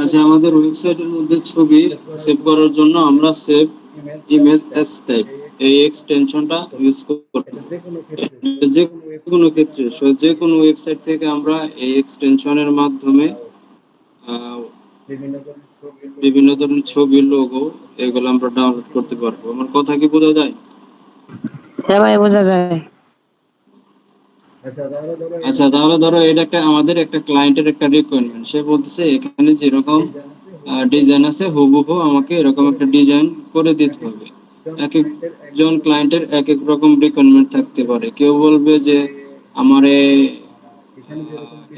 আচ্ছা, আমাদের ওয়েবসাইটের মধ্যে ছবি সেভ করার জন্য আমরা সেভ ইমেজ এস টাইপ এই এক্সটেনশনটা ইউজ করব। যে কোনো ক্ষেত্রে যে কোনো ওয়েবসাইট থেকে আমরা এই এক্সটেনশনের মাধ্যমে আহ, বিভিন্ন ধরনের ছবি, লোগো এগুলো আমরা ডাউনলোড করতে পারবো। আমার কথা কি বোঝা যায়? হ্যাঁ ভাই, বোঝা যায়। আচ্ছা, তাহলে ধরো এটা একটা আমাদের একটা ক্লায়েন্টের একটা রিকোয়ারমেন্ট। সে বলতেছে এখানে যেরকম ডিজাইন আছে হুবহু আমাকে এরকম একটা ডিজাইন করে দিতে হবে। এক একজন ক্লায়েন্টের এক এক রকম রিকোয়ারমেন্ট থাকতে পারে। কেউ বলবে যে আমার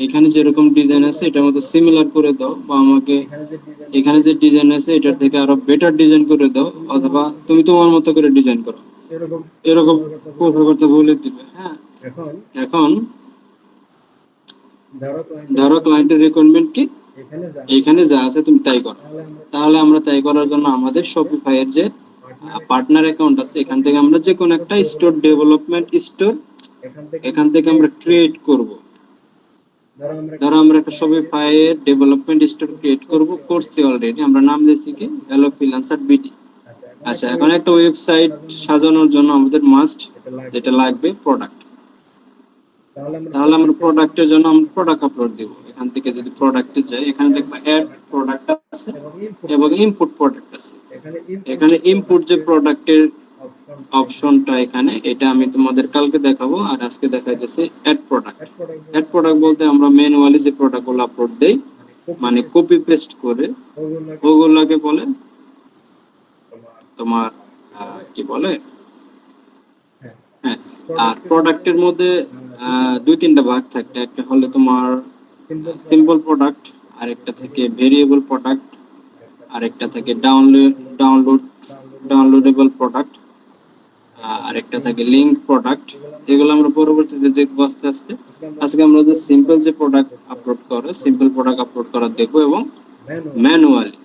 এখানে যেরকম ডিজাইন আছে এটার মতো সিমিলার করে দাও, বা আমাকে এখানে যে ডিজাইন আছে এটার থেকে আরো বেটার ডিজাইন করে দাও, অথবা তুমি তোমার মতো করে ডিজাইন করো, এরকম কথাবার্তা বলে দিবে। হ্যাঁ, এখন ধরো ক্লায়েন্টের রিকোয়ারমেন্ট কি, এখানে যা আছে তুমি তাই করো। তাহলে আমরা তাই করার জন্য আমাদের শপিফাই এর যে পার্টনার অ্যাকাউন্ট আছে এখান থেকে আমরা যে কোনো একটা স্টোর, ডেভেলপমেন্ট স্টোর, এখান থেকে আমরা ক্রিয়েট করব। ধরো আমরা একটা শপিফাই এর ডেভেলপমেন্ট স্টোর ক্রিয়েট করব, করছি অলরেডি। আমরা নাম দিয়েছি কি হ্যালো ফ্রিল্যান্সার বিডি। আচ্ছা, এখন একটা ওয়েবসাইট সাজানোর জন্য আমাদের মাস্ট যেটা লাগবে প্রোডাক্ট। তাহলে আমরা প্রোডাক্টের জন্য আমরা প্রোডাক্ট আপলোড দেব। এখান থেকে যদি প্রোডাক্টে যাই, এখানে দেখবা অ্যাড প্রোডাক্ট আছে এবং ইনপুট প্রোডাক্ট আছে। এখানে ইনপুট যে প্রোডাক্টের অপশনটা, এখানে এটা আমি তোমাদের কালকে দেখাবো, আর আজকে দেখাইতেছি অ্যাড প্রোডাক্ট। অ্যাড প্রোডাক্ট বলতে আমরা ম্যানুয়ালি যে প্রোডাক্টগুলো আপলোড দেই, মানে কপি পেস্ট করে, ওগুলোকে বলে তোমার কি বলে, হ্যাঁ। আর প্রোডাক্টের মধ্যে দুই তিনটা ভাগ থাকে। একটা হলো তোমার সিম্পল প্রোডাক্ট, আরেকটা থেকে ভেরিয়েবল প্রোডাক্ট, আরেকটা থেকে ডাউনলোডেবল প্রোডাক্ট, আরেকটা থাকে লিংক প্রোডাক্ট। এগুলো আমরা পরবর্তীতে দেখবো আস্তে আস্তে। আজকে আমরা যে সিম্পল যে প্রোডাক্ট আপলোড করে, সিম্পল প্রোডাক্ট আপলোড করা দেখবো, এবং ম্যানুয়ালি।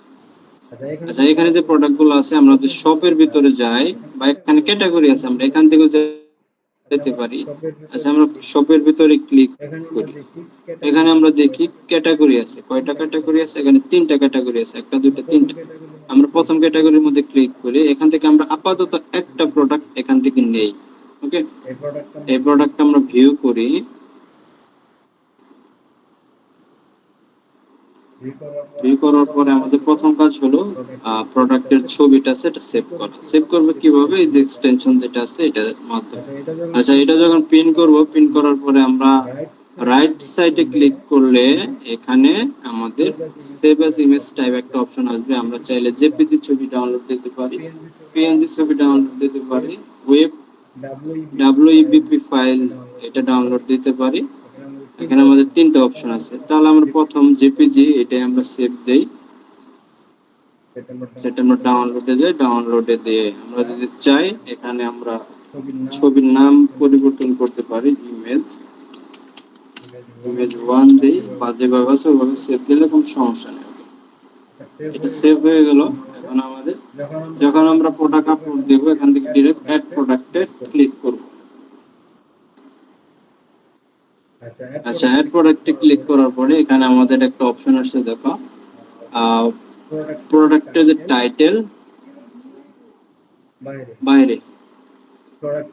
আচ্ছা, এখানে যে প্রোডাক্টগুলো আছে আমরা যদি শপের ভিতরে যাই, বা এখানে ক্যাটাগরি আছে, আমরা এখান থেকে যেতে পারি। আচ্ছা, আমরা শপের ভিতরে ক্লিক করি। এখানে আমরা দেখি ক্যাটাগরি আছে, কয়টা ক্যাটাগরি আছে? এখানে তিনটা ক্যাটাগরি আছে, একটা দুইটা তিনটা। আমরা প্রথম ক্যাটাগরির মধ্যে ক্লিক করি। এখান থেকে আমরা আপাতত একটা প্রোডাক্ট এখান থেকে নেই। ওকে, এই প্রোডাক্টটা আমরা ভিউ করি। ভিউ করার পরে আমাদের প্রথম কাজ হলো প্রোডাক্টের ছবিটা সেটা সেভ করা। সেভ করবে কিভাবে? এই যে এক্সটেনশন যেটা আছে এটার মাধ্যমে। আচ্ছা, এটা যখন পিন করব, পিন করার পরে আমরা রাইট সাইডে ক্লিক করলে এখানে আমাদের সেভ অ্যাজ ইমেজ টাইপ একটা অপশন আসবে। আমরা চাইলে জেপিজি ছবি ডাউনলোড দিতে পারি, পিএনজি ছবি ডাউনলোড দিতে পারি, ওয়েব ডাব্লিউইবিপি ফাইল এটা ডাউনলোড দিতে পারি। এখানে আমাদের তিনটা অপশন আছে। তাহলে আমরা প্রথম জেপিজি এটাই আমরা সেভ দেই, সেটা আমরা ডাউনলোডে যাই। ডাউনলোডে দিয়ে আমরা যদি চাই এখানে আমরা ছবির নাম পরিবর্তন করতে পারি, ইমেজ 1 দেই, বা যেভাবে আছে ওভাবে সেভ দিলে কোনো সমস্যা নেই। এটা সেভ হয়ে গেল। এখন আমাদের যখন আমরা প্রোডাক্ট আপলোড দেব, এখান থেকে ডিরেক্ট অ্যাড প্রোডাক্টে ক্লিক করব। আচ্ছা, অ্যাড প্রোডাক্টে ক্লিক করার পরে এখানে আমাদের একটা অপশন আসছে, দেখো প্রোডাক্টের যে টাইটেল বাইরে,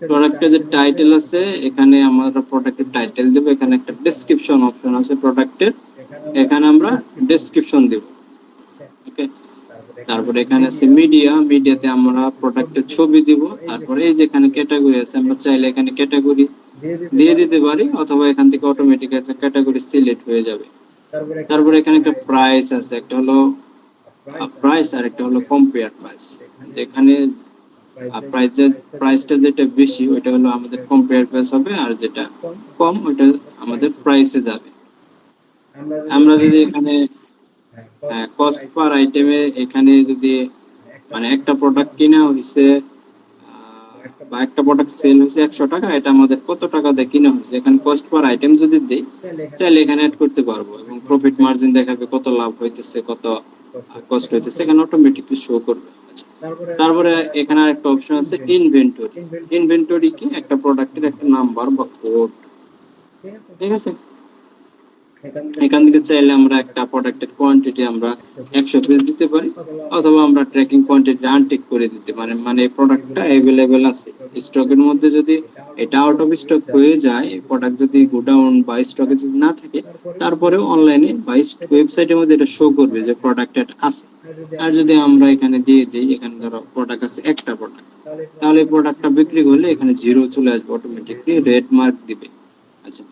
প্রোডাক্টের যে টাইটেল আছে এখানে আমরা প্রোডাক্টের টাইটেল দেব। এখানে একটা ডেসক্রিপশন অপশন আছে প্রোডাক্টের, এখানে আমরা ডেসক্রিপশন দেব। ওকে, তারপরে এখানে আছে মিডিয়া, মিডিয়াতে আমরা প্রোডাক্টের ছবি দিব। তারপরে এই যে এখানে ক্যাটাগরি আছে, আমরা চাইলে এখানে ক্যাটাগরি দিয়ে দিতে পারি, অথবা এখান থেকে অটোমেটিক একটা ক্যাটাগরি সিলেক্ট হয়ে যাবে। তারপরে এখানে একটা প্রাইস আছে, একটা হলো প্রাইস আর একটা হলো কম্পেয়ার প্রাইস। যেখানে প্রাইসটা যেটা বেশি ওইটা হলো আমাদের কম্পেয়ার প্রাইস হবে, আর যেটা কম ওইটা আমাদের প্রাইসে যাবে। আমরা যদি এখানে কস্ট পার আইটেমে এখানে যদি মানে একটা প্রোডাক্ট কিনা হয়েছে বা একটা প্রোডাক্ট সেল হয়েছে 100 টাকা, এটা আমাদের কত টাকা দিয়ে কিনা হয়েছে, এখানে কস্ট পার আইটেম যদি দেই চাইলে এখানে অ্যাড করতে পারবো, এবং প্রফিট মার্জিন দেখাবে, কত লাভ হইতেছে, কত কস্ট হইতেছে, এখানে অটোমেটিকলি শো করবে। তারপরে এখানে আরেকটা অপশন আছে ইনভেন্টরি। ইনভেন্টরি কি? একটা প্রোডাক্টের একটা নাম্বার বা কোড, ঠিক আছে। এখান থেকে চাইলে আমরা একটা প্রোডাক্টের কোয়ান্টিটি আমরা 100 পিস দিতে পারি, অথবা আমরা ট্র্যাকিং কোয়ান্টিটি আনটিক করে দিতে পারি, মানে প্রোডাক্টটা অ্যাভেলেবেল আছে স্টকের মধ্যে। যদি এটা আউট অফ স্টক হয়ে যায়, প্রোডাক্ট যদি গোডাউন বা স্টকে যদি না থাকে, তারপরেও অনলাইনে বা ওয়েবসাইটের মধ্যে এটা শো করবে যে প্রোডাক্ট আছে। আর যদি আমরা এখানে দিয়ে দিই, এখানে ধরো প্রোডাক্ট আছে একটা প্রোডাক্ট, তাহলে প্রোডাক্টটা বিক্রি করলে এখানে জিরো চলে আসবে, অটোমেটিকলি রেড মার্ক দিবে। আচ্ছা,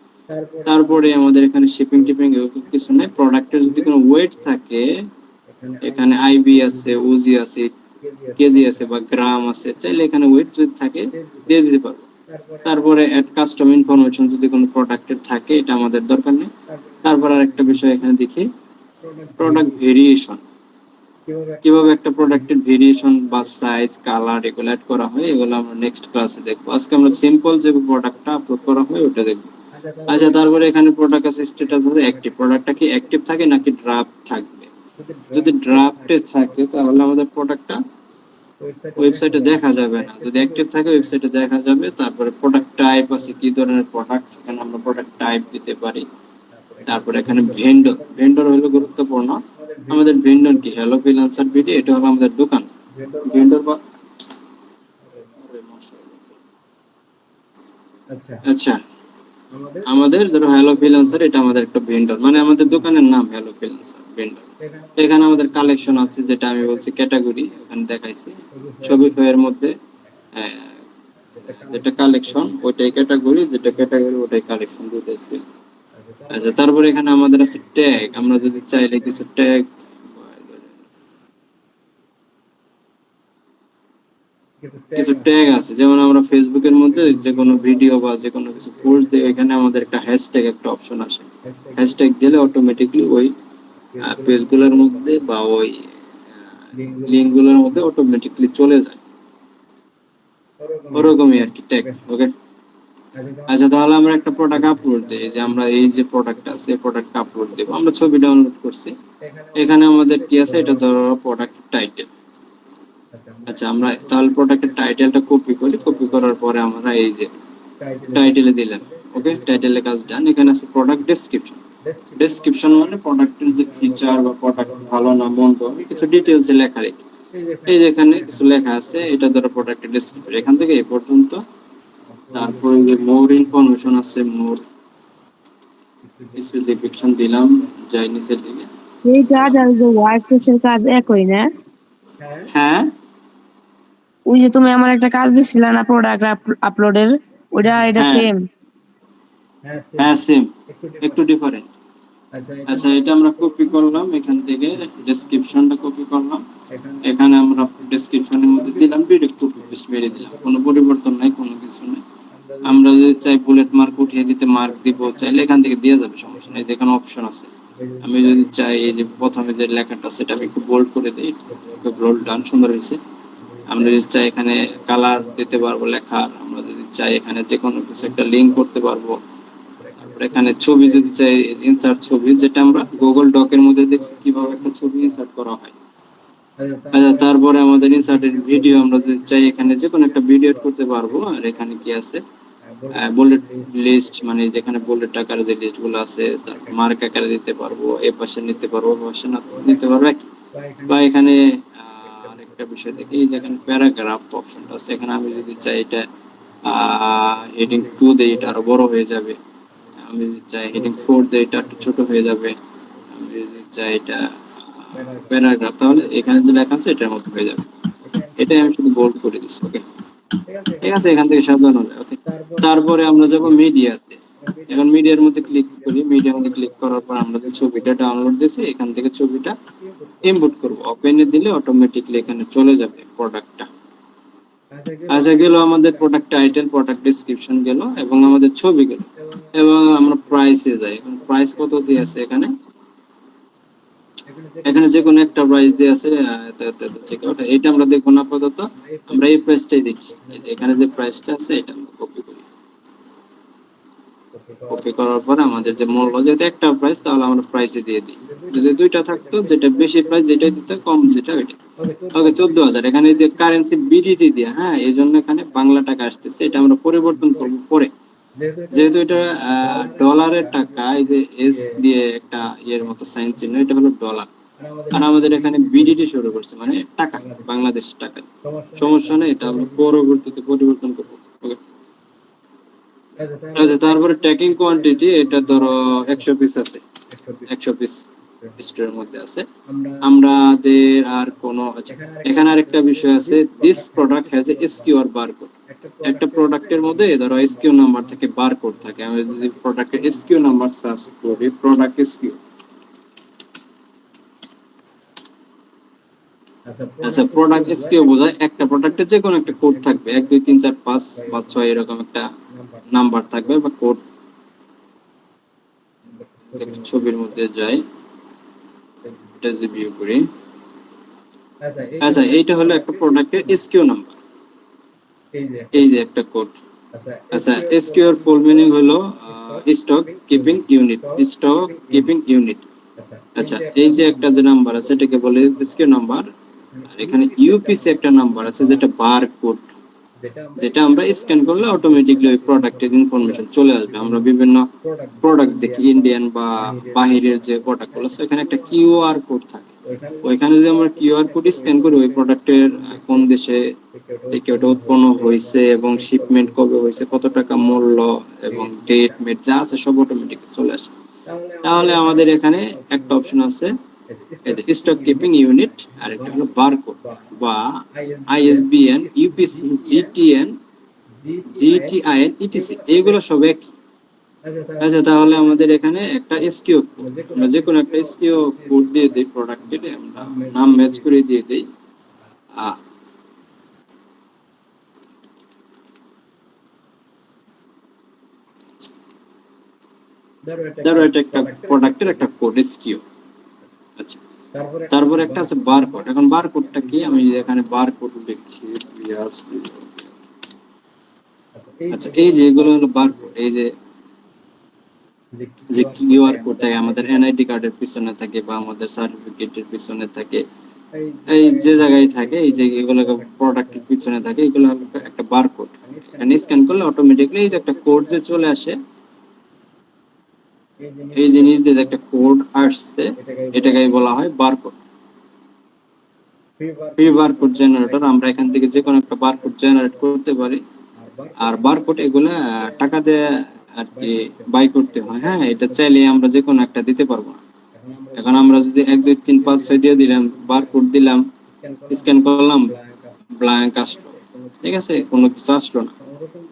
তারপরে আমাদের এখানে শিপিং টিপিং কিছু নেই। প্রোডাক্টের যদি কোনো ওয়েট থাকে, এখানে আইবি আছে, ওজি আছে, কেজি আছে বা গ্রাম আছে, চাইলে এখানে ওয়েট যদি থাকে দিয়ে দিতে পারবো। তারপরে অ্যাড কাস্টম ইনফরমেশন যদি কোনো প্রোডাক্টের থাকে, এটা আমাদের দরকার নেই। তারপর আরেকটা বিষয় এখানে দেখি, প্রোডাক্ট ভেরিয়েশন, কিভাবে একটা প্রোডাক্টের ভেরিয়েশন বা সাইজ, কালার এগুলো অ্যাড করা হয়, এগুলো আমরা নেক্সট ক্লাসে দেখবো। আজকে আমরা সিম্পল যে প্রোডাক্টটা আপলোড করা হয় ওটা দেখবো। আচ্ছা, তারপরে এখানে প্রোডাক্ট আছে, স্ট্যাটাস আছে অ্যাক্টিভ। প্রোডাক্টটা কি অ্যাক্টিভ থাকে নাকি ড্রাফট থাকবে? যদি ড্রাফটে থাকে তাহলে আমাদের প্রোডাক্টটা ওয়েবসাইটে দেখা যাবে না, যদি অ্যাক্টিভ থাকে ওয়েবসাইটে দেখা যাবে। তারপরে প্রোডাক্ট টাইপ আছে, কি ধরনের প্রোডাক্ট, এখানে আমরা প্রোডাক্ট টাইপ দিতে পারি। তারপরে এখানে ভেন্ডর, ভেন্ডর হলো গুরুত্বপূর্ণ। আমাদের ভেন্ডর কি, হ্যালো ফ্রিল্যান্সার বিডি, এটা হলো আমাদের দোকান। ভেন্ডর বা আচ্ছা, আমাদের ধরো হ্যালো ফ্রিল্যান্সার, এটা আমাদের একটা ভেন্ডর, মানে আমাদের দোকানের নাম হ্যালো ফ্রিল্যান্সার ভেন্ডর। এখানে আমাদের কালেকশন আছে, যেটা আমি বলছি ক্যাটাগরি, এখানে দেখাইছি শপিফাইয়ের মধ্যে যেটা কালেকশন ওইটাই ক্যাটাগরি, যেটা ক্যাটাগরি ওটাই কালেকশন দিতেছি। আচ্ছা, তারপরে এখানে আমাদের আছে ট্যাগ। আমরা যদি চাইলে কিছু ট্যাগ, কিছু ট্যাগ আছে, যেমন আমরা ফেসবুকের মধ্যে যে কোনো ভিডিও বা যে কোনো কিছু পোস্ট দিই, এখানে আমাদের একটা হ্যাশট্যাগ একটা অপশন আসে। হ্যাশট্যাগ দিলে অটোমেটিকলি ওই পেজগুলোর মধ্যে বা ওই লিঙ্কগুলোর মধ্যে অটোমেটিকলি চলে যায়, ওরকমই আর কি ট্যাগ। ওকে, আচ্ছা, তাহলে আমরা একটা প্রোডাক্ট আপলোড দিই, যে আমরা এই যে প্রোডাক্ট আছে এই প্রোডাক্ট আপলোড দেব। আমরা ছবি ডাউনলোড করছি, এখানে আমাদের কি আছে, এটা ধরো প্রোডাক্ট টাইটেল। আচ্ছা, আমরা তাহলে প্রোডাক্টের টাইটেলটা কপি করি, কপি করার পরে আমরা এই যে টাইটেলে দিলাম। ওকে, টাইটেলের কাজ ডান। এখানে আছে প্রোডাক্ট ডেসক্রিপশন। ডেসক্রিপশন মানে প্রোডাক্টের যে ফিচার বা প্রোডাক্ট ভালো না মন্দ কিছু ডিটেইলসে লেখা রেখে, এই যে এখানে কিছু লেখা আছে, এটা ধরো প্রোডাক্টের ডেসক্রিপশন, এখান থেকে এই পর্যন্ত। তারপরে যে মোর ইনফরমেশন আছে, মোর স্পেসিফিকেশন দিলাম, যাই নিচের দিকে। এই কাজ আর যে ওয়ার্ডপ্রেসের কাজ একই না? হ্যাঁ ওই যে তুমি আমার একটা কাজ দিছিলা না প্রোডাক্ট আপলোডের, ওইটা এটা হ্যাঁ সেম? হ্যাঁ, সেম, একটু ডিফারেন্ট। আচ্ছা, এটা আমরা কপি করলাম, এখান থেকে ডেসক্রিপশনটা কপি করলাম, এখানে আমরা ডেসক্রিপশনের মধ্যে দিলাম, ডিরেক্ট কপি পেস্ট মেরে দিলাম, কোনো পরিবর্তন নাই, কোনো কিছু নাই। আমরা যদি চাই বুলেট মার্ক উঠিয়ে দিতে, মার্ক দিব, চাইলে এখান থেকে দিয়ে যাবে, সমস্যা নেই। এখানে অপশন আছে, আমি যদি চাই এই যে প্রথমে যে লেখাটা সেটা আমি একটু বোল্ড করে দিই, বোল্ড ডান, সুন্দর হয়েছে। আমরা যদি চাই এখানে কালার দিতে পারবো লেখার, আমরা যদি চাই এখানে যে কোনো কিছু একটা লিঙ্ক করতে পারবো। তারপর এখানে ছবি যদি চাই, ইনসার্ট ছবি, যেটা আমরা গুগল ডকের মধ্যে দেখছি কিভাবে একটা ছবি ইনসার্ট করা হয়। আচ্ছা, তারপরে আমাদের ইনসার্টেড ভিডিও, আমরা যদি চাই এখানে যে কোনো একটা ভিডিও এড করতে পারবো। আর এখানে কি আছে, বুলেট লিস্ট, মানে যেখানে বুলেট আকারে যে লিস্টগুলো আছে, তারপর মার্ক আকারে দিতে পারবো, এ পাশে নিতে পারবো, ওই পাশে নিতে পারবো একই। বা এখানে আরেকটা বিষয় দেখি, যেখানে প্যারাগ্রাফ অপশনটা আছে, এখানে আমি যদি চাই এটা হেডিং 2 দেই, এটা আরো বড় হয়ে যাবে। আমি যদি চাই হেডিং 4 দেই, এটা একটু ছোট হয়ে যাবে। আমি যদি চাই এটা প্যারাগ্রাফ, তাহলে এখানে যে লেখা আছে এটার মতো হয়ে যাবে। এটাই আমি শুধু বোল্ড করে দিচ্ছি। ওকে, ঠিক আছে, এখান থেকে সাজানো যায়। ওকে, তারপরে আমরা যাব মিডিয়াতে। এখন মিডিয়ার মধ্যে ক্লিক করি, মিডিয়ার মধ্যে ক্লিক করার পর আমরা যে ছবিটা ডাউনলোড দিয়েছি, এখান থেকে ছবিটা ইম্পোর্ট করব। ওপেনে দিলে অটোমেটিকলি এখানে চলে যাবে প্রোডাক্টটা। আচ্ছা, গেল আমাদের প্রোডাক্ট টাইটেল, প্রোডাক্ট ডেসক্রিপশন গেল, এবং আমাদের ছবি গেল, এবং আমরা প্রাইসে যাই। এখন প্রাইস কত দিয়ে আছে এখানে, এখানে যে কোনো একটা প্রাইস দিয়ে আছে, এটা আমরা দেখবো না আপাতত, আমরা এই প্রাইসটাই দেখি। এখানে যে প্রাইসটা আছে এটা আমরা কপি করি, কপি করার পরে আমাদের যে মূল্য, যেহেতু একটা প্রাইস তাহলে আমরা প্রাইসে দিয়ে দিই। যদি দুইটা থাকতো, যেটা বেশি প্রাইস যেটাই দিতে, কম যেটা ওইটা। ওকে, 14,000। এখানে যে কারেন্সি বিডিটি দিয়ে, হ্যাঁ, এই জন্য এখানে বাংলা টাকা আসতেছে, এটা আমরা পরিবর্তন করবো পরে। যেহেতু এটা ডলারের টাকা, এই যে এস দিয়ে একটা ইয়ের মতো সাইন চিহ্ন, এটা হলো ডলার। আর আমাদের এখানে বিডিটি শুরু করছে, মানে টাকা, বাংলাদেশ টাকা। সমস্যা নেই, তা আমরা পরবর্তীতে পরিবর্তন করবো। ওকে, আচ্ছা, তারপরে ট্যাকিং কোয়ান্টিটি, এটা ধরো 100 পিস আছে, 100 পিস স্টোরের মধ্যে আছে। আমাদের আর কোনো, আচ্ছা, এখানে আরেকটা বিষয় আছে, this product has a SKU আর বারকোড। একটা প্রোডাক্টের মধ্যে ধরো এসকিউ নাম্বার থাকে, বারকোড থাকে। আমি যদি প্রোডাক্টের এসকিউ নাম্বার সার্চ করি, প্রোডাক্ট এসকিউ, আচ্ছা, প্রোডাক্ট এসকিউ বোঝায় একটা প্রোডাক্টের যে কোনো একটা কোড থাকবে, 1 2 3 4 5 বা 6 এরকম একটা নাম্বার থাকবে বা কোড। ছবির মধ্যে যাই, এটা যদি ভিউ করি, আচ্ছা, এইটা হলো একটা প্রোডাক্টের এসকিউ নাম্বার, এই যে একটা কোড। আচ্ছা, এসকিউ এর ফুল মিনিং হলো stock keeping unit, stock keeping unit. আচ্ছা, এই যে একটা যে নাম্বার আছে এটাকে বলে এসকিউ নাম্বার। আর এখানে ইউপিসি একটা নাম্বার আছে যেটা বার কোড, যেটা আমরা স্ক্যান করলে অটোমেটিকলি ওই প্রোডাক্টের ইনফরমেশন চলে আসবে। আমরা বিভিন্ন প্রোডাক্ট দেখি, ইন্ডিয়ান বা বাহিরের যে প্রোডাক্টগুলো আছে, এখানে একটা কিউআর কোড থাকে। ওইখানে যদি আমরা কিউআর কোড স্ক্যান করি, ওই প্রোডাক্টের কোন দেশে থেকে ওটা উৎপন্ন হয়েছে এবং শিপমেন্ট কবে হয়েছে, কত টাকা মূল্য এবং ডেট মেট যা আছে সব অটোমেটিক চলে আসে। তাহলে আমাদের এখানে একটা অপশন আছে, স্টক কিপিং ইউনিট, আর এটা হলো বারকোড বা আইএসবিএন, ইউপিসি, জিটিএন, জিটিআইএন, ইটিসি, এগুলো সব একই। আচ্ছা, তাহলে আমাদের এখানে একটা এসকিউ, আমরা যে কোনো একটা এসকিউ কোড দিয়ে দিই প্রোডাক্টের, আমরা নাম ম্যাচ করে দিয়ে দিই। ধরো এটা একটা প্রোডাক্টের একটা কোড এসকিউ। আচ্ছা, তারপর একটা আছে বারকোড। এখন বারকোডটা কি, আমি এখানে বারকোড লিখছি, আচ্ছা, এই যে এগুলো হলো বারকোড। এই যে যে কিউআর কোড থাকে আমাদের এনআইডি কার্ডের পিছনে থাকে বা আমাদের সার্টিফিকেটের পিছনে থাকে, এই যে জায়গায় থাকে, এই যে এগুলো প্রোডাক্টের পিছনে থাকে, এগুলো হলো একটা বারকোড। এখানে স্ক্যান করলে অটোমেটিক্যালি এই যে একটা কোড যে চলে আসে, এই জিনিস দিয়ে একটা কোড আসছে, এটাকে বলা হয় বারকোড। ফ্রি বারকোড জেনারেটর, আমরা এখান থেকে যে কোনো একটা বারকোড জেনারেট করতে পারি। আর বারকোড এগুলা টাকা দিয়ে আর কি বাই করতে হয়। হ্যাঁ, এটা চাইলে আমরা যে কোনো একটা দিতে পারবো না। এখন আমরা যদি 1 2 3 5 6 দিয়ে দিলাম, বারকোড দিলাম, স্ক্যান করলাম, ব্ল্যাঙ্ক আসলো, ঠিক আছে, কোনো কিছু আসলো না।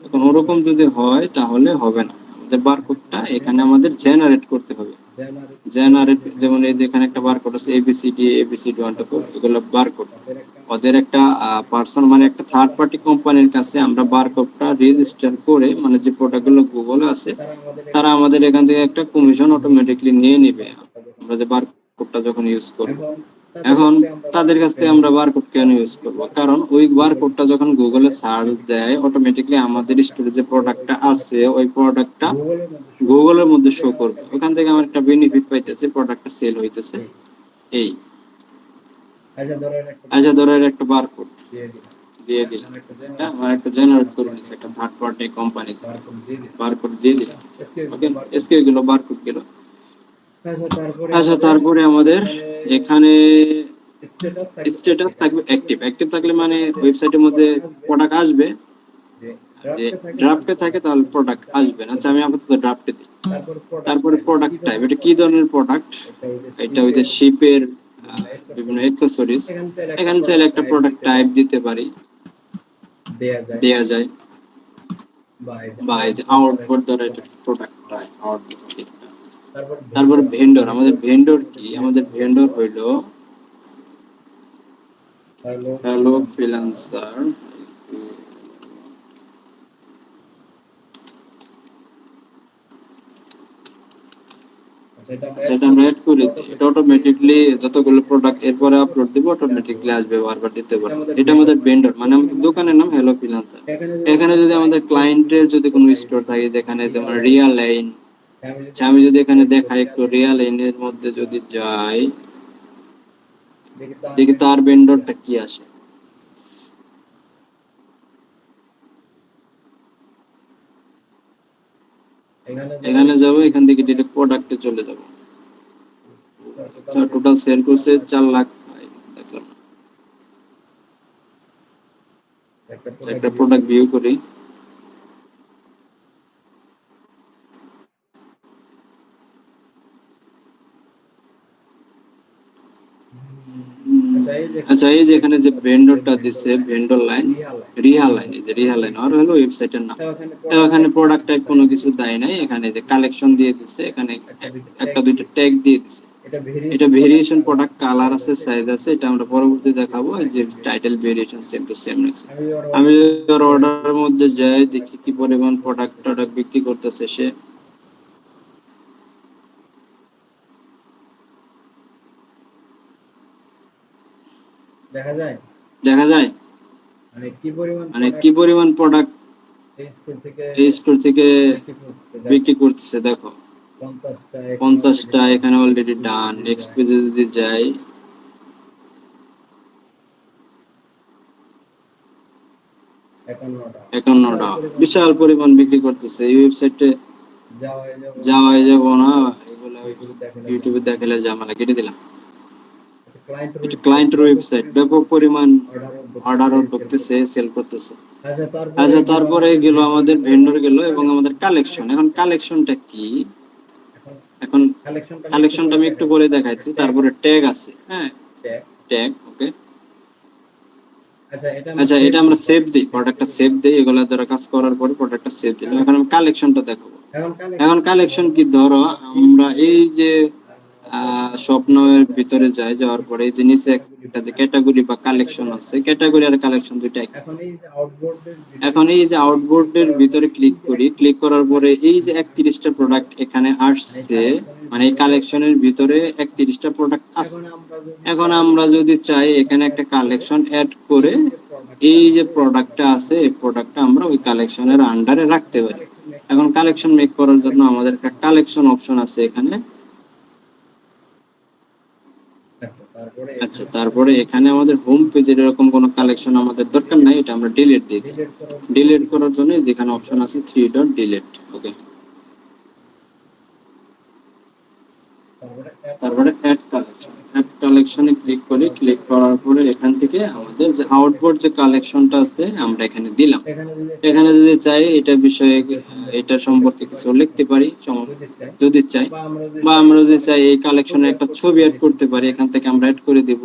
এখন ওরকম যদি হয় তাহলে হবে না, আমাদের বারকোডটা এখানে আমাদের জেনারেট করতে হবে। জেনারেট, যেমন এই যে এখানে একটা বারকোড আছে, এবিসিডি, এবিসিডি 1 2 4, এগুলো বারকোড। ওদের একটা পার্সন, মানে একটা থার্ড পার্টি কোম্পানির কাছে আমরা বারকোডটা রেজিস্টার করে, মানে যে প্রোডাক্টগুলো গুগলে আছে, তারা আমাদের এখান থেকে একটা কমিশন অটোমেটিকলি নিয়ে নেবে আমরা যে বারকোডটা যখন ইউজ করব। এখন তাদের কাছ থেকে আমরা বারকোড কেন ইউজ করব, কারণ ওই বারকোডটা যখন গুগলে সার্চ দেয়, অটোমেটিকলি আমাদের স্টোরে যে প্রোডাক্টটা আছে ওই প্রোডাক্টটা গুগলের মধ্যে শো করবে। ওখান থেকে আমার একটা বেনিফিট পাইতেছে, প্রোডাক্টটা সেল হইতেছে। এই, আচ্ছা, ধরো এর একটা বারকোড দিয়ে দিলাম, এটা আমার একটা জেনারেট করে নিছে একটা থার্ড পার্টি কোম্পানি থেকে, বারকোড দিয়ে দিলাম। ওকে, এসকিউ গেল, বারকোড গেল। আচ্ছা, তারপরে আমাদের এখানে স্ট্যাটাস থাকবে অ্যাক্টিভ। অ্যাক্টিভ থাকলে মানে ওয়েবসাইটের মধ্যে প্রোডাক্ট আসবে, যে ড্রাফটে থাকে তাহলে প্রোডাক্ট আসবে না। আচ্ছা, আমি আপাতত ড্রাফটে দিই। তারপরে প্রোডাক্ট টাইপ, এটা কি ধরনের প্রোডাক্ট, এটা হইছে শিপের বিভিন্ন অ্যাকসেসরিজ। এখানে চাইলে একটা প্রোডাক্ট টাইপ দিতে পারি, দেয়া যায়, বা এই যে আউটপুট দ্বারা এটা প্রোডাক্ট টাইপ, আউটপুট। তারপর ভেন্ডর, আমাদের ভেন্ডর কি, আমাদের ভেন্ডর হইলো হ্যালো ফ্রিল্যান্সার। সেটা আমরা এড করে দিই, এটা অটোমেটিকলি যতগুলো প্রোডাক্ট এরপরে আপলোড দিব অটোমেটিকলি আসবে, বারবার দিতে পারবো। এটা আমাদের ভেন্ডর, মানে আমাদের দোকানের নাম হ্যালো ফ্রিল্যান্সার। এখানে যদি আমাদের ক্লায়েন্টের যদি কোনো স্টোর থাকে, যেখানে তোমার রিয়াল লাইন, আমি যদি এখানে দেখাই একটু, রিয়াল লাইনের মধ্যে যদি যাই, দেখি তার ভেন্ডরটা কি আসে। এখানে যাব, এখান থেকে ডিরেক্ট প্রোডাক্টে চলে যাব। আচ্ছা, টোটাল সেল করছে 4 লাখ, দেখলাম না। আচ্ছা, একটা প্রোডাক্ট ভিউ করি। আচ্ছা, এই যে এখানে যে ভেন্ডরটা দিচ্ছে, ভেন্ডর লাইন, রিহা লাইন, এই যে রিহা লাইন আর হলো ওয়েবসাইটের নাম। তো এখানে প্রোডাক্ট টাইপ কোনো কিছু দেয় নাই, এখানে যে কালেকশন দিয়ে দিচ্ছে, এখানে একটা দুইটা ট্যাগ দিয়ে দিচ্ছে। এটা ভেরিয়েশন প্রোডাক্ট, কালার আছে, সাইজ আছে, এটা আমরা পরবর্তী দেখাবো। এই যে title variation same to same রাখছে। আমি ওর অর্ডারের মধ্যে যাই, দেখি কি পরিমাণ প্রোডাক্ট বিক্রি করতেছে সে। দেখা যায় মানে কি পরিমাণ প্রোডাক্ট এই স্টোর থেকে বিক্রি করতেছে। দেখো 50টা এখানে অলরেডি ডান। নেক্সট পেজে যদি যাই, 51টা, বিশাল পরিমাণ বিক্রি করতেছে। এই ওয়েবসাইটে যাওয়াই যাব না, এগুলো ইউটিউবে দেখালে ঝামেলা, কেটে দিলাম। এটা ক্লায়েন্টের ওয়েবসাইট, ব্যাপক পরিমাণ অর্ডারও ঢুকতেছে, সেল করতেছে। আচ্ছা, তারপরে গেল আমাদের ভেন্ডর গেল এবং আমাদের কালেকশন। এখন কালেকশনটা কি? এখন কালেকশনটা আমি একটু পরে দেখাচ্ছি। তারপরে ট্যাগ আছে, হ্যাঁ, ট্যাগ, ওকে। আচ্ছা, এটা আমরা সেভ দিই, প্রোডাক্টটা সেভ দিই। এগুলা দ্বারা কাজ করার পরে প্রোডাক্টটা সেভ দিলাম। এখন আমি কালেকশনটা দেখাবো। এখন কালেকশন কি, ধরো আমরা এই যে স্বপ্নের ভিতরে যাওয়ার পরে এই যে নিচে একটা যে ক্যাটাগরি বা কালেকশন আছে, ক্যাটাগরি আর কালেকশন দুইটা এক। এখন এই যে আউটবোর্ডের ভিতরে ক্লিক করি, ক্লিক করার পরে এই যে 31টা প্রোডাক্ট এখানে আসছে, মানে এই কালেকশনের ভিতরে 31টা প্রোডাক্ট আছে। এখন আমরা যদি চাই এখানে একটা কালেকশন অ্যাড করে এই যে প্রোডাক্টটা আছে, এই প্রোডাক্টটা আমরা ওই কালেকশনের আন্ডারে রাখতে পারি। এখন কালেকশন মেক করার জন্য আমাদের একটা কালেকশন অপশন আছে এখানে। আচ্ছা, তারপরে এখানে আমাদের হোম পেজের এরকম কোনো কালেকশন আমাদের দরকার নাই, এটা আমরা ডিলিট দিয়ে দিই। ডিলিট করার জন্য যেখানে অপশন আছে 3 ডট ডিলিট, ওকে। তারপরে অ্যাড কালেকশনে ক্লিক করি। ক্লিক করার পরে এখান থেকে আমাদের যে আউটবোর্ড যে কালেকশনটা আছে আমরা এখানে দিলাম। এখানে যদি চাই এটা বিষয়ে এটা সম্পর্কে কিছু লিখতে পারি যদি চাই, বা আমরা যদি চাই এই কালেকশনে একটা ছবি অ্যাড করতে পারি, এখান থেকে আমরা অ্যাড করে দিব,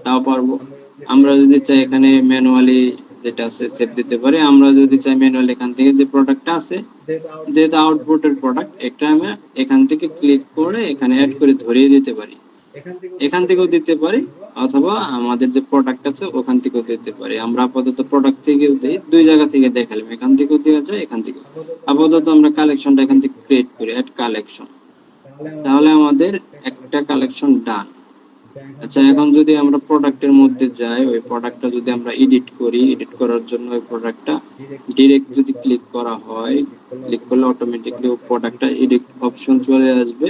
তাও পারবো। আমরা যদি চাই এখানে ম্যানুয়ালি যেটা আছে সেভ দিতে পারি। আমরা যদি চাই ম্যানুয়ালি এখান থেকে যে প্রোডাক্টটা আছে, যেহেতু আউটপুটের প্রোডাক্ট, এটা আমি এখান থেকে ক্লিক করে এখানে অ্যাড করে ধরিয়ে দিতে পারি। এখান থেকেও দিতে পারি, অথবা আমাদের যে প্রোডাক্ট আছে ওখান থেকেও দিতে পারি। আমরা আপাতত প্রোডাক্ট থেকেও দিই, দুই জায়গা থেকে দেখালাম, এখান থেকেও দেওয়া যায়, এখান থেকে। আপাতত আমরা কালেকশনটা এখান থেকে ক্রিয়েট করি, অ্যাড কালেকশন। তাহলে আমাদের একটা কালেকশন ডান। আচ্ছা, এখন যদি আমরা প্রোডাক্টের মধ্যে যাই, ওই প্রোডাক্টটা যদি আমরা এডিট করি, এডিট করার জন্য ওই প্রোডাক্টটা ডিরেক্ট যদি ক্লিক করা হয়, ক্লিক করলে অটোমেটিকলি ওই প্রোডাক্টটা এডিট অপশন চলে আসবে।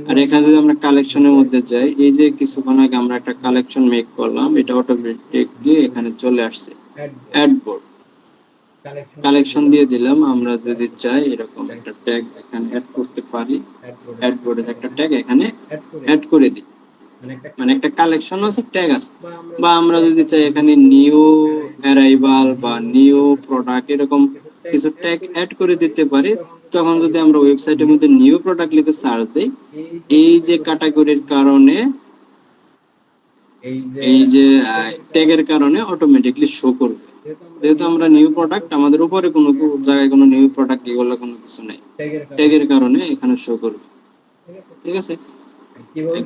আর এখানে যদি আমরা কালেকশনের মধ্যে যাই, এই যে কিছুক্ষণ আগে আমরা একটা কালেকশন মেক করলাম, এটা অটোমেটিকলি এখানে চলে আসছে। অ্যাড বোর্ড কালেকশন দিয়ে দিলাম। আমরা যদি চাই এরকম একটা ট্যাগ এখানে অ্যাড করতে পারি, অ্যাড বোর্ডের একটা ট্যাগ এখানে অ্যাড করে দিই, মানে একটা কালেকশন আছে, ট্যাগ আছে। বা আমরা যদি চাই এখানে নিউ অ্যারাইভাল বা নিউ প্রোডাক্ট এরকম কিছু ট্যাগ অ্যাড করে দিতে পারি। তখন যদি আমরা ওয়েবসাইটের মধ্যে নিউ প্রোডাক্ট লিখে সার্চ দেই, এই যে ক্যাটাগরির কারণে, এই যে ট্যাগের কারণে অটোমেটিকলি শো করবে। যেহেতু আমরা নিউ প্রোডাক্ট, আমাদের উপরে কোনো জায়গায় কোনো নিউ প্রোডাক্ট এগুলো কোনো কিছু নাই, ট্যাগের কারণে এখানে শো করবে। ঠিক আছে,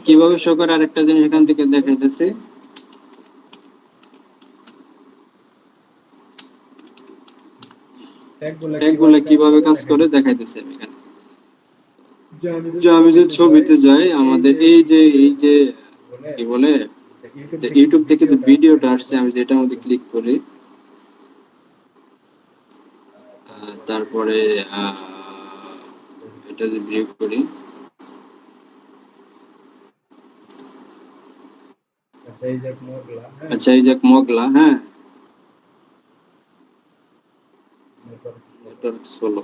কিভাবে শো করে আরেকটা জিনিস এখান থেকে দেখাইতেছে। ট্যাগগুলো কিভাবে কাজ করে দেখাইতেছে আমি এখানে। যে আমি যে ছবিতে যাই, আমাদের এই যে কি বলে, যে ইউটিউব থেকে যে ভিডিওটা আসছে, আমি যেটার মধ্যে ক্লিক করি, তারপরে এটা যে ভিউ করি, আচ্ছা এই যে মগলা, হ্যাঁ, নেটওয়ার্ক স্লো।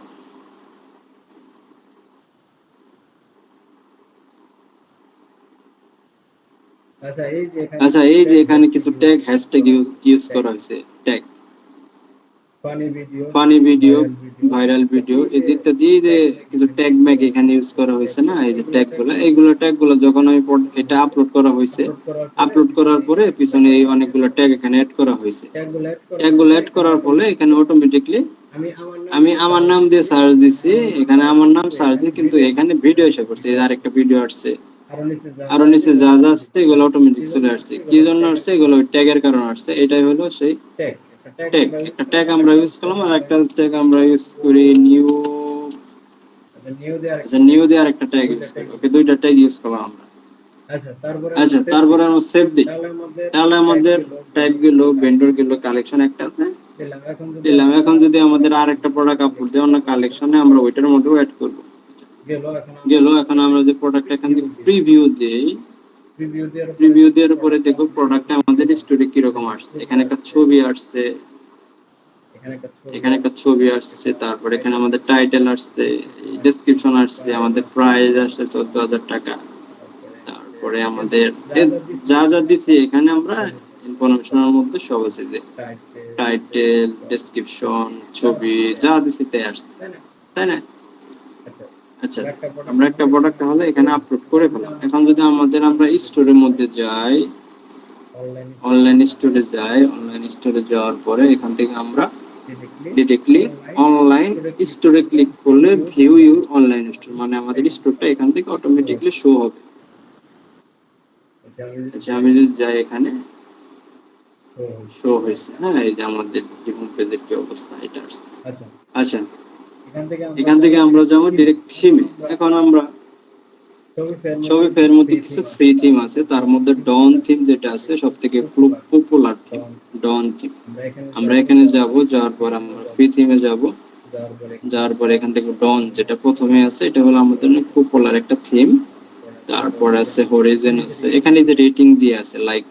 আচ্ছা, এই যে এখানে কিছু ট্যাগ হ্যাশট্যাগ ইউজ করা হয়েছে, tag funny video, viral video ইত্যাদি, এই যে কিছু ট্যাগ ম্যাগ এখানে ইউজ করা হয়েছে না, এই যে ট্যাগ গুলো, এইগুলো ট্যাগ গুলো যখন আমি এটা আপলোড করা হয়েছে, আপলোড করার পরে পিছনে এই অনেকগুলো ট্যাগ এখানে অ্যাড করা হয়েছে। ট্যাগ গুলো অ্যাড করার ফলে এখানে অটোমেটিকলি আমি আমার নাম দিয়ে সার্চ দিছি, এখানে আমার নাম সার্চ দিই, কিন্তু এখানে ভিডিও এসে পড়ছে, এই যে আরেকটা ভিডিও আসছে, আরো নিচে যা যা আসছে এগুলো অটোমেটিক চলে আসছে। কি জন্য আসছে? এগুলো ট্যাগের কারণে আসছে। এটাই হলো সেই ট্যাগ। একটা ট্যাগ আমরা ইউজ করলাম, আর একটা ট্যাগ আমরা ইউজ করি নিউ। আচ্ছা, নিউ দিয়ে আরেকটা ট্যাগ ইউজ করি। ওকে, দুইটা ট্যাগ ইউজ করলাম আমরা। আচ্ছা, তারপরে আমরা সেভ দিই। তাহলে আমাদের ট্যাগ গুলো, ভেন্ডর গুলো, কালেকশন একটা আছে দিলাম। এখন যদি আমাদের আরেকটা প্রোডাক্ট আপলোড দেয় অন্য কালেকশনে, আমরা ওইটার মধ্যেও অ্যাড করব। গেল। এখন আমরা যে প্রোডাক্ট এখান থেকে প্রিভিউ দেই, প্রিভিউ দেওয়ার পরে দেখো প্রোডাক্টটা আমাদের স্টোরে কিরকম আসছে। এখানে একটা ছবি আসছে, এখানে একটা ছবি আসছে, তারপরে এখানে আমাদের টাইটেল আসছে, ডেসক্রিপশন আসছে, আমাদের প্রাইস আসছে 14,000 টাকা। তারপরে আমাদের যা যা দিছি এখানে আমরা ইনফরমেশনের মধ্যে সব আছে, যে টাইটেল, ডেসক্রিপশন, ছবি যা দিছি তাই আসছে, তাই না? আচ্ছা, আমরা একটা প্রোডাক্ট তাহলে এখানে আপলোড করে ফেলাম। এখন যদি আমরা স্টোরের মধ্যে যাই, অনলাইন স্টোরে যাওয়ার পরে এখান থেকে আমরা ডিরেক্টলি অনলাইন স্টোরে ক্লিক করলে ভিউ ইউর অনলাইন স্টোর, মানে আমাদের স্টোরটা এখান থেকে অটোমেটিকলি শো হবে। আচ্ছা, আমি যদি যাই, এখানে শো হয়েছে, হ্যাঁ, এই যে আমাদের হোম পেজের কি অবস্থা এটা আসছে। আচ্ছা, এখান থেকে আমরা যাবো ডিরেক্ট থিমে। এখন আমরা শপিফাইয়ের মধ্যে কিছু ফ্রি থিম আছে, তার মধ্যে ডন থিম যেটা আছে সব থেকে পপুলার থিম, ডন থিম। আমরা এখানে যাব, যাওয়ার পর আমরা ফ্রি থিমে যাব, যাওয়ার পর এখান থেকে ডন যেটা প্রথমে আছে, এটা হলো আমাদের অনেক পপুলার একটা থিম। তারপর আছে হরিজন আছে, এখানে যে রেটিং দিয়ে আছে লাইক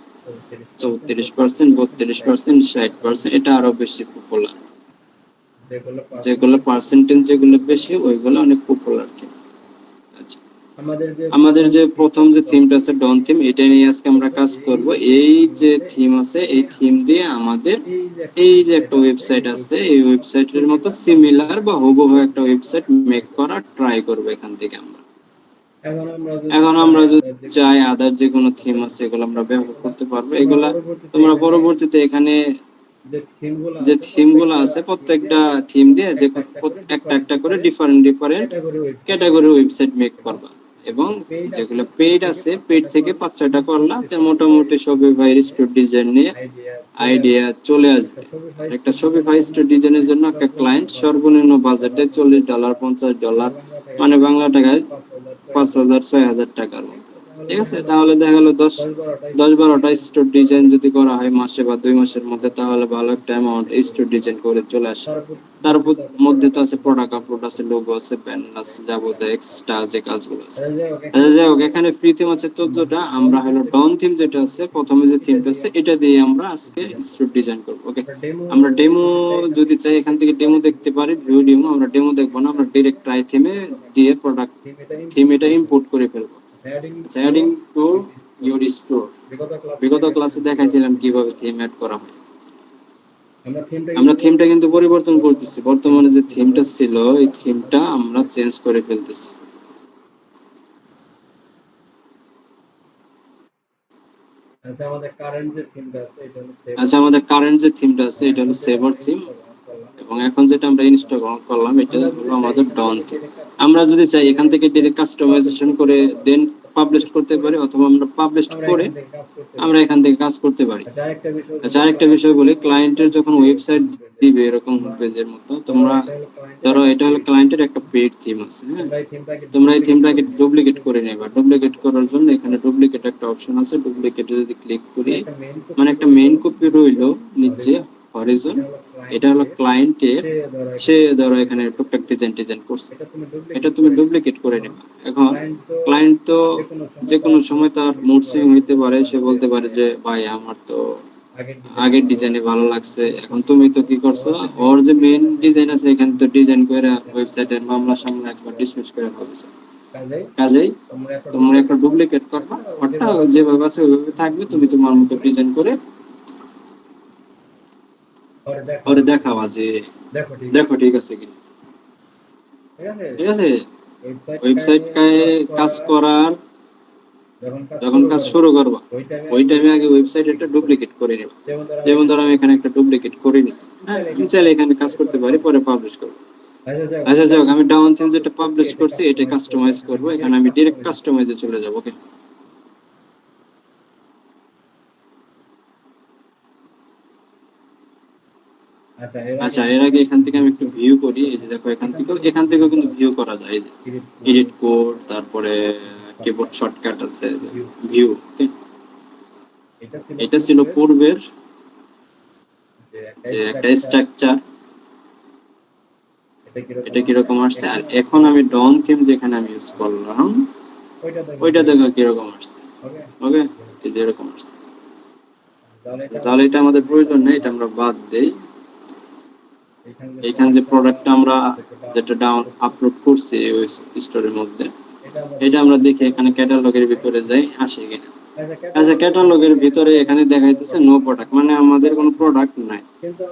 34%, 32%, 60%, এটা আরো বেশি পপুলার। যেগুলো পার্সেন্টেজ যেগুলো বেশি ওইগুলো অনেক পপুলার থিম। আচ্ছা, আমাদের যে প্রথম যে থিমটা আছে ডন থিম, এটা নিয়ে আজকে আমরা কাজ করব। এই যে থিম আছে, এই থিম দিয়ে আমাদের এই যে একটা ওয়েবসাইট আছে, এই ওয়েবসাইটের মতো সিমিলার বা হুবহু একটা ওয়েবসাইট মেক করা ট্রাই করব এখান থেকে আমরা। এখন আমরা যদি চাই আদার যে কোনো থিম আছে এগুলো আমরা ব্যবহার করতে পারবো। এগুলা তোমরা পরবর্তীতে এখানে যে থিম গুলো আছে প্রত্যেকটা থিম দিয়ে যে একটা একটা করে ডিফারেন্ট ক্যাটাগরি ওয়েবসাইট মেক করবা, এবং যেগুলো পেইড আছে পেইড থেকে 5-6টা করলা, তো মোটামুটি শপিফাই স্টোর ডিজাইন নিয়ে আইডিয়া চলে আসবে। একটা শপিফাই স্টোর ডিজাইনের জন্য একটা ক্লায়েন্ট সর্বনিম্ন বাজেটে $40, $50, মানে বাংলা টাকায় 5,000, 6,000 টাকার মতো। ঠিক আছে, তাহলে দেখা গেল 10-12টা স্টোর ডিজাইন যদি করা হয় মাসে বা 2 মাসের মধ্যে, তাহলে ভালো একটা অ্যামাউন্ট স্টোর ডিজাইন করে চলে আসে। তার মধ্যে তো আছে প্রোডাক্ট আপলোড আছে, লোগো আছে, প্যানেল আছে, যাবতীয় এক্সট্রা যে কাজগুলো আছে। আচ্ছা, যাই হোক, এখানে ফ্রি থিম আছে 14টা। আমরা হলো ডন থিম যেটা আছে প্রথমে যে থিমটা আছে এটা দিয়ে আমরা আজকে স্টোর ডিজাইন করব। ওকে, আমরা ডেমো যদি চাই এখান থেকে ডেমো দেখতে পারি, ভিউ ডেমো। আমরা ডেমো দেখবো না, আমরা ডাইরেক্ট ট্রাই থিমে দিয়ে প্রোডাক্ট থিম এটা ইম্পোর্ট করে ফেলবো। আচ্ছা, অ্যাডিং টু ইউর স্টোর, বিগত ক্লাসে দেখাইছিলাম কিভাবে থিম অ্যাড করা হয়। আমরা থিমটা কিন্তু পরিবর্তন করতেছি, বর্তমানে যে থিমটা ছিল এই থিমটা আমরা চেঞ্জ করে ফেলতেছি। আচ্ছা, আমাদের কারেন্ট যে থিমটা আছে এটা হলো সেভার থিম, এবং এখন যেটা আমরা ইনস্টল করলাম এটা হলো আমাদের ডন থিম। আমরা যদি চাই এখান থেকে ডিরেক্ট কাস্টমাইজেশন করে দেন পাবলিশ করতে পারি, অথবা আমরা পাবলিশ করে আমরা এখান থেকে কাজ করতে পারি। আচ্ছা, আরেকটা বিষয় বলি, ক্লায়েন্টের যখন ওয়েবসাইট দিবে এরকম পেজের মতো, তোমরা ধরো এটা হলো ক্লায়েন্টের একটা পেইড থিম আছে, হ্যাঁ, তোমরা এই থিমটাকে ডুপ্লিকেট করে নেবা। ডুপ্লিকেট করার জন্য এখানে ডুপ্লিকেট একটা অপশন আছে, ডুপ্লিকেটে যদি ক্লিক করি, মানে একটা মেইন কপি রইলো নিচে হরিজন, এটা হলো ক্লায়েন্টের, সে ধরো এখানে টুকটাক ডিজাইন করছে, এটা তুমি ডুপ্লিকেট করে নেবা। এখন ক্লায়েন্ট তো যে কোনো সময় তার মুড সুইং হইতে পারে, সে বলতে পারে যে ভাই আমার তো আগের ডিজাইনে ভালো লাগছে। এখন তুমি তো কি করছো, ওর যে মেইন ডিজাইন আছে এখানে তো ডিজাইন করে ওয়েবসাইটের মামলা সামলা একবার ডিসমিস করে ফেলছো। কাজেই তোমরা একটা ডুপ্লিকেট করবা, ওটা যেভাবে আছে ওইভাবে থাকবে, তুমি তোমার মতো প্রেজেন্ট করে পরে দেখাবা যে দেখো ঠিক আছে কি, ঠিক আছে। ওয়েবসাইটটায় কাজ করার যখন কাজ শুরু করবা ওই টাইমে আগে ওয়েবসাইট একটা ডুপ্লিকেট করে নেবা। যেমন ধরো আমি এখানে একটা ডুপ্লিকেট করে নিচ্ছি, হ্যাঁ, আমি চাইলে এখানে কাজ করতে পারি, পরে পাবলিশ করবো। আচ্ছা যাক, আমি ডাউন থিম যেটা পাবলিশ করছি এটা কাস্টমাইজ করবো, এখানে আমি ডিরেক্ট কাস্টমাইজে চলে যাবো। ওকে, আচ্ছা এর আগে এখান থেকে আমি একটু ভিউ করি। এই যে দেখো এখান থেকেও কিন্তু ভিউ করা যায়। এই যে এডিট কোড, তারপরে কিবোর্ড শর্টকাট আছে, ভিউ। এটা ছিল পূর্বের যে একটা স্ট্রাকচার, এটা কিরকম আসছে। আর এখন আমি ডন থিম যেখানে আমি ইউজ করলাম ওইটা দেখো কিরকম আসছে। ওকে, এই যে এরকম আসছে। তাহলে এটা আমাদের প্রয়োজন নেই, এটা আমরা বাদ দেই। এখানে যে প্রোডাক্টটা আমরা যেটা ডাউন আপলোড করছি ওই স্টোরের মধ্যে, এটা আমরা দেখি এখানে ক্যাটালগের ভিতরে যাই, আসে কিনা। আচ্ছা, ক্যাটালগের ভিতরে এখানে দেখাইতেছে নো প্রোডাক্ট, মানে আমাদের কোনো প্রোডাক্ট নাই।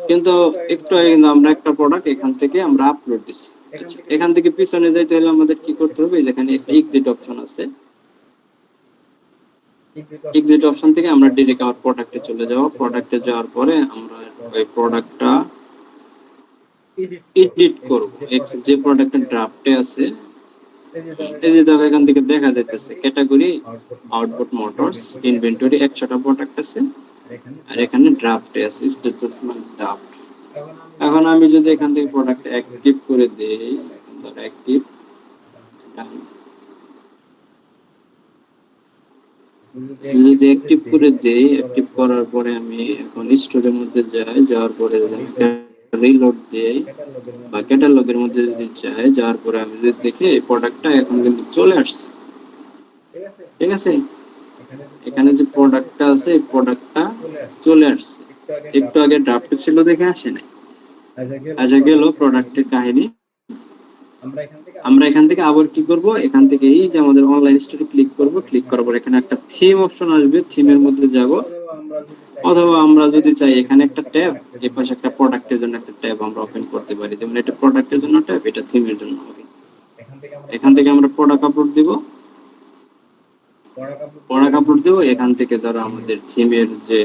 কিন্তু একটু আগে কিন্তু আমরা একটা প্রোডাক্ট এখান থেকে আমরা আপলোড দিছি। আচ্ছা, এখান থেকে পিছনে যাইতে হলে আমাদের কি করতে হবে, যেখানে এক্সিট অপশন আছে, এক্সিট অপশন থেকে আমরা ডিরেক্ট আবার প্রোডাক্টে চলে যাব। প্রোডাক্টে যাওয়ার পরে আমরা ওই প্রোডাক্টটা এডিট করব। যে প্রোডাক্টের ড্রাফটে আছে, এই যে দেখো এখান থেকে দেখা যাইতেছে ক্যাটাগরি আউটপুট মোটরস ইনভেন্টরি 100টা প্রোডাক্ট আছে, আর এখানে ড্রাফটে আছে স্ট্যাটাস মানে ড্রাফট। এখন আমি যদি এখান থেকে প্রোডাক্ট অ্যাক্টিভ করে দেই, ধর অ্যাক্টিভ, যদি অ্যাক্টিভ করে দেই, অ্যাক্টিভ করার পরে আমি এখন স্টোরের মধ্যে যাই, যাওয়ার পরে রিলোড দেই বা ক্যাটালগের মধ্যে যদি যাই, যাওয়ার পরে আমি যদি দেখি এই প্রোডাক্টটা এখন কিন্তু চলে আসছে। ঠিক আছে, এখানে যে প্রোডাক্টটা আছে এই প্রোডাক্টটা চলে আসছে। একটু আগে ড্রাফটে ছিল দেখে আসে নাই। আচ্ছা গেল প্রোডাক্টের কাহিনী। আমরা এখান থেকে আবার কি করব, এখান থেকে এই যে আমাদের অনলাইন স্টোরে ক্লিক করব। ক্লিক করার পর এখানে একটা থিম অপশন আসবে, থিমের মধ্যে যাব। অথবা আমরা যদি চাই এখানে একটা ট্যাব, এই পাশে একটা প্রোডাক্টের জন্য একটা ট্যাব আমরা ওপেন করতে পারি। যেমন এটা প্রোডাক্টের জন্য ট্যাব, এটা থিমের জন্য হবে। এখান থেকে আমরা প্রোডাক্ট আপলোড দিব, এখান থেকে ধরো আমাদের থিমের যে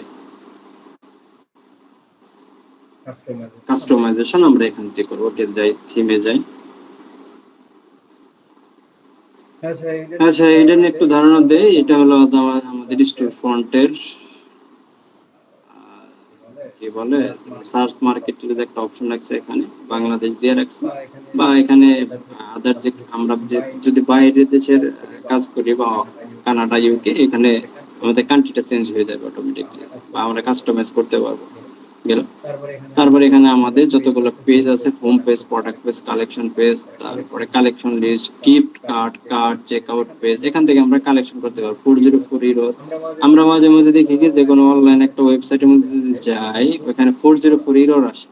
কাস্টমাইজেশন আমরা এখান থেকে করব। ওকে, যাই থিমে যাই। আচ্ছা, এটা নিয়ে একটু ধারণা দেই। এটা হলো আমাদের স্টোর ফন্টের কি বলে, সার্চ মার্কেটের যে একটা অপশন আছে এখানে বাংলাদেশ দিয়ে রাখছে, বা এখানে আদার যে আমরা যদি বাইরের দেশের কাজ করি বা কানাডা ইউকে, এখানে আমাদের কান্ট্রিটা চেঞ্জ হয়ে যাবে অটোমেটিকলি, বা আমরা কাস্টমাইজ করতে পারবো। গেল, তারপরে এখানে আমাদের যতগুলো পেজ আছে, home page, product page, collection page, তারপরে collection list, gift card, check out page, এখান থেকে আমরা কালেকশন করতে পারবো। 404 ইউরো আমরা মাঝে মাঝে দেখি কি যে কোনো অনলাইন একটা ওয়েবসাইটের মধ্যে যদি যাই, ওখানে 404 ইউরো আসে।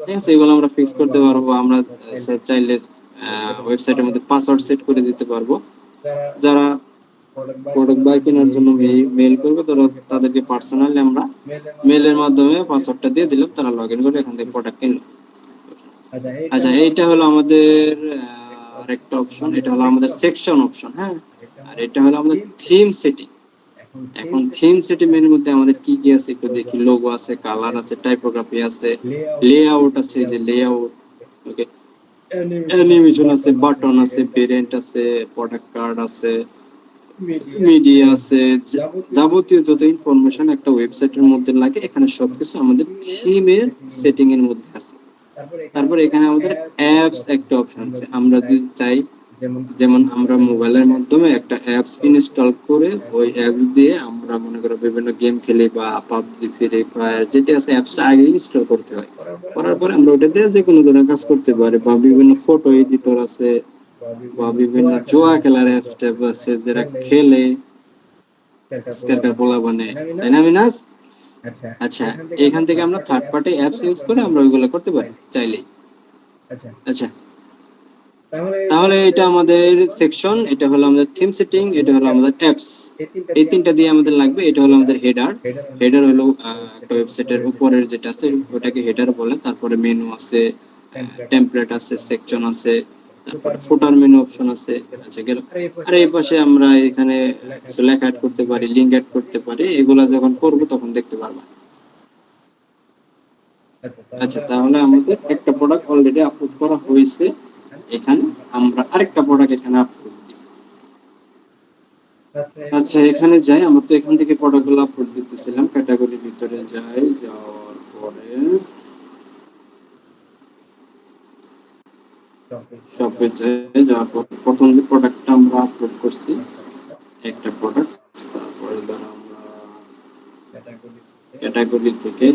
ঠিক আছে, এগুলো আমরা ফিক্স করতে পারবো। আমরা চাইলে ওয়েবসাইটের মধ্যে পাসওয়ার্ড সেট করে দিতে পারবো। যারা প্রোডাক্ট বাই কেনার জন্য মেইল করবে, তো তাদেরকে পার্সোনালি আমরা মেইলের মাধ্যমে পাসওয়ার্ডটা দিয়ে দিলাম, তারা লগইন করে এখান থেকে প্রোডাক্ট কিনলো। আচ্ছা, এইটা হলো আমাদের আরেকটা অপশন, এটা হলো আমাদের সেকশন অপশন। হ্যাঁ, আর এটা হলো আমাদের থিম সেটিং। এখন থিম সেটিং এর মধ্যে আমাদের কি কি আছে একটু দেখি। লোগো আছে, কালার আছে, টাইপোগ্রাফি আছে, লেআউট আছে, যে লেআউট, ওকে, অ্যানিমেশন আছে, বাটন আছে, ভেরিয়েন্ট আছে, প্রোডাক্ট কার্ড আছে, মিডিয়া আছে, যাবতীয় যত ইনফরমেশন একটা ওয়েবসাইটের মধ্যে লাগে এখানে সবকিছু আমাদের থিমের সেটিং এর মধ্যে আছে। তারপর এখানে আমাদের অ্যাপস একটা অপশন আছে। আমরা যদি চাই, যেমন আমরা মোবাইলের মাধ্যমে একটা অ্যাপস ইনস্টল করে ওই অ্যাপস দিয়ে আমরা মনে করো বিভিন্ন গেম খেলি, বা পাবজি, ফ্রি ফায়ার, যেটা আছে অ্যাপসটা আগে ইনস্টল করতে হয়। করার পরে আমরা ওটা দিয়ে যে কোনো ধরনের কাজ করতে পারি, বা বিভিন্ন ফটো এডিটর আছে, বা বিভিন্ন জুয়া খেলার অ্যাপস ট্যাপ আছে যারা খেলে স্ক্যাটার বলা মানে ডাইনামিনাস। আচ্ছা, এখান থেকে আমরা থার্ড পার্টি অ্যাপস ইউজ করে আমরা ওইগুলো করতে পারি চাইলেই। আচ্ছা, তাহলে এটা আমাদের সেকশন, এটা হলো আমাদের থিম সেটিং, এটা হলো আমাদের অ্যাপস। এই তিনটা দিয়ে আমাদের লাগবে। এটা হলো আমাদের হেডার। হেডার হলো একটা ওয়েবসাইটের উপরের যেটা আছে ওটাকে হেডার বলে। তারপরে মেনু আছে, টেমপ্লেট আছে, সেকশন আছে, তারপরে ফুটার মেনু অপশন আছে। আচ্ছা গেল। আর এই পাশে আমরা এখানে কিছু লেখা অ্যাড করতে পারি, লিংক অ্যাড করতে পারি। এগুলা যখন করব তখন দেখতে পারবা। আচ্ছা, তাহলে আমাদের একটা প্রোডাক্ট অলরেডি আপলোড করা হয়েছে। এখানে আমরা আরেকটা প্রোডাক্ট এখানে আপলোড দিই। আচ্ছা, এখানে যাই। আমরা তো এখান থেকে প্রোডাক্টগুলো আপলোড দিতেছিলাম। ক্যাটাগরির ভিতরে যাই, যাওয়ার পরে শপে যাই, যাওয়ার পর প্রথম যে প্রোডাক্টটা আমরা আপলোড করছি একটা প্রোডাক্ট, তারপরে ধরো আমরা ক্যাটাগরি থেকে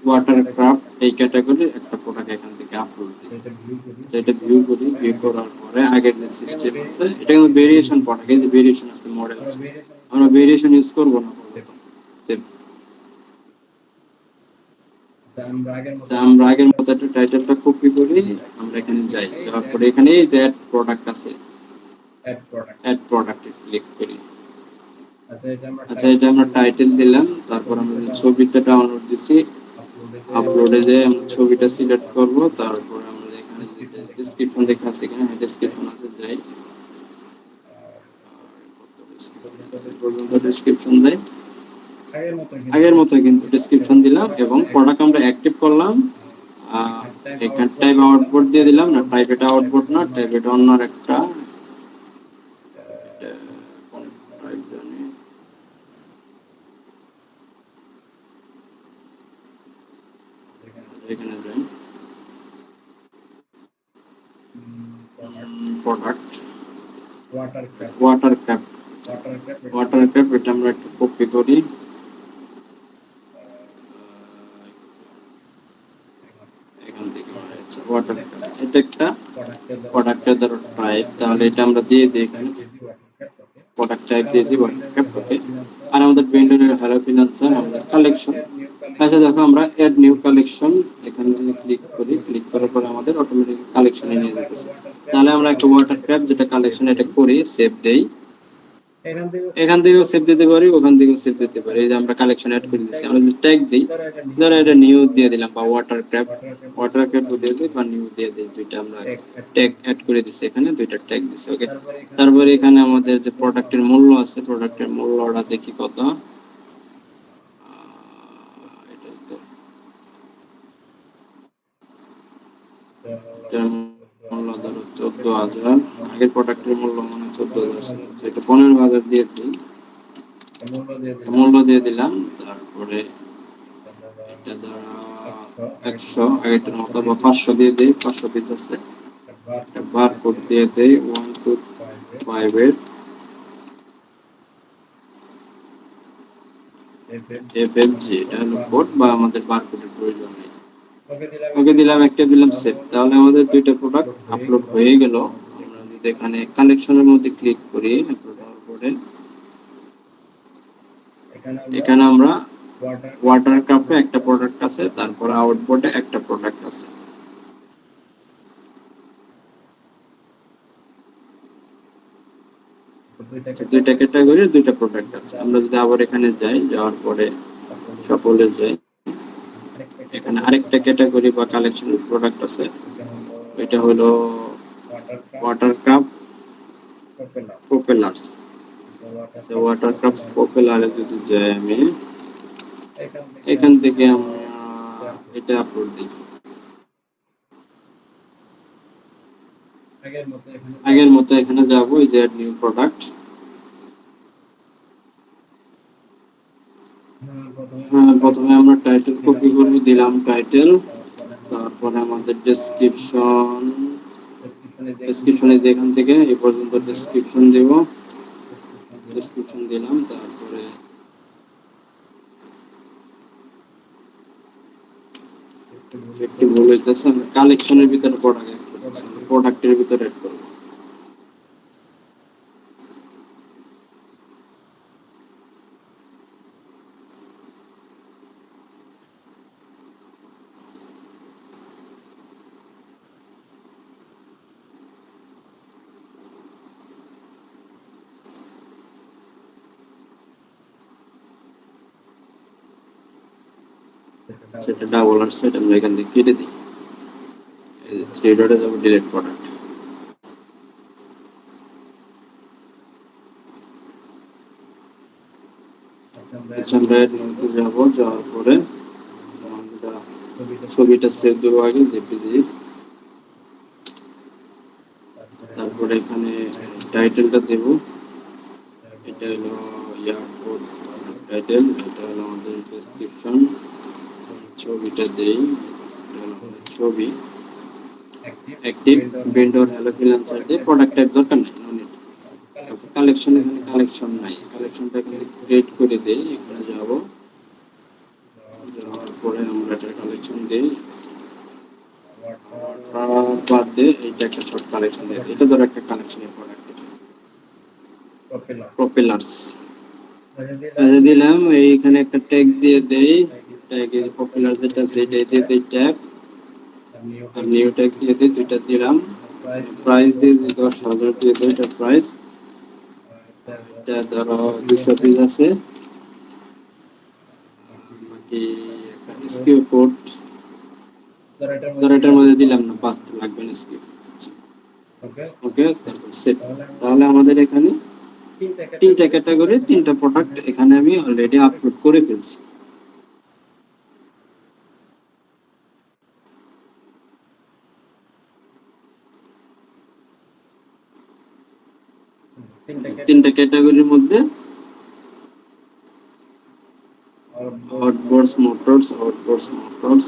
ওয়াটারক্রাফট এই ক্যাটাগরির একটা প্রোডাক্ট এখান থেকে আপলোড দিই। এটা ভিউ করি, ভিউ করার পরে আগের যে সিস্টেম আছে এটা কিন্তু ভেরিয়েশন প্রোডাক্ট, এই যে ভেরিয়েশন আছে, মডেল আছে, আমরা ভেরিয়েশন ইউজ করব না আপাতত। সেভ। আমরা আগের মতো একটা টাইটেলটা কপি করি, আমরা এখানে যাই, যাওয়ার পরে এখানে এই যে অ্যাড প্রোডাক্ট আছে, অ্যাড প্রোডাক্টে ক্লিক করি। আচ্ছা, এটা আমরা টাইটেল দিলাম, তারপর আমরা যে ছবিটা ডাউনলোড দিছি আপলোডে যে আমরা ছবিটা সিলেক্ট করব, তারপর আমরা এখানে যে ডেসক্রিপশন লেখা আছে এখানে ডেসক্রিপশন আছে, যাই পর্যন্ত ডেসক্রিপশন দেই। আগের মতো কিন্তু ডেসক্রিপশন দিলাম এবং প্রোডাক্ট আমরা অ্যাক্টিভ করলাম। এখানে টাইপ আউটপুট দিয়ে দিলাম, না টাইপ এটা আউটপুট না, টাইপ এটা অন্য একটা কোন টাইপ জানি, এখানে যাই প্রোডাক্ট ওয়াটারক্রাফট। ওয়াটারক্রাফট এটা আমরা একটু কপি করি, এখান থেকে ওয়াটারক্রাফট এটা একটা প্রোডাক্টের ধরো টাইপ, তাহলে এটা আমরা দিয়ে দিই এখানে প্রোডাক্ট টাইপ দিয়ে দিই ওয়াটারক্রাফট। ওকে। আর আমাদের ভেন্ডরের হ্যালো ফিনান্সার আমাদের কালেকশন। আচ্ছা দেখো, আমরা এড নিউ কালেকশন এখানে যদি ক্লিক করি, ক্লিক করার পর আমাদের অটোমেটিক কালেকশনে নিয়ে যেতেছে। তাহলে আমরা একটা ওয়াটারক্রাফট যেটা কালেকশন এটা করি, সেভ দেই। এখান থেকেও সেভ দিতে পারি, ওখান থেকেও সেভ দিতে পারি। এই যে আমরা কালেকশন অ্যাড করে দিচ্ছি, আমরা যদি ট্যাগ দিই, ধরো এটা নিউ দিয়ে দিলাম বা ওয়াটারক্রাফট দিয়ে দিই বা নিউ দিয়ে দিই, দুইটা আমরা ট্যাগ অ্যাড করে দিচ্ছি, এখানে দুইটা ট্যাগ দিচ্ছি। ওকে। তারপরে এখানে আমাদের যে প্রোডাক্টের মূল্য আছে, প্রোডাক্টের মূল্যটা দেখি কত। এটাই তো, এটার মূল্য ধরো 14,000। আগের প্রোডাক্টের মূল্য মানে 14,000 ছিল, সেটা 15,000 দিয়ে দিই, মূল্য দিয়ে দিলাম। তারপরে এটা ধরো 100 আগেরটার মতো বা 500 দিয়ে দেই, 500 পিস আছে। একটা বারকোড দিয়ে দেই 1 2 5 এর FFG, এটা হলো কোড বা আমাদের বারকোডের প্রয়োজন নেই। ওকে দিলাম, একটা দিলাম সেভ। তাহলে আমাদের দুইটা প্রোডাক্ট আপলোড হয়ে গেল। আমরা যদি এখানে কালেকশনের মধ্যে ক্লিক করি, আপলোড হওয়ার পরে এখানে আমরা ওয়াটারক্রাফটে একটা প্রোডাক্ট আছে, তারপর আউটপুটে একটা প্রোডাক্ট আছে। দুইটা ক্যাটাগরি দুইটা প্রোডাক্ট আছে। আমরা যদি আবার এখানে যাই, যাওয়ার পরে সকলে যাই, এখানে আরেকটা ক্যাটাগরি বা কালেকশনের প্রোডাক্ট আছে, এটা হলো ওয়াটারক্রাফট প্রপেলার্স। ওয়াটারক্রাফট প্রপেলারে যদি যাই আমি, এখান থেকে আমরা এটা আপলোড দিই। আগের মতো এখানে যাব, এই যে অ্যাড নিউ প্রোডাক্ট। প্রথমে আমরা টাইটেল কপি করব, দিলাম টাইটেল, তারপরে আমাদের ডেসক্রিপশনে যেখান থেকে এই পর্যন্ত ডেসক্রিপশন দেব, ডেসক্রিপশন দিলাম। তারপরে একটু ভুল হইতেছে, আমরা কালেকশনের ভিতরে প্রোডাক্ট অ্যাড করতেছি, প্রোডাক্টের ভিতরে অ্যাড করব। সেটা ডাবল আসছে, এটা আমরা এখান থেকে কেটে দিই। এই যে থ্রি ডটে যাবো, ডিলিট প্রোডাক্ট। আমরা নিতে যাবো, যাওয়ার পরে আমরা ছবিটা সেভ দেবো আগে জেপিজি। তারপরে এখানে টাইটেলটা দেব, এটা হলো এয়ারপোর্ট টাইটেল, এটা হলো আমাদের ডেসক্রিপশন। ছবিটা দেই, এটা হলো আমাদের ছবি। অ্যাক্টিভ ভেন্ডর হ্যালো ফ্রিল্যান্সার দিয়ে প্রোডাক্ট টাইপ দরকার নেই, নো নিড। কালেকশন, এখানে কালেকশন নাই, কালেকশনটা এখানে ক্রিয়েট করে দেই। এখানে যাব, যাওয়ার পরে আমরা একটা কালেকশন দিই, বাদ দিয়ে এইটা একটা শর্ট কালেকশন দিয়ে দিই। এটা ধরো একটা কালেকশনের প্রোডাক্ট, প্রপেলার্স দিলাম। এইখানে একটা ট্যাগ দিয়ে দেই, ট্যাগে পপুলার যেটা আছে এটাই দিয়ে দেই ট্যাগ, আর নিউ ট্যাগ দিয়ে দিই, দুইটা দিলাম। প্রাইস দিয়ে দিই 10,000 দিয়ে দিই, এটা প্রাইস। এটা ধরো 200 পিস আছে। বাকি একটা স্কিউ কোড ধরো এটার মধ্যে দিলাম না, বাদ লাগবে না স্কিউ। ওকে, তারপর সেট। তাহলে আমাদের এখানে তিনটা ক্যাটাগরি, তিনটা প্রোডাক্ট এখানে আমি অলরেডি আপলোড করে ফেলছি। তিনটা ক্যাটাগরির মধ্যে আউটবোর্ডস মোটরস, আউটবোর্ডস মোটরস।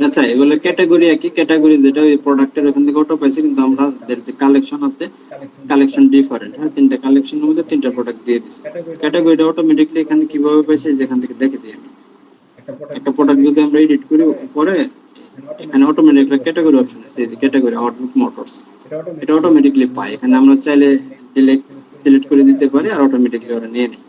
আচ্ছা, এগুলো ক্যাটাগরি একই ক্যাটাগরি, যেটা ওই প্রোডাক্টের ওখান থেকে অটো পাইছে, কিন্তু আমাদের যে কালেকশন আছে কালেকশন ডিফারেন্ট। হ্যাঁ, তিনটা কালেকশনের মধ্যে তিনটা প্রোডাক্ট দিয়ে দিছি। ক্যাটাগরিটা অটোমেটিকলি এখানে কিভাবে পাইছে, যেখান থেকে দেখে দিই আমি। একটা প্রোডাক্ট যদি আমরা এডিট করি পরে, এখানে অটোমেটিকলি ক্যাটাগরি অপশন আছে, এই যে ক্যাটাগরি আউটবুক মোটরস, এটা অটোমেটিকলি পাই। এখানে আমরা চাইলে সিলেক্ট করে দিতে পারি, আর অটোমেটিকলি ওরা নিয়ে নেয়।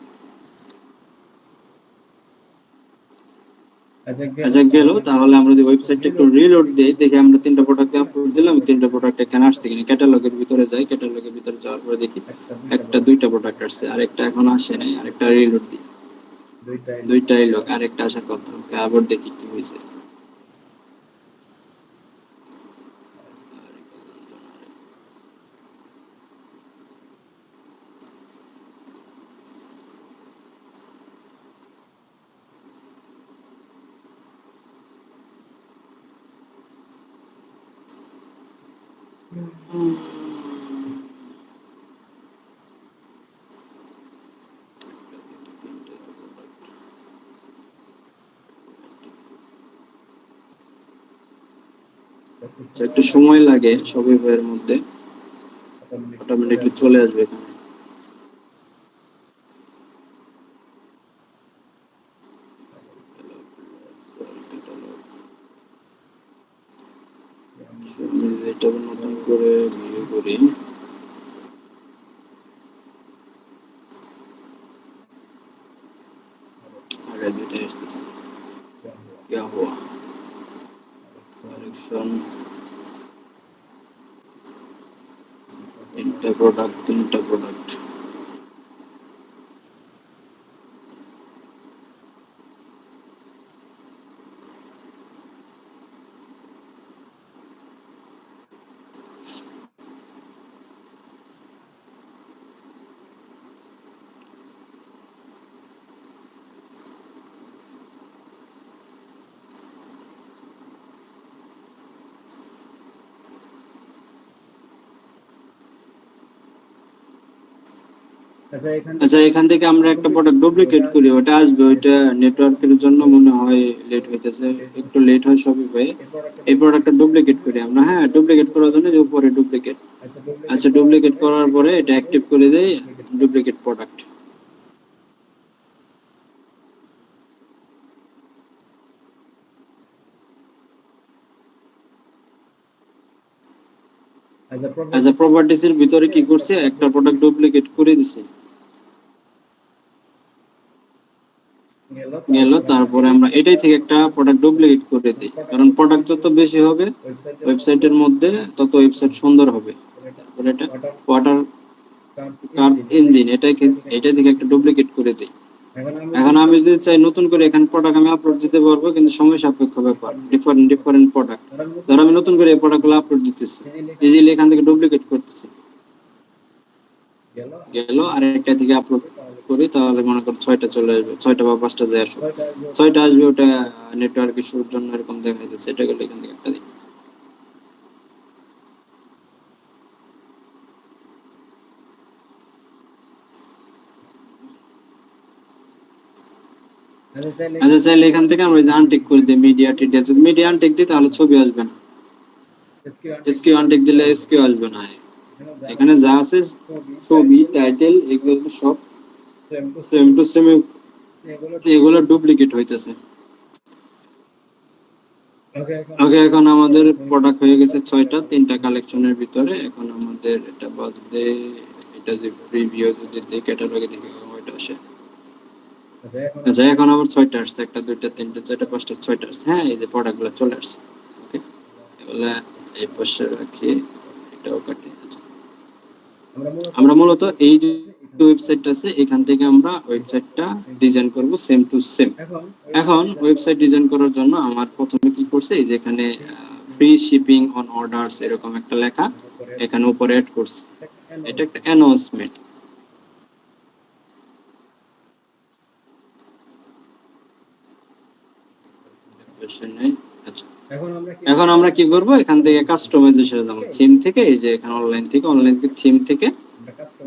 আচ্ছা, গেল। তাহলে আমরা যদি ওয়েবসাইটটা একটু রিলোড দেই, দেখি আমরা তিনটা প্রোডাক্ট আপলোড দিলাম, তিনটা প্রোডাক্ট এখানে আসছে কিনা। ক্যাটালগের ভিতরে যাই, ক্যাটালগের ভিতরে যাওয়ার পরে দেখি একটা দুইটা প্রোডাক্ট আসছে, আরেকটা এখন আসে নাই। আরেকটা রিলোড দিই, দুইটাই লোক, আরেকটা আসার কথা। ওকে, আবার দেখি কি হয়েছে। একটু সময় লাগে শপিফাই এর মধ্যে, অটোমেটিকলি চলে আসবে এখানে। এটা নতুন করে ভিউ করি। আগে দুইটা আসতেছে, क्या हुआ কালেকশন, তিনটা প্রোডাক্ট। আচ্ছা, এখান থেকে আমরা একটা প্রোডাক্ট ডুপ্লিকেট করি, ওটা আসবে। ওইটা নেটওয়ার্কের জন্য মনে হয় লেট হইতেছে, একটু লেট হয় শপিফাই। এই প্রোডাক্টটা ডুপ্লিকেট করি আমরা। হ্যাঁ, ডুপ্লিকেট করার জন্য যে উপরে ডুপ্লিকেট। আচ্ছা, ডুপ্লিকেট করার পরে এটা অ্যাক্টিভ করে দেই, ডুপ্লিকেট প্রোডাক্ট। আচ্ছা, প্রপার্টিজ এর ভিতরে কি করছে, একটা প্রোডাক্ট ডুপ্লিকেট করে দিছে। গেল। তারপরে আমরা এটাই থেকে একটা প্রোডাক্ট ডুপ্লিকেট করে দিই, কারণ প্রোডাক্ট যত বেশি হবে ওয়েবসাইটের মধ্যে তত ওয়েবসাইট সুন্দর হবে। তারপরে এটা ওয়াটার কার ইঞ্জিন, এটা থেকে একটা ডুপ্লিকেট করে দেই। এখন আমি যদি চাই নতুন করে এখানে প্রোডাক্ট আমি আপলোড দিতে পারবো, কিন্তু সময় সাপেক্ষ ব্যাপার, ডিফারেন্ট প্রোডাক্ট। ধর আমি নতুন করে এই প্রোডাক্টগুলো আপলোড দিতেছি, ইজিলি এখান থেকে ডুপ্লিকেট করতেছি, গেল আরেকটা থেকে আপলোড করি, তাহলে মনে করো 6টা চলে আসবে, 6টা বা 5টা যায় আসবে, 6টা আসবে, ওটা নেটওয়ার্ক ইস্যুর জন্য এরকম দেখা যাচ্ছে। এটা গেলে এখান থেকে একটা দিই। আচ্ছা, চাইলে এখান থেকে আমরা আনটিক করে দিই, মিডিয়া টিডিয়া, যদি মিডিয়া আনটিক দিই তাহলে ছবি আসবে না, এসকিউ আনটিক দিলে এসকিউ আসবে না। এখানে যা আছে ছবি, টাইটেল, এগুলো সব সেম টু সেম, এগুলো ডুপ্লিকেট হইতেছে। ওকে, এখন আমাদের প্রোডাক্ট হয়ে গেছে 6টা, 3টা কালেকশনের ভিতরে। এখন আমাদের এটা বাদ দে, এটা যে প্রিভিউ যদি দেখি, ক্যাটালগে দেখি ওইটা আসে। আচ্ছা, এখন আবার 6টা আসছে, 1টা 2টা 3টা 4টা 5টা 6টা আসছে। হ্যাঁ, এই যে প্রোডাক্টগুলো চলে আসছে। ওকে, এগুলা এই পাশে রাখি, এটাও কাটি। আচ্ছা, আমরা মূলত এই যে ওয়েবসাইটটা আছে, এখান থেকে আমরা ওয়েবসাইটটা ডিজাইন করব সেম টু সেম। এখন ওয়েবসাইট ডিজাইন করার জন্য আমার প্রথমে কি করছে, এই যে এখানে ফ্রি শিপিং অন অর্ডারস এরকম একটা লেখা এখানে উপরে অ্যাড করছে। এটা একটা অ্যানাউন্সমেন্ট। আচ্ছা, এখন আমরা কি করব, এখান থেকে কাস্টমাইজেশনে যাব, থিম থেকে, এই যে এখানে অনলাইন থেকে থিম থেকে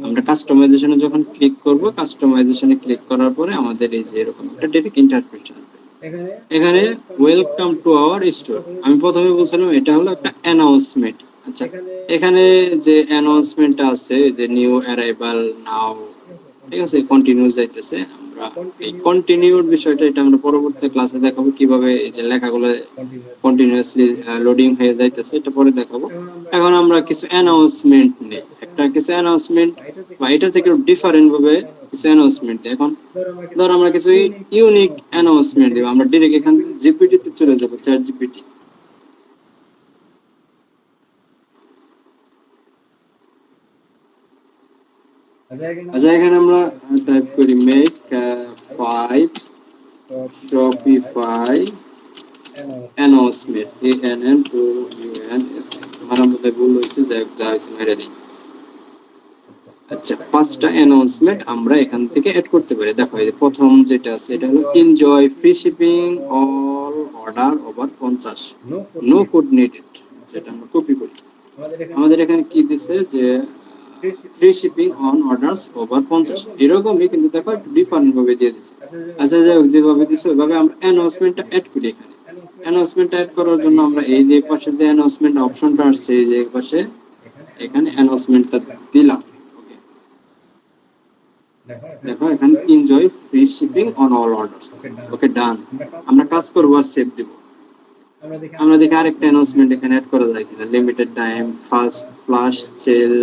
আমরা কাস্টমাইজেশনে যখন ক্লিক করব, কাস্টমাইজেশনে ক্লিক করার পরে আমাদের এই যে এরকম একটা ডাইরেক্ট ইন্টারফেস আসবে। এখানে ওয়েলকাম টু আওয়ার স্টোর, আমি প্রথমে বলছিলাম এটা হলো একটা অ্যানাউন্সমেন্ট। আচ্ছা, এখানে যে অ্যানাউন্সমেন্টটা আছে, যে নিউ অ্যারাইভাল নাও, ঠিক আছে, কন্টিনিউ যাইতেছে। আমরা এই কন্টিনিউর বিষয়টা, এটা আমরা পরবর্তী ক্লাসে দেখাবো কিভাবে এই যে লেখাগুলো কন্টিনিউয়াসলি লোডিং হয়ে যাইতেছে, এটা পরে দেখাবো। এখন আমরা কিছু অ্যানাউন্সমেন্ট নেই, কিছু অ্যানাউন্সমেন্ট বা এটা থেকে ডিফারেন্ট ভাবে কিছু অ্যানাউন্সমেন্ট দিই। এখন ধর আমরা কিছু ইউনিক অ্যানাউন্সমেন্ট দিব, আমরা ডিরেক্ট এখান থেকে জিপিটি তে চলে যাব, চ্যাট জিপিটি। আচ্ছা, এখানে আমরা টাইপ করি মেক 5 শপিফাই অ্যানাউন্সমেন্ট, ANNOUNS, আমার মধ্যে ভুল হয়েছে, যা হয়েছে মেরে দিই। আচ্ছা, 5টা অ্যানাউন্সমেন্ট আমরা এখান থেকে অ্যাড করতে পারি। দেখো, এই যে প্রথম যেটা আছে, এটা হলো enjoy free shipping all order over 50, no code needed, যেটা আমরা কপি করি। আমাদের এখানে কি দিছে, যে free shipping on orders over 50, এরকমই, কিন্তু দেখো একটু ডিফারেন্ট ভাবে দিয়ে দিছে। আচ্ছা, যাই হোক, যেভাবে দিছে ওইভাবে আমরা অ্যানাউন্সমেন্টটা অ্যাড করি। এখানে অ্যানাউন্সমেন্ট অ্যাড করার জন্য আমরা এই যে পাশে যে অ্যানাউন্সমেন্ট অপশনটা আসছে, এই যে পাশে, এখানে অ্যানাউন্সমেন্টটা দিলাম। ওকে, দেখো এখানে enjoy free shipping on all orders. Okay, done. আমরা কাজ করব আর সেভ দেব। আমরা দেখি আরেকটা অ্যানাউন্সমেন্ট এখানে অ্যাড করা যায় কিনা, limited time first flash sale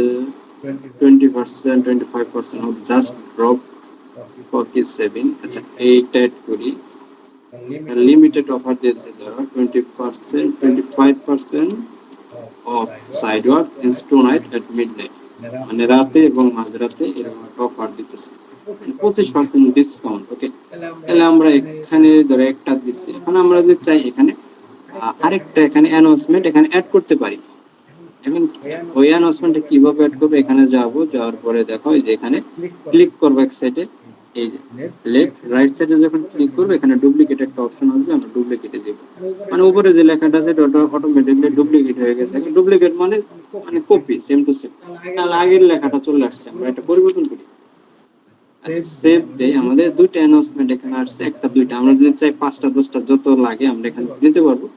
20%, 25% off just drop for kiss saving. আচ্ছা, এইটা অ্যাড করি। লিমিটেড অফার দিয়েছে, ধরো 20%, 25% off side work in tonight at midnight, মানে রাতে এবং মাঝরাতে এরকম একটা অফার দিতেছে, 25% ডিসকাউন্ট। ওকে, তাহলে আমরা এখানে ধরো একটা দিচ্ছি। এখন আমরা যদি চাই এখানে আরেকটা এখানে অ্যানাউন্সমেন্ট এখানে অ্যাড করতে পারি। এখন ওই অ্যানাউন্সমেন্টটা কিভাবে অ্যাড করবে, এখানে যাওয়ার পরে দেখো, এই যে এখানে ক্লিক করবো এক সাইডে, এই যে লেফট রাইট সাইডে যখন ক্লিক করবো, এখানে ডুপ্লিকেট একটা অপশন আসবে, আমরা ডুপ্লিকেটে দেব। মানে উপরে যে লেখাটা আছে ওটা অটোমেটিকলি ডুপ্লিকেট হয়ে গেছে। ডুপ্লিকেট মানে কপি, সেম টু সেম, তাহলে আগের লেখাটা চলে আসছে, আমরা এটা পরিবর্তন করি। আচ্ছা, সেভ দেই। আমাদের দুইটা অ্যানাউন্সমেন্ট এখানে আসছে, একটা দুইটা, আমরা যদি চাই 5টা 10টা যত লাগে আমরা এখানে দিতে পারবো।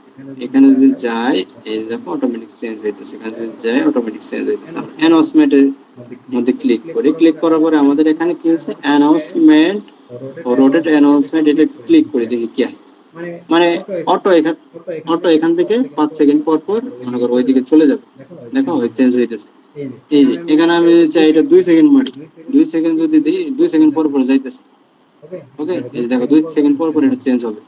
এখানে যদি যাই, এই দেখো অটোমেটিক চেঞ্জ হইতেছে, এখানে যদি যাই অটোমেটিক চেঞ্জ হইতেছে। আমরা অ্যানাউন্সমেন্টের মধ্যে ক্লিক করি, ক্লিক করার পরে আমাদের এখানে কি হচ্ছে, অ্যানাউন্সমেন্ট ও রোটেট অ্যানাউন্সমেন্ট, এটা ক্লিক করে দেখি কি হয়। মানে অটো এখান থেকে 5 সেকেন্ড পর পর মনে করো ওইদিকে চলে যাবে। দেখো ওই চেঞ্জ হইতেছে। এই যে এখানে আমি চাই এটা 2 সেকেন্ড মারি, 2 সেকেন্ড যদি দিই 2 সেকেন্ড পর পর যাইতেছে। ওকে, এই যে দেখো 2 সেকেন্ড পর পর এটা চেঞ্জ হবে।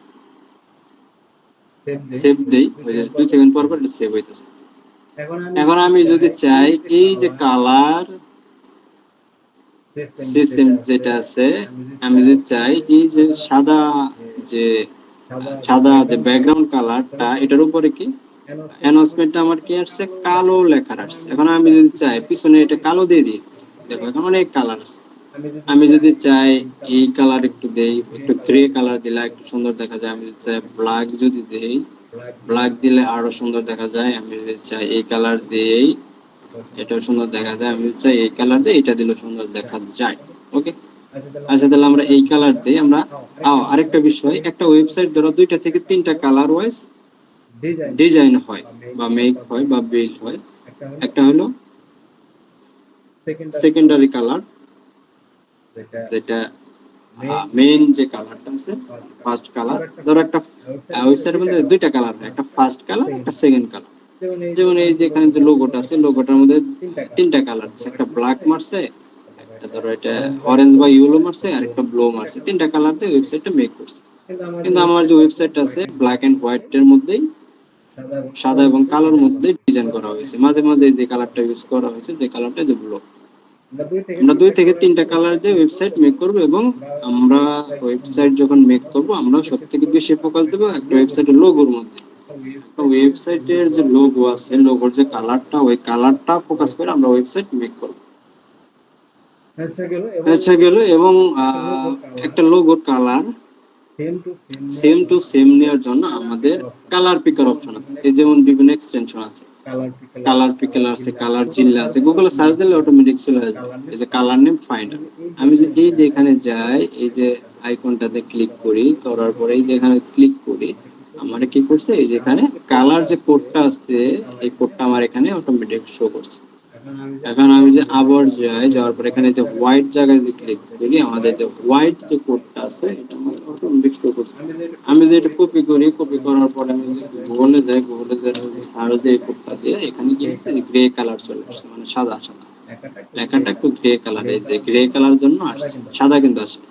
সেভ দেই, ওই যে 2 সেকেন্ড পর পর এটা সেভ হইতেছে। এখন আমি যদি চাই এই যে কালার সিস্টেম যেটা আছে, আমি যদি চাই এই যে যে সাদা যে ব্যাকগ্রাউন্ড কালারটা, এটার উপরে কি অ্যানাউন্সমেন্টটা আমার কি আসছে, কালো লেখা আসছে। এখন আমি যদি চাই পিছনে এটা কালো দিয়ে দিই, দেখো এখন অনেক কালার আছে। আমি যদি চাই এই কালার একটু দেই, একটু গ্রে কালার দিলে একটু সুন্দর দেখা যায়। আমি যদি চাই ব্ল্যাক যদি দেই, ব্ল্যাক দিলে আরো সুন্দর দেখা যায়। আমি যদি চাই এই কালার দেই, এটাও সুন্দর দেখা যায়। আমি যদি চাই এই কালার দিই, এটা দিলে সুন্দর দেখা যায়। ওকে, আচ্ছা তাহলে আমরা এই কালার দিই। আমরা আরেকটা বিষয়, একটা ওয়েবসাইট ধরো 2টা থেকে 3টা কালার ওয়াইজ ডিজাইন হয় বা মেক হয় বা বিল্ড হয়। একটা হলো সেকেন্ডারি কালার, যেটা মেইন যে কালারটা আছে, ফার্স্ট কালার। ধরো একটা ওয়েবসাইটের মধ্যে 2টা কালার হয়, একটা ফার্স্ট কালার, একটা সেকেন্ড কালার। যেমন এই যে এখানে যে লোগোটা আছে, লোগোটার মধ্যে 3টা কালার আছে, একটা ব্ল্যাক মারছে, একটা ধরো এটা অরেঞ্জ বা ইয়েলো মারছে, আর একটা ব্লু মারছে। 3টা কালার দিয়ে ওয়েবসাইটটা মেক করছে। কিন্তু আমার যে ওয়েবসাইটটা আছে ব্ল্যাক এন্ড হোয়াইট এর মধ্যেই, সাদা এবং কালোর মধ্যে ডিজাইন করা হয়েছে। মাঝে মাঝে যে কালারটা ইউজ করা হয়েছে, যে কালারটা যে ব্লু। আমরা 2 থেকে 3টা কালার দিয়ে ওয়েবসাইট মেক করব, এবং আমরা ওয়েবসাইট যখন মেক করব, আমরা সবথেকে বেশি ফোকাস দেব একটা ওয়েবসাইটের লোগোর মধ্যে। একটা ওয়েবসাইটের যে লোগো আছে, লোগোর যে কালারটা, ওই কালারটা ফোকাস করে আমরা ওয়েবসাইট মেক করব। আচ্ছা গেল, এবং একটা লোগোর কালার সেম টু সেম নেওয়ার জন্য আমাদের কালার পিকার অপশন আছে। এই যেমন বিভিন্ন এক্সটেনশন আছে, কালার পিকার আছে, কালার জিল্লা আছে। গুগলে সার্চ দিলে অটোমেটিক চলে আসবে এই যে কালার নেম ফাইন্ডার। আমি যদি এই যে এখানে যাই, এই যে আইকনটাতে ক্লিক করি, করার পরে এই যে এখানে ক্লিক করি, আমার কি করছে, এই যে এখানে কালার যে কোডটা আছে, এই কোডটা আমার এখানে অটোমেটিক শো করছে। এখন আমি যে আবার যাই, যাওয়ার পর এখানে যে হোয়াইট জায়গায় যদি ক্লিক করি, আমাদের যে হোয়াইট যে কোডটা আছে, এটা আমার অটোমেটিক শো করছে। আমি যে এটা কপি করি, কপি করার পরে আমি গুগলে যাই, গুগলে যাই সার্চ দিয়ে কোডটা দিয়ে এখানে কি হচ্ছে, গ্রে কালার চলে আসছে, মানে সাদা সাদা লেখাটা একটু গ্রে কালার। এই যে গ্রে কালার জন্য আসছে, সাদা কিন্তু আসে।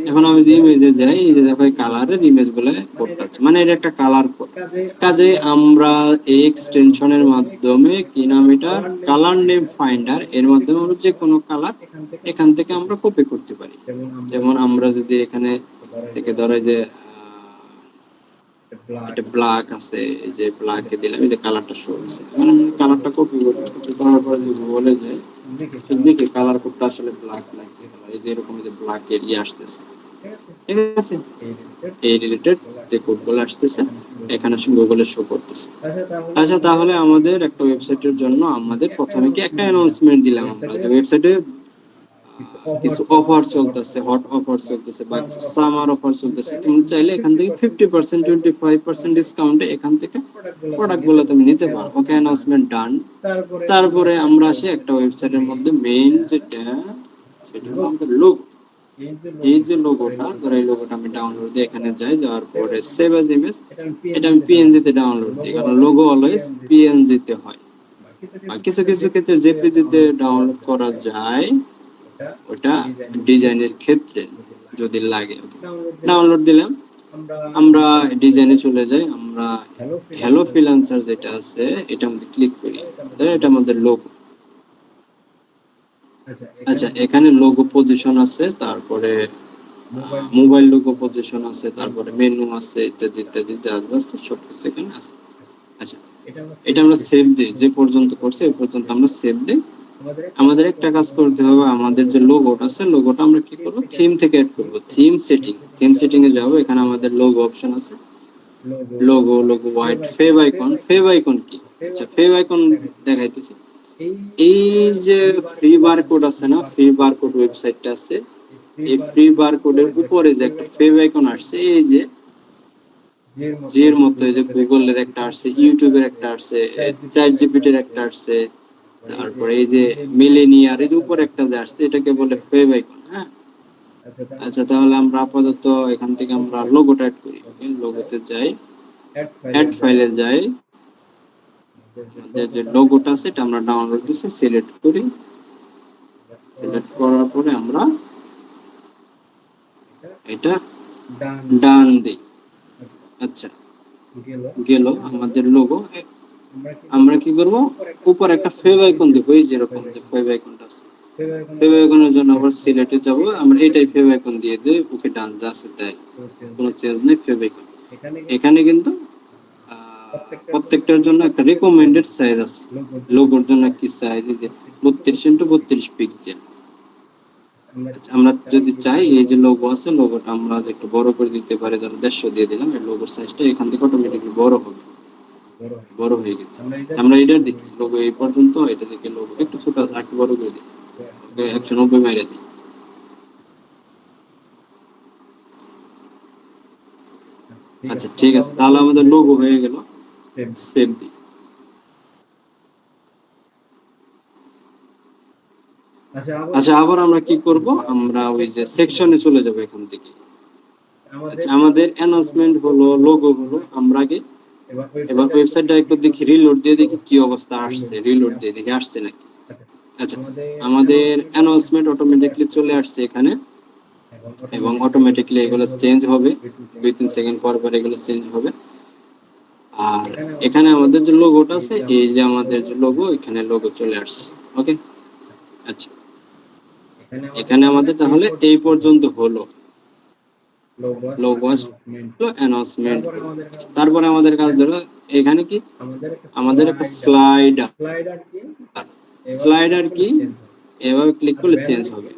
এখন আমি যে ইমেজে যাই, এই যে দেখো এই কালারের ইমেজ গুলো কোডটা আছে, মানে এটা একটা কালার কোড। কাজে আমরা এই এক্সটেনশনের মাধ্যমে কি নাম, এটা কালার নেম ফাইন্ডার, এর মাধ্যমে আমরা যে কোনো কালার এখান থেকে আমরা কপি করতে পারি। যেমন আমরা যদি এখানে থেকে ধরে যে এটা ব্ল্যাক আছে, এই যে ব্ল্যাকে দিলাম, এই যে কালারটা শো হচ্ছে, মানে আমি কালারটা কপি করি, কপি করার পরে যদি গুগলে যাই, দেখি কালার কোডটা আসলে ব্ল্যাক লাগছে, এই যে এরকম যে ব্ল্যাক এরিয়া আসতেছে, ঠিক আছে। এই রিলেটেড যে কোডগুলো আসতেছে এখানে গুগলে শো করতেছে। আচ্ছা তাহলে আমাদের একটা ওয়েবসাইটের জন্য আমাদের প্রথমে কি একটা অ্যানাউন্সমেন্ট দিলাম আমরা, যে ওয়েবসাইটে কিছু অফার চলতেছে, হট অফার চলতেছে বা সামার অফার চলতেছে। তুমি চাইলে এখান থেকে 50%, 25% ডিসকাউন্টে এখান থেকে প্রোডাক্টগুলো তুমি নিতে পারো। ওকে, অ্যানাউন্সমেন্ট ডান। তারপরে আমরা আসি একটা ওয়েবসাইটের মধ্যে মেইন যেটা, সেটা হলো আমাদের লোগো। এই যে লোগোটা, ধরো এই লোগোটা আমি ডাউনলোড দিয়ে এখানে যাই, যাওয়ার পরে সেভ অ্যাজ ইমেজ, এটা আমি পিএনজি তে ডাউনলোড দিই, কারণ লোগো অলওয়েজ পিএনজি তে হয়। আর কিছু কিছু ক্ষেত্রে জেপিজি তে ডাউনলোড করা যায়, ওটা ডিজাইনের ক্ষেত্রে যদি লাগে। ডাউনলোড দিলাম, আমরা ডিজাইনে চলে যাই, আমরা হ্যালো ফ্রিল্যান্সার যেটা আছে এটার মধ্যে ক্লিক করি, এটা আমাদের লোগো। আচ্ছা এখানে লোগো পজিশন আছে, তারপরে মোবাইল লোগো পজিশন আছে, তারপরে মেনু আছে, ইত্যাদি ইত্যাদি যা যা আছে সবকিছু এখানে আছে। আচ্ছা এটা আমরা সেভ দিই, যে পর্যন্ত করছে এই পর্যন্ত আমরা সেভ দিই। আমাদের একটা কাজ করতে হবে, আমাদের যে লোগোটা আছে, লোগোটা আমরা কি করব, থিম থেকে এড করব। থিম সেটিং, থিম সেটিং এ যাব, এখানে আমাদের লোগো অপশন আছে, logo, logo white, fave icon. Fave icon কি? আচ্ছা ফেভ আইকন দেখাইতেছি। এই যে ফ্রি বারকোড আছে না, ফ্রি বারকোড ওয়েবসাইটটা আছে, এই ফ্রি বারকোডের উপরে যে একটা ফেভ আইকন আসছে, এই যে জির মতো, এই যে গুগলের একটা আসছে, ইউটিউবের একটা আসছে, চ্যাট জিপিটির একটা আসছে, তারপরে এই যে মিলেনিয়ার এর উপর একটা যে আসছে, এটাকে বলে ফেভ আইকন। হ্যাঁ, আচ্ছা তাহলে আমরা আপাতত এখান থেকে আমরা লোগোটা অ্যাড করি। ওকে, লোগোতে যাই, অ্যাড ফাইলে যাই, আমাদের যে লোগোটা আছে এটা আমরা ডাউনলোড দিছি, সিলেক্ট করি। সিলেক্ট করার পরে আমরা এটা ডান দিই। আচ্ছা গেল আমাদের লোগো। আমরা কি করব, উপর একটা ফেভ আইকন দেব, এই যেরকম যে ফেভ আইকনটা আছে, ফেভ আইকনের জন্য আবার সিলেক্টে যাব, আমরা এটাই ফেভ আইকন দিয়ে দিই, ওকে ডান, যা আছে তাই, কোনো চেঞ্জ নেই ফেভ আইকন। এখানে কিন্তু প্রত্যেকটার জন্য একটা রিকমেন্ডেড সাইজ আছে। লোগোর জন্য কি সাইজ, এই যে 32x32 পিক্সেল। আমরা যদি চাই এই যে লোগো আছে, লোগোটা আমরা একটু বড় করে দিতে পারি, ধরো 150 দিয়ে দিলাম, এই লোগোর সাইজটা এখান থেকে অটোমেটিকলি বড় হবে, বড় হয়ে গেছে। আমরা এটা দেখি লোগো এই পর্যন্ত, এটা দেখে লোগো একটু ছোট আছে, একটু বড় করে দিই, ওকে 190 মাইরা দিই। আচ্ছা ঠিক আছে, তাহলে আমাদের লোগো হয়ে গেল, সেভ দিই। আচ্ছা আবার আমরা কি করব, আমরা ওই যে সেকশনে চলে যাব এখান থেকে। আচ্ছা আমাদের অ্যানাউন্সমেন্ট হলো, লোগো হলো, আমরা আগে এবার ওয়েবসাইটটা একটু দেখি, রিলোড দিয়ে দেখি কি অবস্থা আসছে, রিলোড দিয়ে দেখি আসছে নাকি। আচ্ছা আমাদের অ্যানাউন্সমেন্ট অটোমেটিকলি চলে আসছে এখানে, এবং অটোমেটিকলি এগুলো চেঞ্জ হবে, 2-3 সেকেন্ড পর পর এগুলো চেঞ্জ হবে। আর এখানে আমাদের যে লোগোটা আছে, এই যে আমাদের যে লোগো, এখানে লোগো চলে আসছে। ওকে আচ্ছা, এখানে আমাদের তাহলে এই পর্যন্ত হলো, লোগো অ্যানাউন্সমেন্ট। তারপরে আমাদের কাজ ধরো এখানে কি, আমাদের একটা স্লাইডার, স্লাইডার কি এভাবে ক্লিক করলে চেঞ্জ হবে।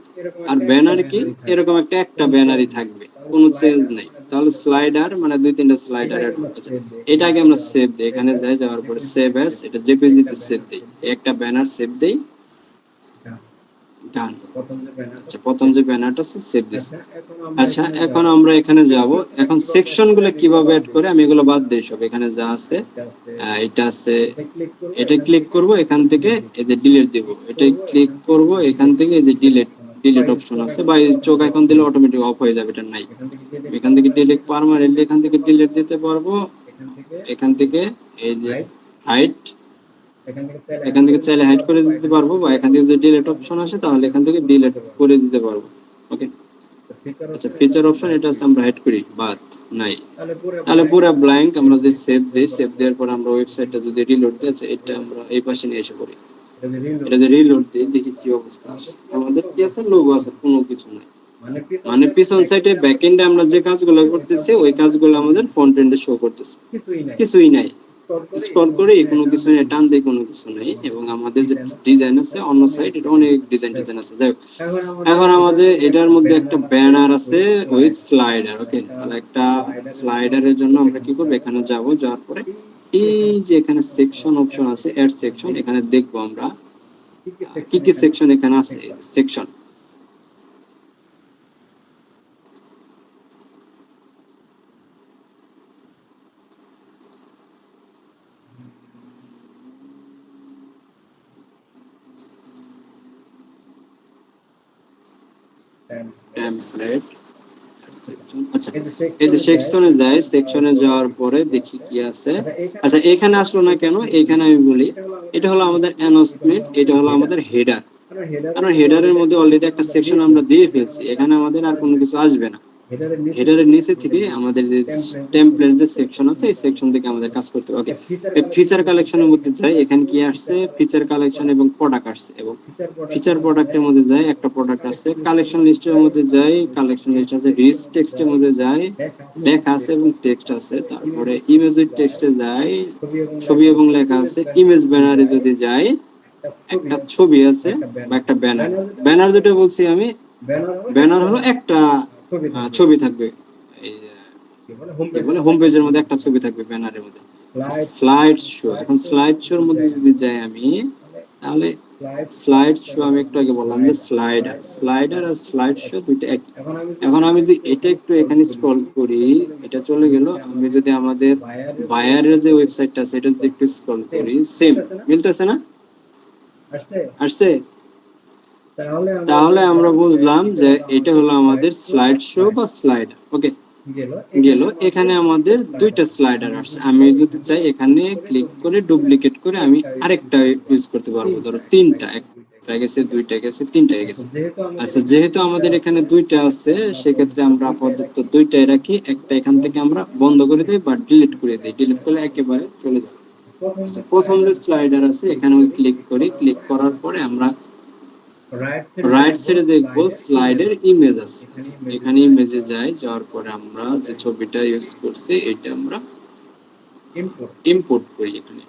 আর ব্যানার কি, এরকম একটা ব্যানারই থাকবে, কোনো চেঞ্জ নেই। তাহলে স্লাইডার মানে 2-3টা স্লাইডার এড হচ্ছে। এটাকে আমরা সেভ দেই, এখানে যাওয়ার পরে সেভ অ্যাজ, এটা জেপিজি তে সেভ দেই, একটা ব্যানার সেভ দেই, ডান। আচ্ছা প্রথম যে ব্যানারটা আছে সেভ দিছি। আচ্ছা এখন আমরা এখানে যাব, এখন সেকশন গুলো কিভাবে এড করে আমি এগুলো বাদ দেই সব, এখানে যা আছে এটা আছে, এটা ক্লিক করব, এখান থেকে এই যে ডিলিট দেব, এটাই ক্লিক করব, এখান থেকে এই যে ডিলিট অপশন আছে, বা এই চোখ এখন দিলে অটোমেটিক অফ হয়ে যাবে, এটা নাই। এখান থেকে ডিলিট পার্মানেন্টলি এখান থেকে ডিলিট দিতে পারবো, এখান থেকে এই যে হাইট, এখান থেকে চাইলে হাইড করে দিতে পারবো, বা এখান থেকে যদি ডিলিট অপশন আসে তাহলে এখান থেকে ডিলিট করে দিতে পারবো। ওকে আচ্ছা ফিচার অপশন এটা আছে, আমরা হাইড করি, বাদ নাই, তাহলে পুরো ব্ল্যাঙ্ক। আমরা যদি সেভ দেই, সেভ দেওয়ার পর আমরা ওয়েবসাইটটা যদি রিলোড দিই, আচ্ছা এটা আমরা এই পাশে নিয়ে এসে করি, এটা যদি রিলোড দিই দেখি কি অবস্থা আসে। আমাদের কি আছে, লোগো আছে, কোনো কিছু নাই, মানে পিছন সাইডে ব্যাকএন্ডে আমরা যে কাজগুলো করতেছি ওই কাজগুলো আমাদের ফ্রন্ট এন্ডে শো করতেছে, কিছুই নাই। স্ক্রল করে কোনো কিছু নেই, টান দিয়ে কোনো কিছু নেই। এবং আমাদের যে ডিজাইন আছে অন্য সাইড, এটা অনেক ডিজাইন আছে। যাই হোক, এখন আমাদের এটার মধ্যে একটা ব্যানার আছে উইথ স্লাইডার। ওকে তাহলে একটা স্লাইডারের জন্য আমরা কি করব, এখানে যাব, যাওয়ার পরে এই যে এখানে সেকশন অপশন আছে, এড সেকশন, এখানে দেখবো আমরা কি কি সেকশন এখানে আছে। সেকশন টেমপ্লেট, আচ্ছা এই যে সেকশনে যাই, সেকশনে যাওয়ার পরে দেখি কি আছে। আচ্ছা এখানে আসলো না কেন, এখানে আমি বলি, এটা হলো আমাদের অ্যানাউন্সমেন্ট, এটা হলো আমাদের হেডার। কারণ হেডারের মধ্যে অলরেডি একটা সেকশন আমরা দিয়ে ফেলছি, এখানে আমাদের আর কোনো কিছু আসবে না। হেডারের নিচে থেকে আমাদের যে টেমপ্লেট যে সেকশন আছে, এই সেকশন থেকে আমাদের কাজ করতে হবে। ওকে ফিচার কালেকশনের মধ্যে যাই, এখানে কি আসছে, ফিচার কালেকশন এবং প্রোডাক্ট আসছে, এবং ফিচার প্রোডাক্টের মধ্যে যাই, একটা প্রোডাক্ট আছে। কালেকশন লিস্টের মধ্যে যাই, কালেকশন লিস্ট আছে। রিচ টেক্সটের মধ্যে যাই, লেখা আছে এবং টেক্সট আছে। তারপরে ইমেজ উইথ টেক্সটে যাই, ছবি এবং লেখা আছে। ইমেজ ব্যানারে যদি যাই, একটা ছবি আছে বা একটা ব্যানার। ব্যানার যেটা বলছি আমি, ব্যানার হলো একটা ছবি থাকবে, এই কি বলে হোম পেজের মধ্যে একটা ছবি থাকবে ব্যানারের মধ্যে। স্লাইড শো, এখন স্লাইড শোর মধ্যে যদি যাই আমি, তাহলে স্লাইড শো আমি একটু আগে বললাম যে স্লাইডার আর স্লাইড শো দুইটা এক। এখন আমি যদি এটা একটু এখানে স্ক্রল করি, এটা চলে গেল। আমি যদি আমাদের বায়ারের যে ওয়েবসাইটটা আছে এটা যদি একটু স্ক্রল করি, সেম মিলতেছে না, আসছে। তাহলে আমরা বুঝলাম যে এটা হলো আমাদের স্লাইড শো বা স্লাইডার। ওকে গেল, এখানে আমাদের দুইটা স্লাইডার আসছে। আমি যদি চাই এখানে ক্লিক করে ডুপ্লিকেট করে আমি আরেকটা ইউজ করতে পারবো, ধরো তিনটা, একটা গেছে, দুইটা গেছে, তিনটা গেছে। আচ্ছা যেহেতু আমাদের এখানে দুইটা আছে, সেক্ষেত্রে আমরা আপাতত দুইটাই রাখি, একটা এখান থেকে আমরা বন্ধ করে দিই বা ডিলিট করে দিই, ডিলিট করলে একেবারে চলে যাবে। আচ্ছা প্রথম যে স্লাইডার আছে এখানে ক্লিক করি, ক্লিক করার পরে আমরা রাইট সাইডে দেখবো স্লাইডের ইমেজ আছে। এখানে ইমেজে যাই, যাওয়ার পরে আমরা যে ছবিটা ইউজ করছি এটা আমরা ইম্পোর্ট করি এখানে।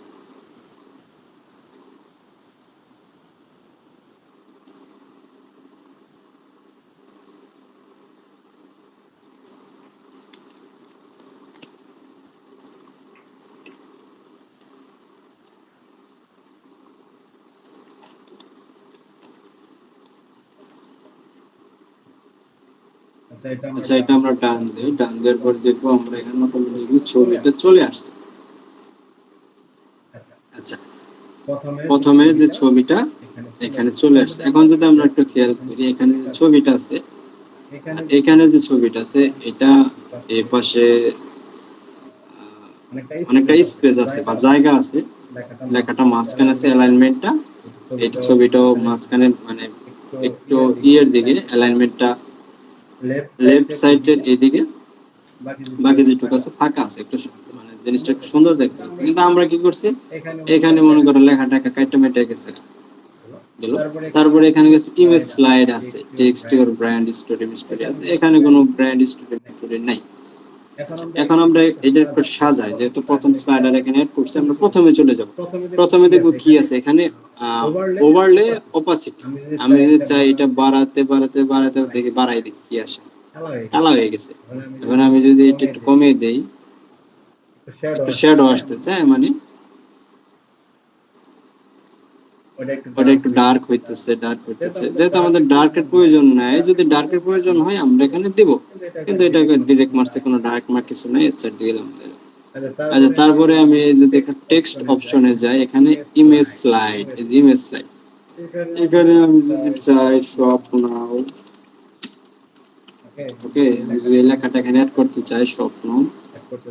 আচ্ছা, এটা আমরা ডান দিই, ডান দেওয়ার পর দেখবো আমরা এখানে অটোমেটিক্যালি ছবিটা চলে আসছে। আচ্ছা, প্রথমে যে ছবিটা এখানে চলে আসছে। এখন যদি আমরা একটু খেয়াল করি, এখানে যে ছবিটা আছে, এখানে যে ছবিটা আছে এটা এই পাশে অনেকটা স্পেস আছে বা জায়গা আছে, লেখাটা মাঝখানে আছে, অ্যালাইনমেন্টটা এই ছবিটাও মাঝখানে মানে একটু ইয়ের দিকে অ্যালাইনমেন্টটা লেফট সাইডের এদিকে, বাকি যেটুকু আছে ফাঁকা আছে, একটু মানে জিনিসটা একটু সুন্দর দেখতে হচ্ছে। কিন্তু আমরা কি করছি, এখানে মনে করো লেখাটা কাইটা মেটে গেছে গেল। তারপরে এখানে গেছে ইমেজ স্লাইড আছে, টেক্সট ইওর ব্র্যান্ড স্টোরি আছে, এখানে কোনো ব্র্যান্ড স্টোরি নাই। এখন আমরা এটা একটু সাজাই, যেহেতু প্রথম স্লাইডার এখানে অ্যাড করছি, আমরা প্রথমে চলে যাব। প্রথমে দেখবো কি আছে এখানে, ওভারলে অপাসিটি। আমি যদি চাই এটা বাড়াতে বাড়াতে বাড়াতে দেখি, বাড়াই দেখি কি আসে, কালো হয়ে গেছে। এখন আমি যদি এটা একটু কমিয়ে দেই, একটু শ্যাডো আসতেছে, মানে ওটা একটু ডার্ক হইতেছে। যেহেতু আমাদের ডার্কের প্রয়োজন নাই, যদি ডার্কের প্রয়োজন হয় আমরা এখানে দিব, কিন্তু এটাকে ডিরেক্ট মারতে কোনো ডার্ক মার্ক কিছু নাই, আচ্ছা দিলাম। আচ্ছা, তারপরে আমি যদি টেক্সট অপশনে যাই, এখানে ইমেজ স্লাইড, এখানে আমি যদি চাই শপ নাও, ওকে, আমি যদি এই লেখাটা এখানে অ্যাড করতে চাই, শপ নাও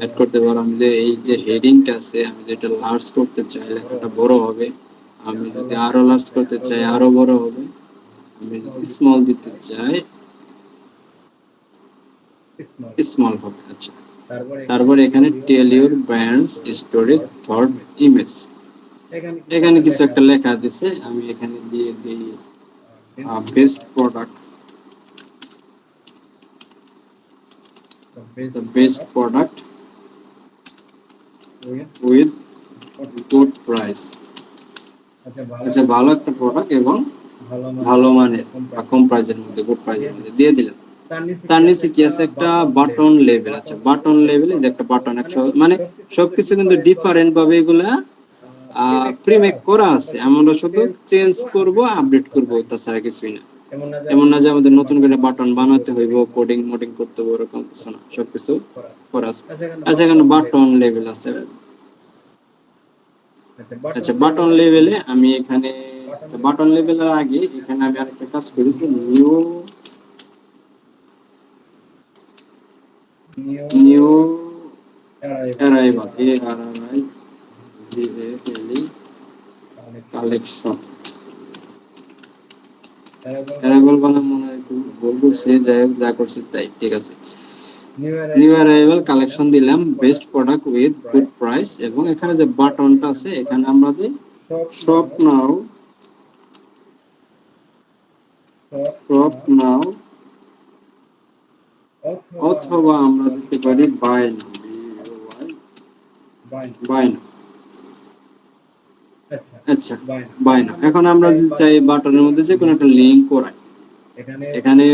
অ্যাড করতে পারো। আমি যে এই যে হেডিংটা আছে, আমি যেটা লার্জ করতে চাই, লেখাটা বড় হবে। আমি যদি আরো লার্জ করতে চাই, আরো বড় হবে। আমি যদি স্মল দিতে চাই, স্মল হবে। আচ্ছা, তারপরে এখানে টেল ইউর ব্র্যান্ডস স্টোরি থ্রড ইমেজ, এখানে কিছু একটা লেখা দিছে, আমি এখানে দিয়ে দিই best product, the best product with good price। আচ্ছা, ভালো একটা প্রোডাক্ট এবং ভালো মানের বা কম প্রাইসের মধ্যে, গুড প্রাইসের মধ্যে দিয়ে দিলাম। তার নিচে কি আছে, একটা বাটন লেভেল। আচ্ছা, বাটন লেভেলে যে একটা বাটন, মানে সবকিছু কিন্তু ডিফারেন্ট ভাবে এগুলা প্রিমেক করা আছে, আমরা শুধু চেঞ্জ করব, আপডেট করব, তাছাড়া কিছুই না। এমন না যে আমাদের নতুন করে বাটন বানাতে হইব, কোডিং মোডিং করতে হবে, এরকম কিছু না, সবকিছু করা আছে। আচ্ছা, এখানে বাটন লেভেল আছে। আচ্ছা, বাটন লেভেলে আমি এখানে, বাটন লেভেলের আগে এখানে আমি আরেকটা কাজ করি, যে নিউ অ্যারাইভাল, কালেকশন, অ্যারাইভাল বানানো মনে হয় একটু ভুল করছি, যাই হোক, যা করছি তাই ঠিক আছে। নিউ অ্যারাইভাল কালেকশন দিলাম, best product with good price, এবং এখানে যে বাটনটা আছে এখানে আমরা দিই শপ নাও, অথবা আমরা দিতে পারি বাই নাও, বাই নাও। আচ্ছা, বাই নাও। এখন আমরা যদি চাই বাটনের মধ্যে যে কোনো একটা লিংক করাই, এখানে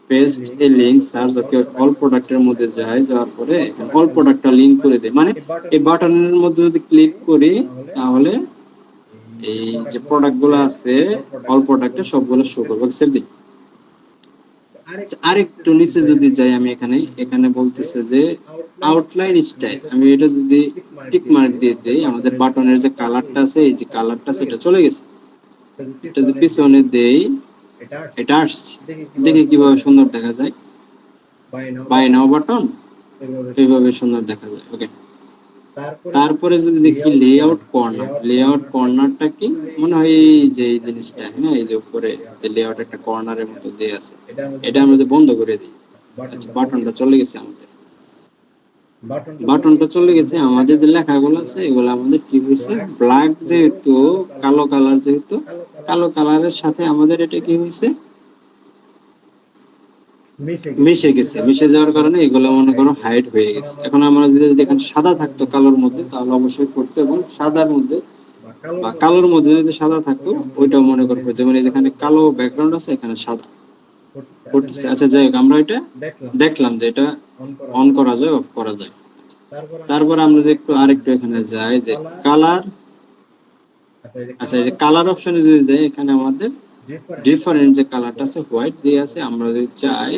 পেস্ট এ লিংক সার্চ, ওকে, অল প্রোডাক্টের মধ্যে যাই, যাওয়ার পরে এখানে অল প্রোডাক্টটা লিংক করে দেয়, মানে এই বাটনের মধ্যে যদি ক্লিক করি, তাহলে এই যে প্রোডাক্ট গুলো আছে অল প্রোডাক্টে সবগুলো শো করবে। সেভ দিই। আরেকটু নিচে যদি যাই, আমি এখানে বলতেছে যে আউটলাইন স্টাইল, আমি এটা যদি টিক মার্ক দিয়ে দেই, আমাদের বাটনের যে কালারটা আছে, এই যে কালারটা সেটা চলে গেছে। এটা যদি পিছনে দেই, এটা আসছে, দেখি কিভাবে সুন্দর দেখা যায়। বাই নাও বাটন এইভাবে সুন্দর দেখা যায়। ওকে, তারপরে যদি দেখি লেআউট কর্নারটা কি, মনে হয় এই যে এই জিনিসটা, হ্যাঁ, এই যে উপরে যে লেআউট একটা কর্নারের মতো দিয়ে আছে, এটা আমরা বন্ধ করে দিই। আচ্ছা, বাটনটা চলে গেছে আমাদের। বাটনটা চলে গেছে, আমাদের যে লেখাগুলো আছে এগুলো আমাদের কি হয়েছে, ব্ল্যাক যেহেতু, কালো কালার যেহেতু, কালো কালারের সাথে আমাদের এটা কি হয়েছে, মিশে গেছে। মিশে যাওয়ার কারণে এগুলো মনে করো হাইড হয়ে গেছে। এখন আমরা যদি এখানে সাদা থাকতো কালোর মধ্যে তাহলে অবশ্যই করতে, এবং সাদার মধ্যে বা কালোর মধ্যে যদি সাদা থাকতো ওইটাও মনে করো, যেমন যেখানে কালো ব্যাকগ্রাউন্ড আছে এখানে সাদা করতেছে। আচ্ছা যাই হোক, আমরা এটা দেখলাম যে এটা অন করা যায়, অফ করা যায়। তারপর আমরা যে একটু আরেকটু এখানে যাই যে কালার, আচ্ছা এই যে কালার অপশনে যদি যাই এখানে আমাদের ডিফারেন্ট যে কালারটা আছে হোয়াইট দিয়ে আছে, আমরা যদি চাই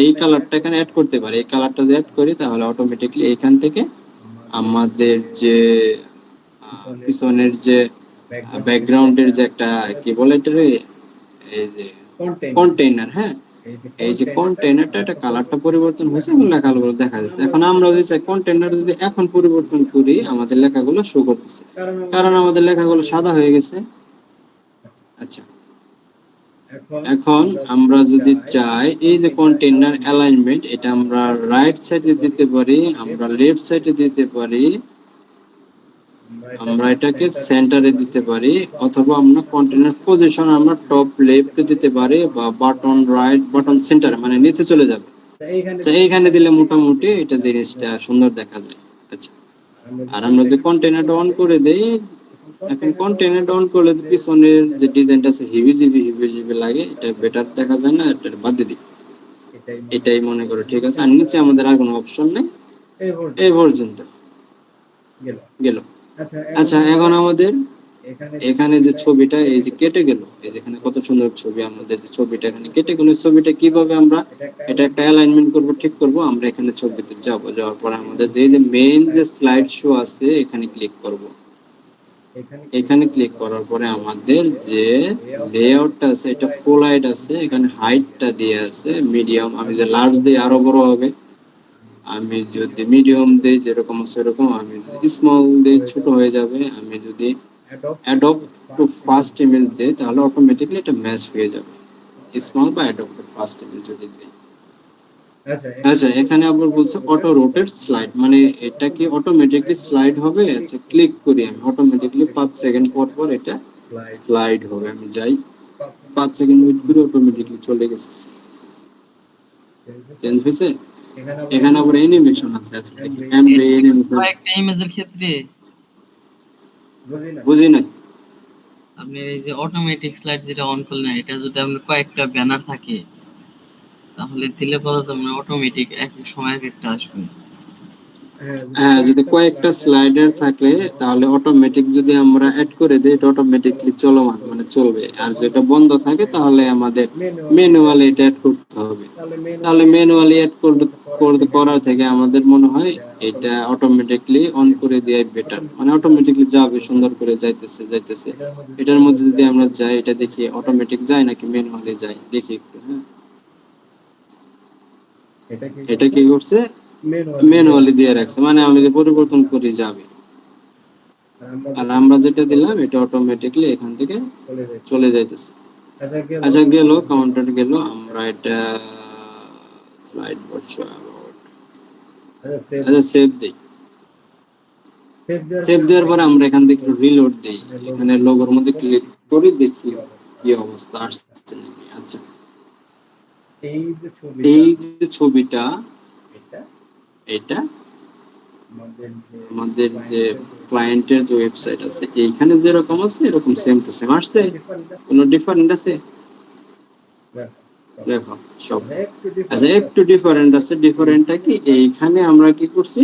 এই কালারটা এখানে অ্যাড করতে পারি। এই কালারটা যদি অ্যাড করি তাহলে অটোমেটিকলি এখান থেকে আমাদের যে পিছনের যে ব্যাকগ্রাউন্ডের যে একটা কি বলে এটা রে, এই যে কন্টেইনার, হ্যাঁ এই যে কন্টেইনারটা এটা কালারটা পরিবর্তন হয়েছে এবং লেখাগুলো দেখা যাচ্ছে। এখন আমরা যদি চাই কন্টেইনার যদি এখন পরিবর্তন করি আমাদের লেখাগুলো শো করতেছে, কারণ আমাদের লেখাগুলো সাদা হয়ে গেছে। আচ্ছা এখন আমরা যদি চাই এই যে কন্টেইনার অ্যালাইনমেন্ট এটা আমরা রাইট সাইডে দিতে পারি, আমরা লেফট সাইডে দিতে পারি, আমরা এটাকে সেন্টারে দিতে পারি, অথবা আমরা কন্টেইনার পজিশন আমরা টপ লেফটে দিতে পারি, বা বাটন রাইট বাটন সেন্টার মানে নিচে চলে যাবে। আচ্ছা এইখানে দিলে মোটামুটি এটা জিনিসটা সুন্দর দেখা যায়। আচ্ছা আর আমরা যে কন্টেইনারটা অন করে দেই, এখন কন্টেইনারটা অন করলে পিছনের যে ডিজাইনটা আছে হিবি জিবি লাগে, এটা বেটার দেখা যায় না, এটা বাদ দিয়ে দিই। এটাই মনে করো ঠিক আছে। আর নিচে আমাদের আর কোনো অপশন নেই, এই পর্যন্ত গেল। আচ্ছা এখন আমাদের এখানে যে ছবিটা এই যে কেটে গেল, এই যেখানে কত সুন্দর ছবি, আমাদের যে ছবিটা এখানে কেটে গেল, ছবিটা কিভাবে আমরা এটা একটা অ্যালাইনমেন্ট করব, ঠিক করব। আমরা এখানে ছবিতে যাওয়ার পর আমাদের এই যে মেইন যে স্লাইড শো আছে এখানে ক্লিক করব। এখানে ক্লিক করার পরে আমাদের যে লেআউটটা আছে এটা ফুল হাইট আছে, এখানে হাইটটা দিয়ে আছে মিডিয়াম, আমি যে লার্জ দিই আরো বড় হবে, আমি যদি মিডিয়াম দেই যেরকম সেরকম, আমি যদি স্মল দেই ছোট হয়ে যাবে, আমি যদি অ্যাডপ্ট টু ফার্স্ট ইমেজ দেই তাহলে অটোমেটিক্যালি এটা ম্যাচ হয়ে যাবে, স্মল বা অ্যাডপ্ট টু ফার্স্ট ইমেজ যদি দেই। আচ্ছা এখানে আবার বলছে অটো রোটেট স্লাইড, মানে এটা কি অটোমেটিকলি স্লাইড হবে। আচ্ছা ক্লিক করি আমি, অটোমেটিকলি 5 সেকেন্ড পর পর এটা স্লাইড হবে। আমি যাই 5 সেকেন্ড ওয়েট করে অটোমেটিকলি চলে গেছে, চেঞ্জ হয়েছে। এখানে আবার অ্যানিমেশন আছে। আচ্ছা দেখি এমডি অ্যানিমেশন, কয়েকটা ইমেজের ক্ষেত্রে বুঝি নাই। আপনি এই যে অটোমেটিক স্লাইড যেটা অন করলেন, এটা যদি আপনার কয়েকটা ব্যানার থাকে তাহলে দিলে পরে তো মানে অটোমেটিক এক এক সময় এক একটা আসবে। হ্যাঁ যদি কয়েকটা স্লাইডার থাকে তাহলে অটোমেটিক যদি আমরা অ্যাড করে দিই এটা অটোমেটিকলি চলমান মানে চলবে, আর যেটা বন্ধ থাকে তাহলে আমাদের ম্যানুয়ালি এটা অ্যাড করতে হবে। তাহলে ম্যানুয়ালি অ্যাড করার থেকে আমাদের মনে হয় এটা অটোমেটিকলি অন করে দেওয়াই বেটার, মানে অটোমেটিকলি যাবে, সুন্দর করে যাইতেছে। এটার মধ্যে যদি আমরা যাই এটা দেখি অটোমেটিক যায় নাকি ম্যানুয়ালি যায়, দেখি একটু। হ্যাঁ এটা কি করছে, ম্যানুয়ালি দিয়ে রাখছে, মানে আমি যে পরিবর্তন করি যাবে। আর আমরা যেটা দিলাম এটা অটোমেটিকলি এখান থেকে চলে যাইতেছে। আচ্ছা গেল কাউন্টার গেল, আমরা এটা স্লাইড বোর্ড শো অ্যাবাউট, আচ্ছা সেভ দেই। সেভ দেওয়ার পরে আমরা এখান থেকে রিলোড দেই, এখানে লোগোর মধ্যে ক্লিক করি, দেখি কি অবস্থা আসছে নাকি। আচ্ছা এই যে ছবিটা এটা আমাদের যে ক্লায়েন্টের যে ওয়েবসাইট আছে এইখানে যেরকম আছে এরকম সেম টু সেম আসছে, কোনো ডিফারেন্ট আছে দেখো সব। আচ্ছা একটু ডিফারেন্ট আছে, ডিফারেন্টটা কি এইখানে আমরা কি করছি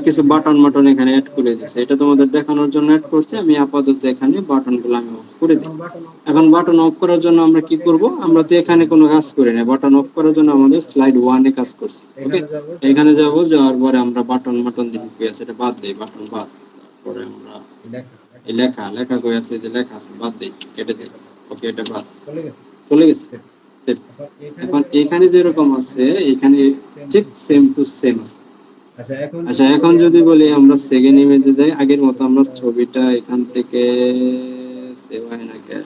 কিছু বাটন এখানে অ্যাড করে দিয়েছে, এটা তোমাদের দেখানোর জন্য অ্যাড করছি। আমি আপাতত এখানে বাটনগুলো আমি অফ করে দিই। এখন বাটন অফ করার জন্য আমরা কি করব, আমরা তো এখানে কোনো কাজ করি না, বাটন অফ করার জন্য আমাদের স্লাইড 1 এ কাজ করছি। ওকে এখানে যাব, যাওয়ার পরে আমরা বাটন দেখি কি আছে, এটা বাদ দেই, বাটন বাদ। তারপরে আমরা এই লেখা কই আছে, যে লেখা আছে বাদ দেই, কেটে দেই। ওকে এটা বাদ, চলে গেছে। এখন এখানে যেরকম আছে এখানে ঠিক সেম টু সেম আছে। আচ্ছা এখন যদি বলি আমরা সেকেন্ড ইমেজে যাই, আগের মতো আমরা ছবিটা এখান থেকে সেভ হয় না কেন,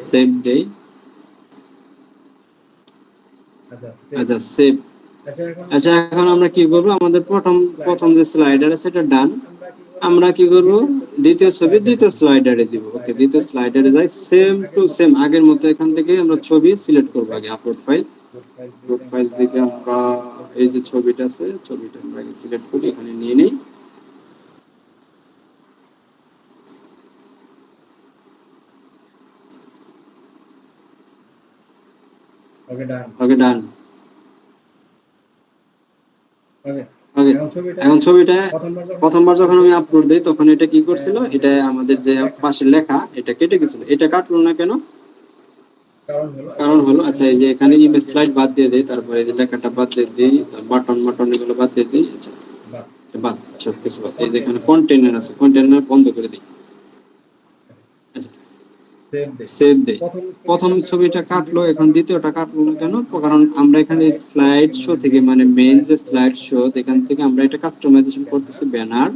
সেভ দেই। আচ্ছা সেভ। আচ্ছা এখন আমরা কি করব, আমাদের প্রথম প্রথম যে স্লাইডার আছে এটা ডান, আমরা কি করব দ্বিতীয় ছবি দ্বিতীয় স্লাইডারে দিব। ওকে দ্বিতীয় স্লাইডারে যাই, সেম টু সেম আগের মতো এখান থেকে আমরা ছবি সিলেক্ট করব। আগে আপলোড ফাইল, আপলোড ফাইল থেকে আমরা এই যে ছবিটা আছে ছবিটা আমরা আগে সিলেক্ট করি, এখানে নিয়ে নেই। ওকে ডান। ওকে এখন ছবিটা প্রথমবার যখন আমি আপলোড দেই তখন এটা কি করছিল, এটা আমাদের যে পাশে লেখা এটা কেটে গেছিল। এটা কাটলো না কেন, কারণ হলো আচ্ছা এই যে এখানে ইমেজ স্লাইড বাদ দিয়ে দেই, তারপরে এই যে লেখাটা বাদ দিয়ে দিই, বাটন বাটন এগুলো বাদ দিয়ে দিই। আচ্ছা বাদ, সব কিছু বাদ। এই যে এখানে কন্টেইনার আছে, কন্টেইনার বন্ধ করে দিই। আচ্ছা সেভ দে। প্রথম ছবিটা কাটলো, এখন দ্বিতীয়টা কাটলো না কেন, কারণ আমরা এখানে স্লাইড শো থেকে মানে মেইন যে স্লাইড শো এখান থেকে আমরা এটা কাস্টমাইজেশন করতেছি ব্যানার,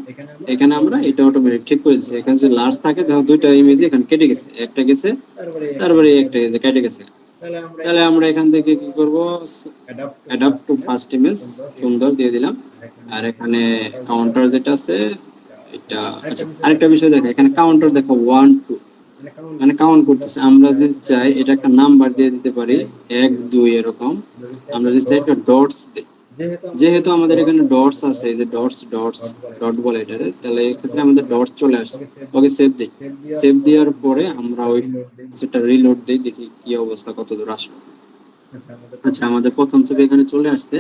এখানে আমরা এটা অটোমেটিক ঠিক করে দিচ্ছি। এখানে যে লার্জ থাকে দেখো দুইটা ইমেজ এখানে কেটে গেছে, একটা গেছে তারপরে একটা গেছে কেটে গেছে। তাহলে আমরা এখান থেকে কি করব, অ্যাডাপ্ট টু ফার্স্ট ইমেজ সুন্দর দিয়ে দিলাম। আর এখানে কাউন্টার যেটা আছে এটা, আচ্ছা আরেকটা বিষয় দেখো এখানে কাউন্টার দেখো 1 2 মানে কাউন্ট করতেছে। আমরা যদি চাই এটা একটা নাম্বার দিয়ে দিতে পারি 1 2 এরকম। আমরা যদি চাই একটা ডটস দিই, যেহেতু আমাদের এখানে ডটস আছে, এই যে ডটস ডটস ডট বলে এটারে, তাহলে এই ক্ষেত্রে আমাদের ডটস চলে আসছে। ওকে সেভ দিই। সেভ দেওয়ার পরে আমরা ওই সেটা রিলোড দেই, দেখি কি অবস্থা কত দূর আসলো। আচ্ছা আমাদের প্রথম ছবি এখানে চলে আসছে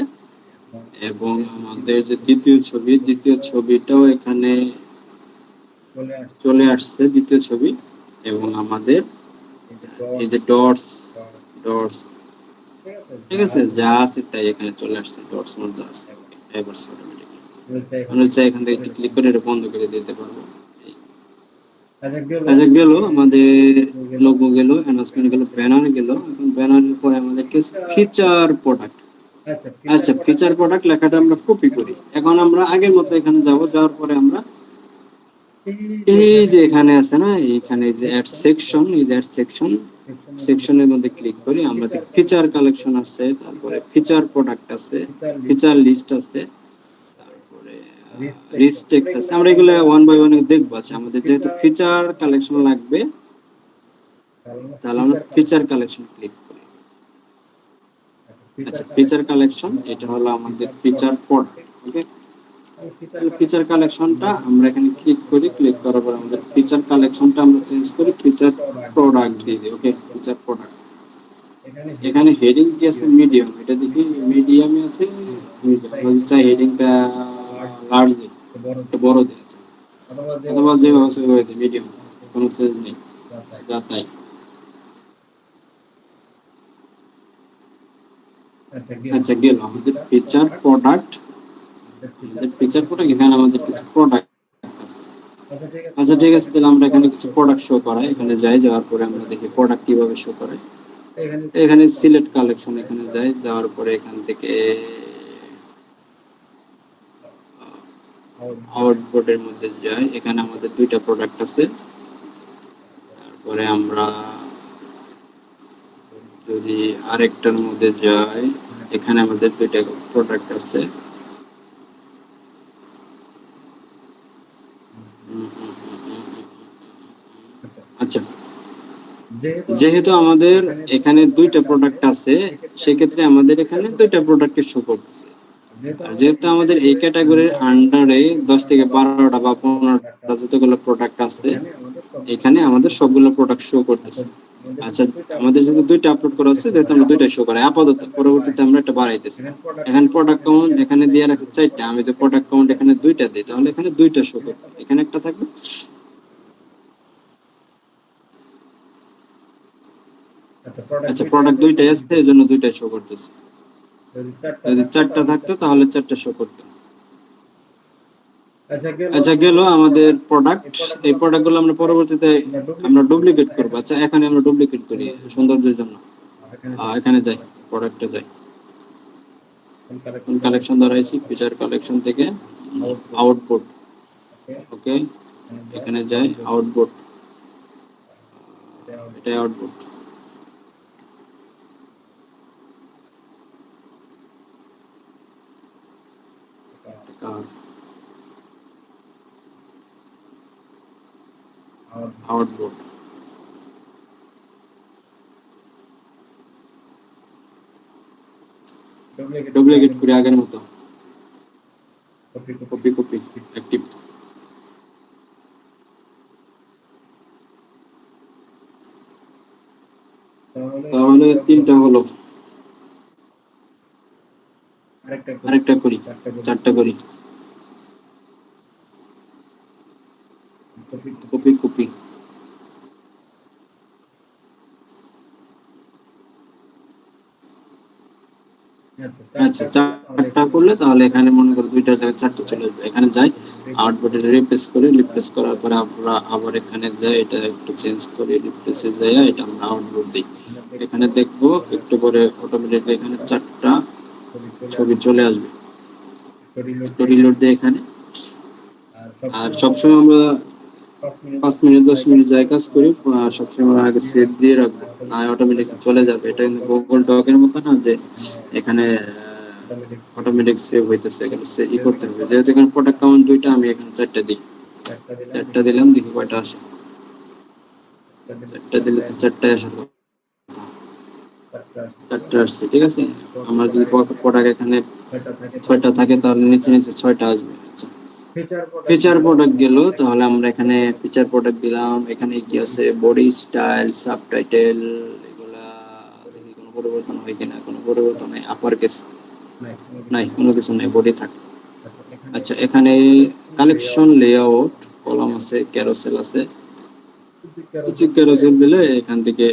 এবং আমাদের যে দ্বিতীয় ছবি দ্বিতীয় ছবিটাও এখানে চলে আসছে দ্বিতীয় ছবি। এবং আমাদের এই যে ডটস ডটস ঠিক আছে যা আছে তাই এখানে চলে আসছে, ডটস মোড যা আছে এবার অটোমেটিক্যালি আমরা চাই এখান থেকে ক্লিক করে এটা বন্ধ করে দিতে পারবো। আচ্ছা গেল আমাদের লোগো, গেল অ্যানাউন্সমেন্ট, গেল ব্যানার, গেল। এখন ব্যানারের পরে আমাদের কি ফিচার প্রোডাক্ট। আচ্ছা ফিচার প্রোডাক্ট লেখাটা আমরা কপি করি। এখন আমরা আগের মতো এখানে যাব, যাওয়ার পরে আমরা এই যে এখানে আছে না, এইখানে যে অ্যাড সেকশন, এই যে অ্যাড সেকশন সেকশনের মধ্যে ক্লিক করি, আমরা দেখি ফিচার কালেকশন আছে, তারপরে ফিচার প্রোডাক্ট আছে, ফিচার লিস্ট আছে, তারপরে রিস্ট্রিক্ট আছে। আমরা এগুলো ওয়ান বাই ওয়ান দেখবো। আচ্ছা আমাদের যেহেতু ফিচার কালেকশন লাগবে তাহলে আমরা ফিচার কালেকশন ক্লিক করি। আচ্ছা ফিচার কালেকশন এটা হলো আমাদের ফিচার প্রোডাক্ট। ওকে ফিচার কালেকশনটা আমরা এখানে ক্লিক করি, ক্লিক করার পর আমাদের ফিচার কালেকশনটা আমরা চেঞ্জ করি ফিচার প্রোডাক্ট দিয়ে দিই। ওকে ফিচার প্রোডাক্ট। এখানে হেডিং কি আছে, মিডিয়াম, এটা দেখি মিডিয়ামে আছে। মিডিয়াম চাই হেডিংটা লার্জ দিই, এটা বড় দিই। আচ্ছা অথবা যেভাবে আছে ওইভাবে দিই, মিডিয়াম, কোনো চেঞ্জ নেই, যা তাই। আচ্ছা গেল আমাদের ফিচার প্রোডাক্ট, আমাদের ফিচার প্রোডাক্ট এখানে আমাদের কিছু প্রোডাক্ট আছে। আচ্ছা ঠিক আছে, তাহলে আমরা এখানে কিছু প্রোডাক্ট শো করাই, এখানে যাই, যাওয়ার পরে আমরা দেখি প্রোডাক্ট কিভাবে শো করে। এখানে সিলেক্ট কালেকশন, এখানে যাই, যাওয়ার পরে এখান থেকে আউটপুটের মধ্যে যাই, এখানে আমাদের দুইটা প্রোডাক্ট আছে। তারপরে আমরা যদি আরেকটার মধ্যে যাই, এখানে আমাদের দুইটা প্রোডাক্ট আছে। আচ্ছা যেহেতু আমাদের এখানে দুইটা প্রোডাক্ট আছে, সেক্ষেত্রে আমাদের এখানে দুইটা প্রোডাক্টের শো করতেছে। আর যেহেতু আমাদের এই ক্যাটাগরির আন্ডারে 10 থেকে 12টা বা 15টা যতগুলো প্রোডাক্ট আছে, এখানে আমাদের সবগুলো প্রোডাক্ট শো করতেছে। আচ্ছা আমাদের যেহেতু দুইটা আপলোড করা আছে, যেহেতু আমরা দুইটা শো করাই আপাতত, পরবর্তীতে আমরা একটা বাড়াইতেছি। এখানে প্রোডাক্ট কাউন্ট এখানে দিয়ে রাখছে 4টা, আমি যে প্রোডাক্ট কাউন্ট এখানে 2টা দিই, তাহলে এখানে 2টা শো করবে, এখানে একটা থাকবে। আচ্ছা প্রোডাক্ট 2টাই আছে, এই জন্য 2টাই শো করতেছে। যদি 4টা থাকতো তাহলে 4টা শো করতো। আচ্ছা গেল আমাদের প্রোডাক্ট। এই প্রোডাক্টগুলো আমরা পরবর্তীতে আমরা ডুপ্লিকেট করব। আচ্ছা এখানে আমরা ডুপ্লিকেট করি সৌন্দর্যের জন্য। এখানে যাই, প্রোডাক্টে যাই, কালেকশন ধরাইছি, ফিচার কালেকশন থেকে আউটপুট। ওকে এখানে যাই, আউটপুট, এটা আউটপুট। কার আউটপুট ডুপ্লিকেট করে আগের মতো কপি কপি অ্যাক্টিভ। তাহলে তিনটা হলো, আরেকটা করি, চারটা করি, কপি কপি। আচ্ছা চারটা করলে তাহলে এখানে মনে করো দুইটার জায়গায় চারটা চলে আসবে। এখানে যাই আউটপুটে রিপ্লেস করে, রিপ্লেস করার পরে আমরা আবার এখানে যাই, এটা একটু চেঞ্জ করে রিপ্লেসে যাই, এটা আমরা আউটপুট দিই। এখানে দেখবো একটু পরে অটোমেটিকলি এখানে চারটা ছবি চলে আসবে। একটু রিলোড দিই এখানে। আর সবসময় আমরা 5 মিনিট 10 মিনিট যাই কাজ করি, সবসময় আগে সেভ দিয়ে রাখবো, না অটোমেটিক চলে যাবে। এটা কিন্তু গুগল ডকের মতো না যে এখানে অটোমেটিক সেভ হইতেছে, এখানে ই করতে হবে। যেহেতু এখানে প্রোডাক্ট কাউন্ট দুইটা, আমি এখানে চারটা দিই, চারটা দিলাম, দেখি কয়টা আসে। চারটা দিলে তো চারটায় আসার কথা, চারটা আসছে, ঠিক আছে। আমার যদি প্রোডাক্ট এখানে 6টা থাকে তাহলে নিচে নিচে 6টা আসবে। আচ্ছা ফিচার প্রোডাক্ট গেল, তাহলে আমরা এখানে ফিচার প্রোডাক্ট দিলাম। এখানে কি আছে, বডি স্টাইল, সাবটাইটেল, এগুলা দেখি কোনো পরিবর্তন হয় কিনা। কোনো পরিবর্তন নাই, আপার কেস নাই, কোনো কিছু নাই, বডি থাকে। আচ্ছা এখানে কালেকশন, লেআউট, কলাম আছে, ক্যারোসেল আছে। ক্যারোসেল দিলে এখান থেকে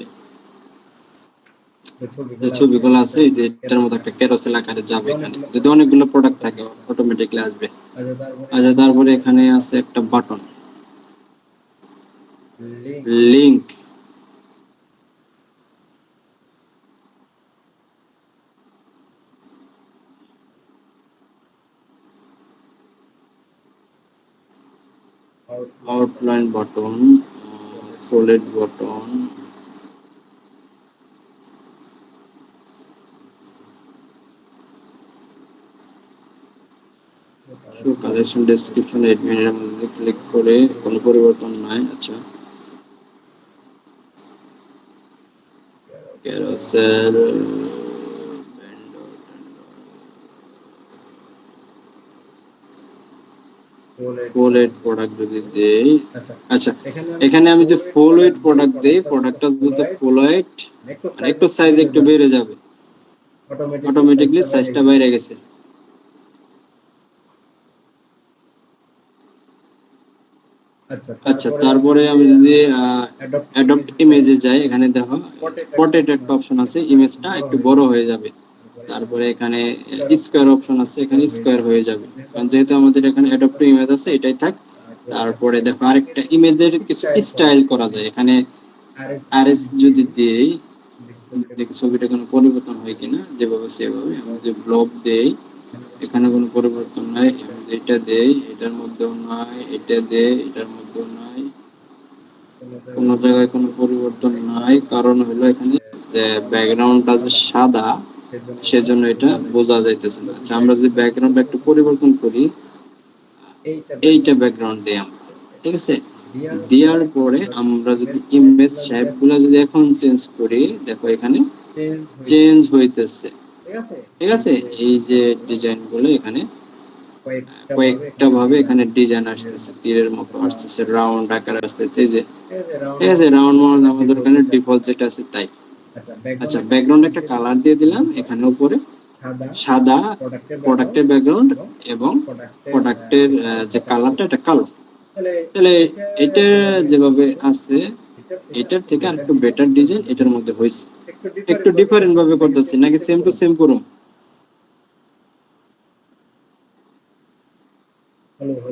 যে ছবিগুলো আছে, এই যে এটার মতো একটা ক্যারোসেল আকারে যাবে। এখানে যদি অনেকগুলো প্রোডাক্ট থাকে অটোমেটিকলি আসবে। আচ্ছা তারপরে এখানে আছে একটা button, link. Outline button, solid button, show collection, description, এডমিনের মধ্যে ক্লিক করে কোনো পরিবর্তন নাই। আচ্ছা ক্যারোসেল, ফুল ওয়েট প্রোডাক্ট যদি দেই, আচ্ছা এখানে আমি যে ফুল ওয়েট প্রোডাক্ট দেই, প্রোডাক্টটা যদি ফুল ওয়েট মানে একটু সাইজ একটু বেড়ে যাবে, অটোমেটিকলি সাইজটা বাইরে গেছে। আচ্ছা তারপরে আমি যদি অ্যাডপ্ট ইমেজে যাই, এখানে দেখো পোর্ট্রেট একটা অপশন আছে, ইমেজটা একটু বড় হয়ে যাবে। তারপরে এখানে স্কয়ার অপশন আছে, এখানে স্কয়ার হয়ে যাবে, কারণ যেহেতু আমাদের এখানে অ্যাডপ্ট ইমেজ আছে এটাই থাক। তারপরে দেখো আরেকটা ইমেজের কিছু স্টাইল করা যায়, এখানে আরএস যদি দেই, দেখি ছবিটা কোনো পরিবর্তন হয় কিনা, যেভাবে সেভাবে। আমি যে ব্লক দেই, এখানে কোনো পরিবর্তন নাই। আমি এটা দেই, এটার মধ্যেও নাই, এটা দেই, এটার মধ্যেও নাই, কোনো জায়গায় কোনো পরিবর্তন নাই। কারণ হলো এখানে ব্যাকগ্রাউন্ডটা যে সাদা, সেজন্য এটা বোঝা যাইতেছে না। আচ্ছা আমরা যদি ব্যাকগ্রাউন্ডটা একটু পরিবর্তন করি, এইটা ব্যাকগ্রাউন্ড দিই আমরা, ঠিক আছে। দেওয়ার পরে আমরা যদি ইমেজ শেপগুলো যদি এখন চেঞ্জ করি, দেখো এখানে চেঞ্জ হইতেছে, ঠিক আছে। এই যে ডিজাইনগুলো এখানে কয়েকটা ভাবে এখানে ডিজাইন আসতেছে, তীরের মতো আসতেছে, রাউন্ড আকার আসতেছে, এই যে, ঠিক আছে। রাউন্ড মানে আমাদের এখানে ডিফল্ট যেটা আছে তাই। আচ্ছা ব্যাকগ্রাউন্ড একটা কালার দিয়ে দিলাম, এখানে উপরে সাদা প্রোডাক্টের ব্যাকগ্রাউন্ড এবং প্রোডাক্টের যে কালারটা এটা কালো। তাহলে এটা যেভাবে আছে এটার থেকে আরেকটু বেটার ডিজাইন এটার মধ্যে হয়েছে। একটু ডিফারেন্ট ভাবে করতেছি নাকি সেম টু সেম করুম?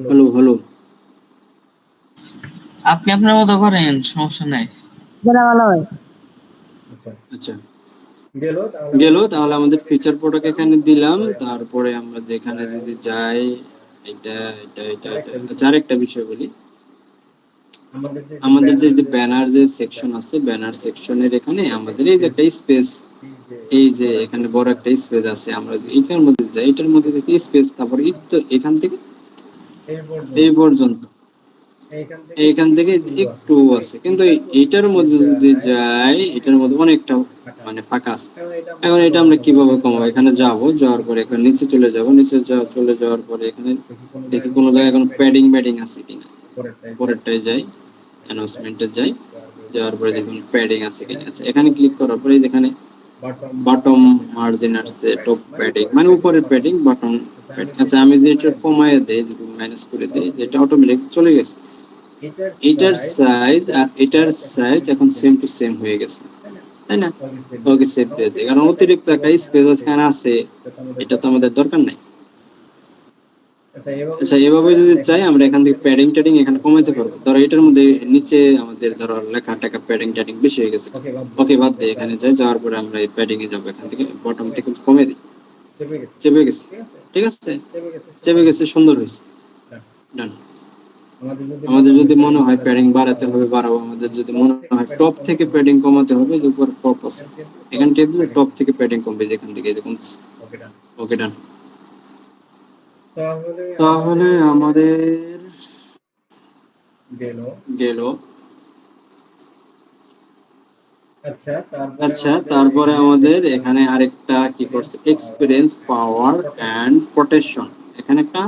হ্যালো হ্যালো, আপনি আপনার মতো করেন, সমস্যা নাই। যেটা ভালো হয়। আচ্ছা গেল, তাহলে আমাদের ফিচার প্রোডাক্ট এখানে দিলাম। তারপরে আমরা যেখানে যদি যাই, এটা এটা এটা এটা আচ্ছা আরেকটা বিষয় বলি, আমাদের যে ব্যানার যে সেকশন আছে, ব্যানার সেকশনের এখানে আমাদের এই যে একটা স্পেস এই যে এখানে বড় একটা স্পেস আছে, আমরা যদি এটার মধ্যে যাই, এটার মধ্যে থেকে স্পেস, তারপর একটু এখান থেকে এই পর্যন্ত, এইখান থেকে একটু আছে, কিন্তু এটার মধ্যে যদি যাই, এটার মধ্যে অনেকটা মানে ফাঁকা আছে। এখন এটা আমরা কিভাবে কমাবো? এখানে যাব, যাওয়ার পরে এখানে নিচে চলে যাব, নিচে চলে যাওয়ার পরে এখানে দেখি কোনো জায়গায় কোনো প্যাডিং আছে কিনা, পরেরটায় যাই, অ্যানাউন্সমেন্টে যাই, যাওয়ার পরে দেখুন প্যাডিং আছে কিনা। আচ্ছা, এখানে ক্লিক করার পরে এখানে বটম মার্জিন আসছে, টপ প্যাডিং মানে উপরের প্যাডিং, বটম প্যাডিং। আচ্ছা, আমি যে এটা কমায় দেই, যদি মাইনাস করে দেই, যেটা অটোমেটিক চলে গেছে। এটার সাইজ আর এটার সাইজ এখন সেম টু সেম হয়ে গেছে, তাই না? ওকে, সেভ দিয়ে দিই, কারণ অতিরিক্ত একটা স্পেস এখানে আছে, এটা তো আমাদের দরকার নাই। আচ্ছা, এভাবে যদি চাই আমরা এখান থেকে প্যাডিং ট্যাডিং এখানে কমাতে পারবো। ধরো এটার মধ্যে নিচে আমাদের ধরো লেখা টাকা প্যাডিং ট্যাডিং বেশি হয়ে গেছে, ওকে বাদ দেই, এখানে যাই, যাওয়ার পরে আমরা এই প্যাডিং এ যাবো, এখান থেকে বটম থেকে কমে দিই, চেপে গেছে, ঠিক আছে, চেপে গেছে, সুন্দর হয়েছে, ডান। আমাদের যদি মনে হয় প্যাডিং বাড়াতে হবে বাড়াবো, আমাদের যদি মনে হয় টপ থেকে প্যাডিং কমাতে হবে, যে উপর টপ আছে এখান থেকে দিলে টপ থেকে প্যাডিং কমবে, যেখান থেকে দেখুন, ওকে ডান। তাহলে আমাদের গেল। আচ্ছা, তারপরে আমাদের এখানে আরেকটা কি করছে, এক্সপিরিয়েন্স পাওয়ার এন্ড প্রোটেকশন, এখানে একটা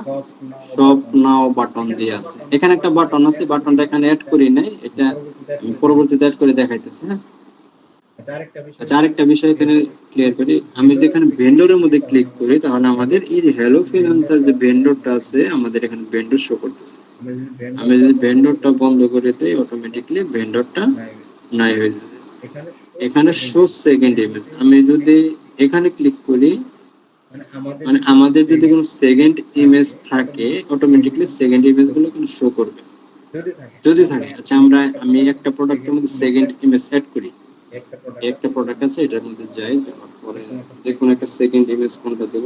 শপ নাও বাটন দিয়ে আছে, এখানে একটা বাটন আছে, বাটনটা এখানে অ্যাড করি নাই, এটা আমি পরবর্তীতে অ্যাড করে দেখাইতেছি, হ্যাঁ। আচ্ছা, আরেকটা বিষয় এখানে ক্লিয়ার করি, আমি যেখানে ভেন্ডরের মধ্যে ক্লিক করি, তাহলে আমাদের এই হ্যালো ফ্রিল্যান্সার যে ভেন্ডরটা আছে, আমাদের এখানে ভেন্ডর শো করতেছে। আমি যদি ভেন্ডরটা বন্ধ করে দেই, অটোমেটিকলি ভেন্ডরটা নাই হয়ে যাবে। এখানে শো সেকেন্ড ইমেজ, আমি যদি এখানে ক্লিক করি, মানে আমাদের যদি কোনো সেকেন্ড ইমেজ থাকে, অটোমেটিকলি সেকেন্ড ইমেজ গুলো কিন্তু শো করবে যদি থাকে। আচ্ছা, আমি একটা প্রোডাক্টের মধ্যে সেকেন্ড ইমেজ অ্যাড করি, একটা প্রোডাক্ট আছে, এটার মধ্যে যাই, যাওয়ার পরে যে কোনো একটা সেকেন্ড ইমেজ কোনটা দেব,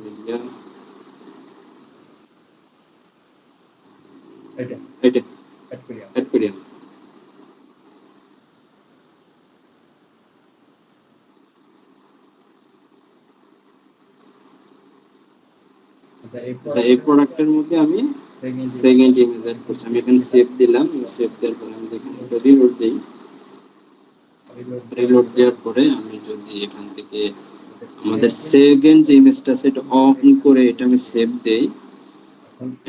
মিডিয়া, এটা অ্যাড করি আমি। আচ্ছা, এই প্রোডাক্টের মধ্যে আমি সেকেন্ড ইমেজ অ্যাড করছি, আমি এখানে সেভ দিলাম, সেভ দেওয়ার পরে আমি দেখুন এটা রিলোড দেই, রিলোড দেওয়ার পরে আমি যদি এখান থেকে আমাদের সেকেন্ড যে ইমেজটা সেটা অন করে এটা আমি সেভ দেই,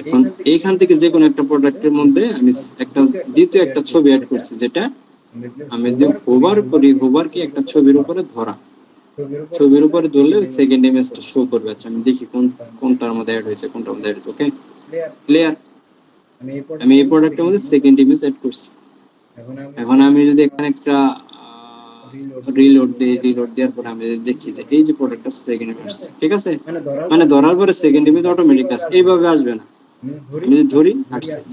এখন এইখান থেকে যে কোনো একটা প্রোডাক্টের মধ্যে আমি একটা দ্বিতীয় একটা ছবি অ্যাড করছি, যেটা আমি যদি হোভার করি, হোভার কি একটা ছবির উপরে ধরা, ছবির উপরে ধরলে সেকেন্ড ইমেজটা শো করবে। আচ্ছা, আমি দেখি কোনটার মধ্যে অ্যাড হয়েছে, কোনটার মধ্যে অ্যাড হয়েছে, ওকে ক্লিয়ার। আমি এই প্রোডাক্টের মধ্যে সেকেন্ড ইমেজ অ্যাড করছি। এখন আমি যদি এখানে একটা রিলোড দিই, রিলোড দেওয়ার পরে আমি দেখি যে এই যে প্রোডাক্টটা সেকেন্ড ইমেজ আসছে, ঠিক আছে, মানে ধরার পরে সেকেন্ড ইমেজ অটোমেটিক আসছে, এইভাবে আসবে না, আমি যদি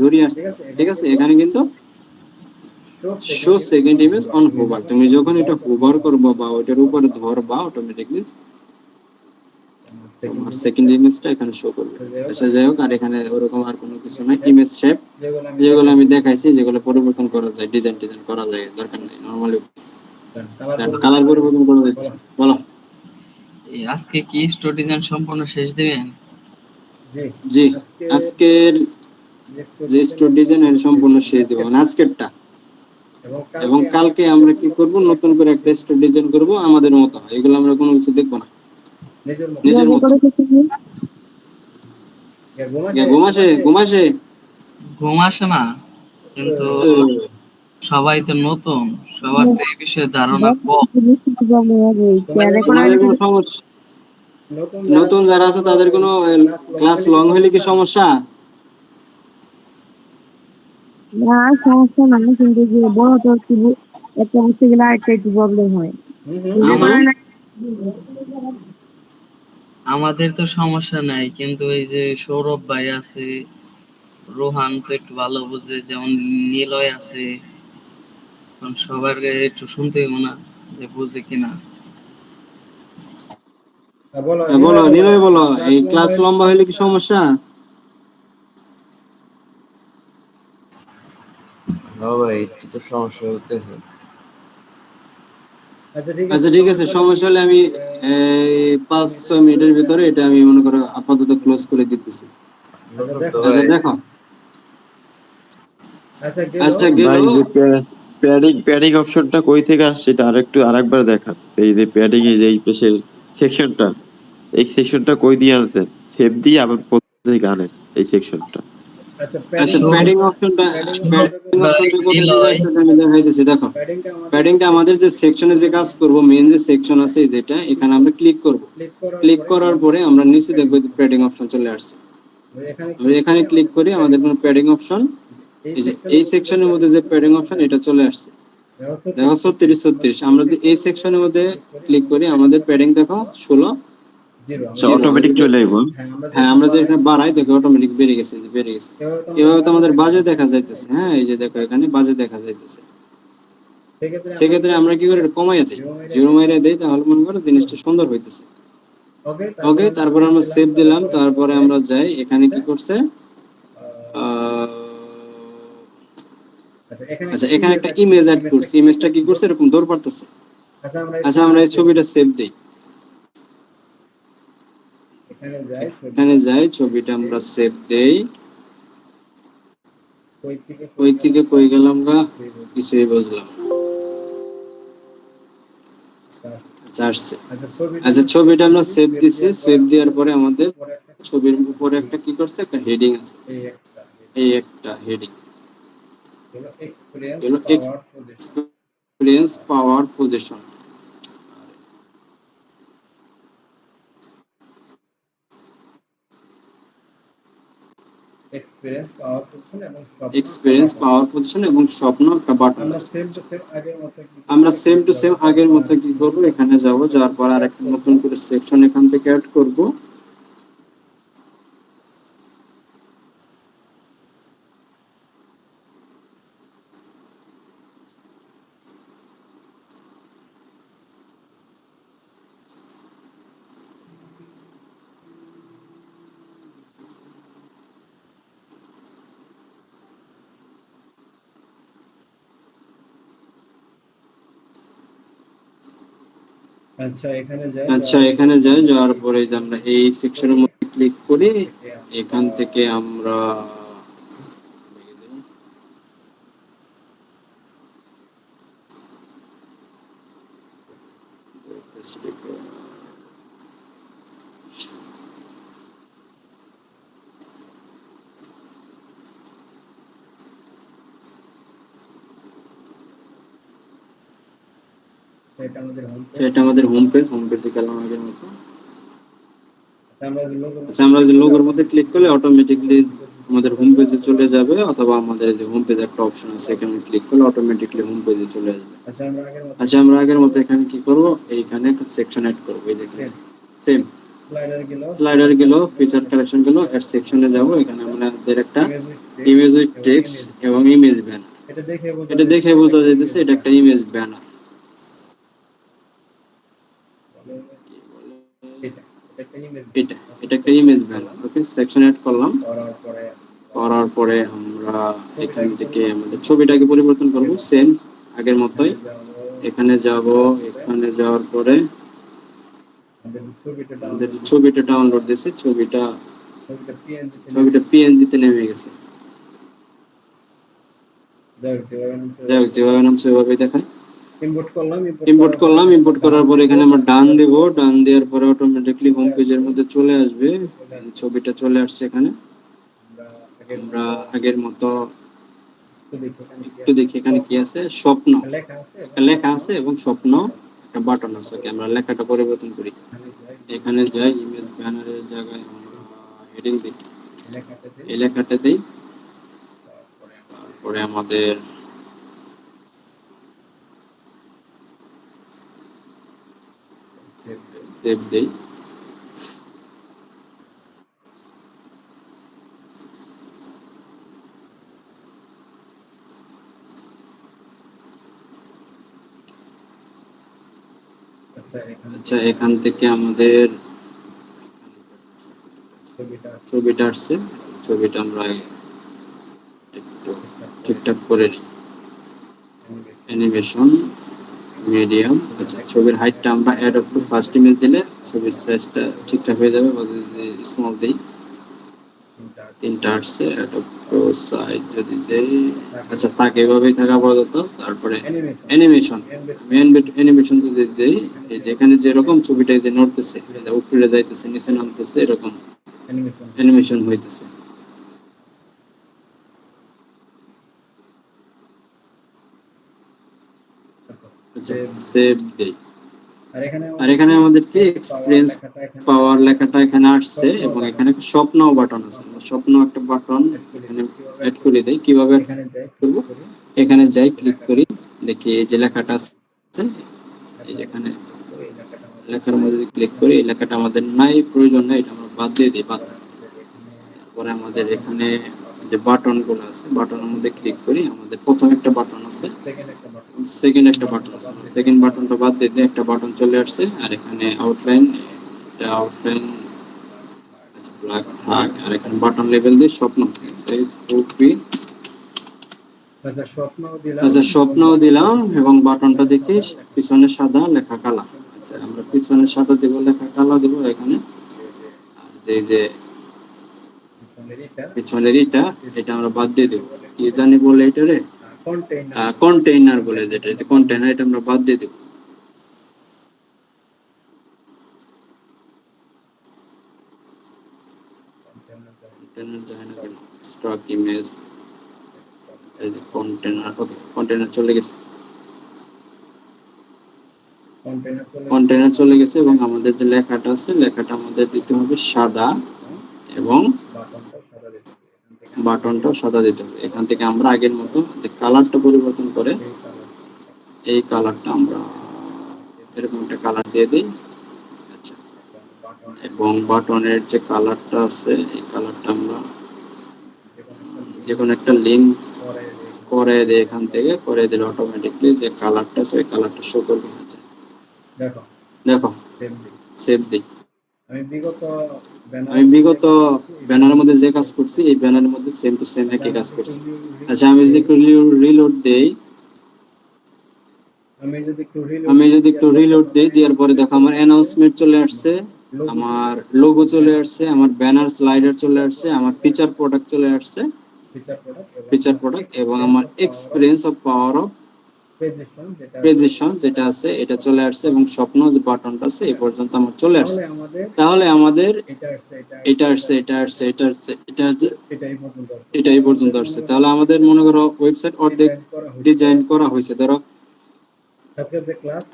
ধরি আসছে, ঠিক আছে। এখানে কিন্তু show second image on hover, তুমি যখন এটা হোভার করবে বা ওটার উপরে ধরবা, অটোমেটিকলি তোমার সেকেন্ড ইমেজটা এখানে শো করবে। আচ্ছা, যাই হোক, আর এখানে ওরকম আর কোনো কিছু নাই, ইমেজ শেপ যেগুলো আমি দেখাইছি, যেগুলো পরিবর্তন করা যায়, ডিজাইন করা যায়, দরকার নেই, নরমালি কালার পরিবর্তন করে দিচ্ছি। বলো। এই আজকে কি স্টোর ডিজাইন সম্পূর্ণ শেষ দিবেন? জি, আজকের যে স্টোর ডিজাইন এর সম্পূর্ণ শেষ দেব, মানে আজকেরটা, এবং কালকে আমরা কি করব, নতুন করে একটা স্টোর ডিজাইন করব আমাদের মতো, এগুলো আমরা কোনো কিছু দেখবো না, নিজের জলদি মতো। করে কিছু দিন। ঘুমাসে ঘুম আসে না, কিন্তু সবাই তো নতুন, সবার তো এই বিষয়ে ধারণা কম। তোমাদের কোনো সমস্যা, নতুন যারা আছে তাদের কোনো ক্লাস লং হলে কি সমস্যা? না, সমস্যা নাই, কিন্তু যে বড় তো একটু একটা বুঝতে গেলে আরেকটা একটু প্রবলেম হয়। বুঝতে আমার পারে না। আমাদের তো সমস্যা নাই, কিন্তু এই যে সৌরভ ভাই আছে, রোহান তো একটু ভালো বুঝে, যেমন নিলয় আছে, কারণ সবার একটু শুনতে হবে না যে বুঝে কিনা। বলো নিলয়, বলো, এই ক্লাস লম্বা হলে কি সমস্যা? হ্যাঁ ভাই, একটু তো সমস্যা হতেছে। আচ্ছা ঠিক আছে, সমস্যা হলে আমি 5-6 মিনিটের ভিতরে এটা আমি মনে করো আপাতত ক্লোজ করে দিতেছি। আচ্ছা দেখো, আচ্ছা গেল। ভাই যে প্যাডিং প্যাডিং অপশনটা কই থেকে আসছে এটা আরেকবার দেখান। এই যে প্যাডিং এই যে এই পেশের সেকশনটা, এই সেকশনটা কই দিয়ে আনতেন? সেভ দিয়ে আবার কোথা থেকে আনেন এই সেকশনটা? আচ্ছা সৌরভ প্যাডিং অপশনটা, সৌরভ ভাই কোথা থেকে নিলয়, আসছে সেটা আমি দেখাইতেছি। দেখো, প্যাডিংটা আমাদের যে সেকশনে যে কাজ করব, মেইন যে সেকশন আছে যেটা, এখানে আমরা ক্লিক করব। ক্লিক করার পরে আমরা নিচে দেখবো প্যাডিং অপশন চলে আসছে। আমরা এখানে ক্লিক করি, আমাদের কোনো প্যাডিং অপশন, এই যে এই সেকশনের মধ্যে যে প্যাডিং অপশন এটা চলে আসছে। দেখো 36 আমরা যদি এই সেকশনের মধ্যে ক্লিক করি, আমাদের প্যাডিং দেখো 16 0। অটোমেটিক চলে আইব। হ্যাঁ, আমরা যে এখানে বাড়াই দেখো অটোমেটিক বেড়ে গেছে, যে বেড়ে গেছে। এভাবে তো আমাদের বাজে দেখা যাইতেছে। হ্যাঁ, এই যে দেখো এখানে বাজে দেখা যাইতেছে। সেক্ষেত্রে আমরা কি করি, এটা কমাইয়া দিই, 0 মাইরা দেই, তাহলে মনে করো জিনিসটা সুন্দর হইতেছে। ওকে, তারপরে আমরা সেভ দিলাম। তারপরে আমরা যাই, এখানে কি করছে, আচ্ছা এখানে একটা ইমেজ অ্যাড করছি। ইমেজটা কি করছে, এরকম দৌড় পারতেছে। আচ্ছা আমরা এই ছবিটা সেভ দেই, এখানে যাই, ছবিটা আমরা সেভ দেই। ওই থেকে কই গেলাম গা, কিছুই বুঝলাম। আচ্ছা আসছে। আচ্ছা ছবিটা আমরা সেভ দিছি, সেভ দেওয়ার পরে আমাদের ছবির উপরে একটা কি করছে, একটা হেডিং আছে। এই একটা হেডিং হলো এক্সপেরিয়েন্স পাওয়ার পজিশন। এক্সপেরিয়েন্স পাওয়ার পজিশন এবং স্বপ্ন একটা বাটন আছে। আমরা সেম টু সেম আগের মতো কি করব, এখানে যাব, যাওয়ার পর আর একটা নতুন করে সেকশন এখান থেকে অ্যাড করব। আচ্ছা এখানে যাই, যাওয়ার পরে যে আমরা এই সেকশনের মধ্যে ক্লিক করি, এখান থেকে আমরা এটা আমাদের হোম পেজ। হোম পেজে গেলাম আগের মতো। আচ্ছা আমরা যে লোগোর মধ্যে ক্লিক করলে অটোমেটিকলি আমাদের হোম পেজে চলে যাবে, অথবা আমাদের যে হোম পেজ একটা অপশন আছে, এখানে ক্লিক করলে অটোমেটিকলি হোম পেজে চলে আসবে। আচ্ছা আমরা আগের মতো এখানে কি করব, এইখানে একটা সেকশন অ্যাড করব। এই দেখেন সেম স্লাইডার গেল, ফিচার কালেকশন গেল, এর সেকশনে যাব। এখানে আমাদের একটা ইমেজ উইথ টেক্সট এবং ইমেজ ব্যানার, এটা দেখে বোঝা যাইতেছে এটা একটা ইমেজ ব্যানার। এটা এটা একটা ইমেজ ব্যানার। ওকে, সেকশন অ্যাড করলাম। করার পরে আমরা এখান থেকে আমাদের ছবিটাকে পরিবর্তন করব সেম আগের মতোই। এখানে যাব, এখানে যাওয়ার পরে আমাদের ছবিটা ডাউনলোড দিয়েছে, ছবিটা পিএনজি তে নেমে গেছে। যাই হোক, যেভাবে নাম সেভাবে দেখায়। ইম্পোর্ট করলাম। ইম্পোর্ট করার পরে এখানে আমরা ডান দেব। ডান দেওয়ার পরে অটোমেটিকলি হোম পেজের মধ্যে চলে আসবে। ছবিটা চলে আসছে এখানে। আমরা আগের মতো একটু দেখি এখানে কি আছে, স্বপ্ন লেখা আছে এবং স্বপ্ন একটা বাটন আছে। ওকে, আমরা লেখাটা পরিবর্তন করি। এখানে যাই, ইমেজ ব্যানারের জায়গায় আমরা হেডিং দিই, এই লেখাটা দিই। তারপরে আমাদের সেভ দেই। আচ্ছা এখান থেকে আমাদের ছবিটা আসছে। ছবিটা আমরা একটু ঠিকঠাক করে নিই। Animation medium. আচ্ছা, ছবির হাইটটা আমরা add of to first image দিলে ছবির সাইজটা ঠিকঠাক হয়ে যাবে। বা যদি স্মল দিই, 3টা আসছে, অ্যাড অফ টু সাইজ যদি দেই, আচ্ছা তাকে এভাবেই থাকা আপাতত। তারপরে অ্যানিমেশন, অ্যানিমেশন যদি দেই, এই যে এখানে যেরকম ছবিটা এই যে নড়তেছে, এই যে উপরে যাইতেছে নিচে নামতেছে, এরকম অ্যানিমেশন হইতেছে। আচ্ছা, সেভ দেই। আর এখানে আমাদের কি এক্সপিরিয়েন্স পাওয়ার লেখাটা এখানে আসছে, এবং এখানে স্বপ্ন বাটন আছে। স্বপ্ন একটা বাটন এখানে অ্যাড করে দেই। কিভাবে করব? এখানে যাই, ক্লিক করি, দেখি এই যে লেখাটা আছে, এই যে এখানে লেখার মধ্যে ক্লিক করি, এই লেখাটা আমাদের নাই, প্রয়োজন নাই, এটা আমরা বাদ দিয়ে দিই, বাদ। তারপরে আমাদের এখানে যে বাটন গুলো আছে, বাটনের মধ্যে ক্লিক করি, আমাদের প্রথম একটা বাটন আছে, সেকেন্ড একটা বাটন আছে, সেকেন্ড বাটনটা বাদ দিয়ে দিই, একটা বাটন চলে আসছে। আর এখানে আউটলাইন, এটা আউটলাইন ব্ল্যাক থাক। আর এখানে বাটন লেভেল দিয়ে স্বপ্ন সাইজ 2 আচ্ছা, স্বপ্নও দিলাম, এবং বাটনটা দেখি পিছনে সাদা, লেখা কালা। আচ্ছা, আমরা পিছনে সাদা দেব, লেখা কালা দেব এখানে। আর এই যে পিছনের এটা আমরা বাদ দিয়ে দেব। কি জানি বলে এটারে, কন্টেইনার বলে, যেটা কন্টেইনার, এটা আমরা বাদ দিয়ে দেব। কন্টেইনার যায় না কেন? স্টক ইমেজ, এই যে কন্টেইনার, ওকে, কন্টেইনার চলে গেছে, কন্টেইনার চলে গেছে। এবং আমাদের যে লেখাটা আছে, লেখাটা আমাদের দিতে হবে সাদা, এবং বাটনটাও সাদা দিতে হবে। এখান থেকে আমরা আগের মতো যে কালারটা পরিবর্তন করে, এই কালারটা আমরা এরকম একটা কালার দিয়ে দিই। আচ্ছা, এবং বাটনের যে কালারটা আছে, এই কালারটা আমরা যে কোনো একটা লিঙ্ক করে দিই, এখান থেকে করে দিলে অটোমেটিকলি যে কালারটা আছে, ওই কালারটা শো করবে। দেখো, সেভ দিই। আমি বিগত ব্যানারের মধ্যে যে কাজ করছি, এই ব্যানারের মধ্যে সেম টু সেম একই কাজ করছি। আচ্ছা, আমি যদি একটু রিলোড দেই, দেওয়ার পরে দেখো আমার অ্যানাউন্সমেন্ট চলে আসছে, আমার লোগো চলে আসছে, আমার ব্যানার স্লাইডার চলে আসছে, আমার ফিচার প্রোডাক্ট চলে আসছে, এবং আমার experience of power of presentation যেটা আছে এটা চলে আসছে, এবং স্বপ্ন যে বাটনটা আছে এই পর্যন্ত আমার চলে আসছে। তাহলে আমাদের এটা আসছে, এটা এই পর্যন্ত আসছে। তাহলে আমাদের মনে করো ওয়েবসাইট অর্ধেক ডিজাইন করা হয়েছে। ধরো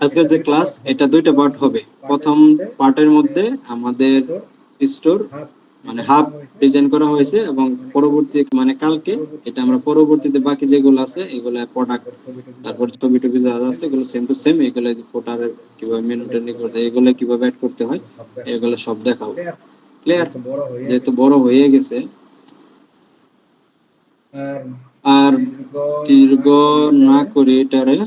আজকের যে ক্লাস, এটা 2টা পার্ট হবে। প্রথম পার্টের মধ্যে আমাদের স্টোর মানে হাব ডিজাইন করা হয়েছে, এবং পরবর্তী মানে কালকে এটা আমরা পরবর্তীতে বাকি যেগুলো আছে এগুলো প্রোডাক্ট, তারপর ছবি টবি যা আছে এগুলো সেম টু সেম, এগুলো ফোটার কিভাবে মেনুটেন করতে, এগুলো কিভাবে অ্যাড করতে হয়, এগুলো সব দেখাবো। ক্লিয়ার? যেহেতু বড় হয়ে গেছে, আর দীর্ঘ না করে এটারে,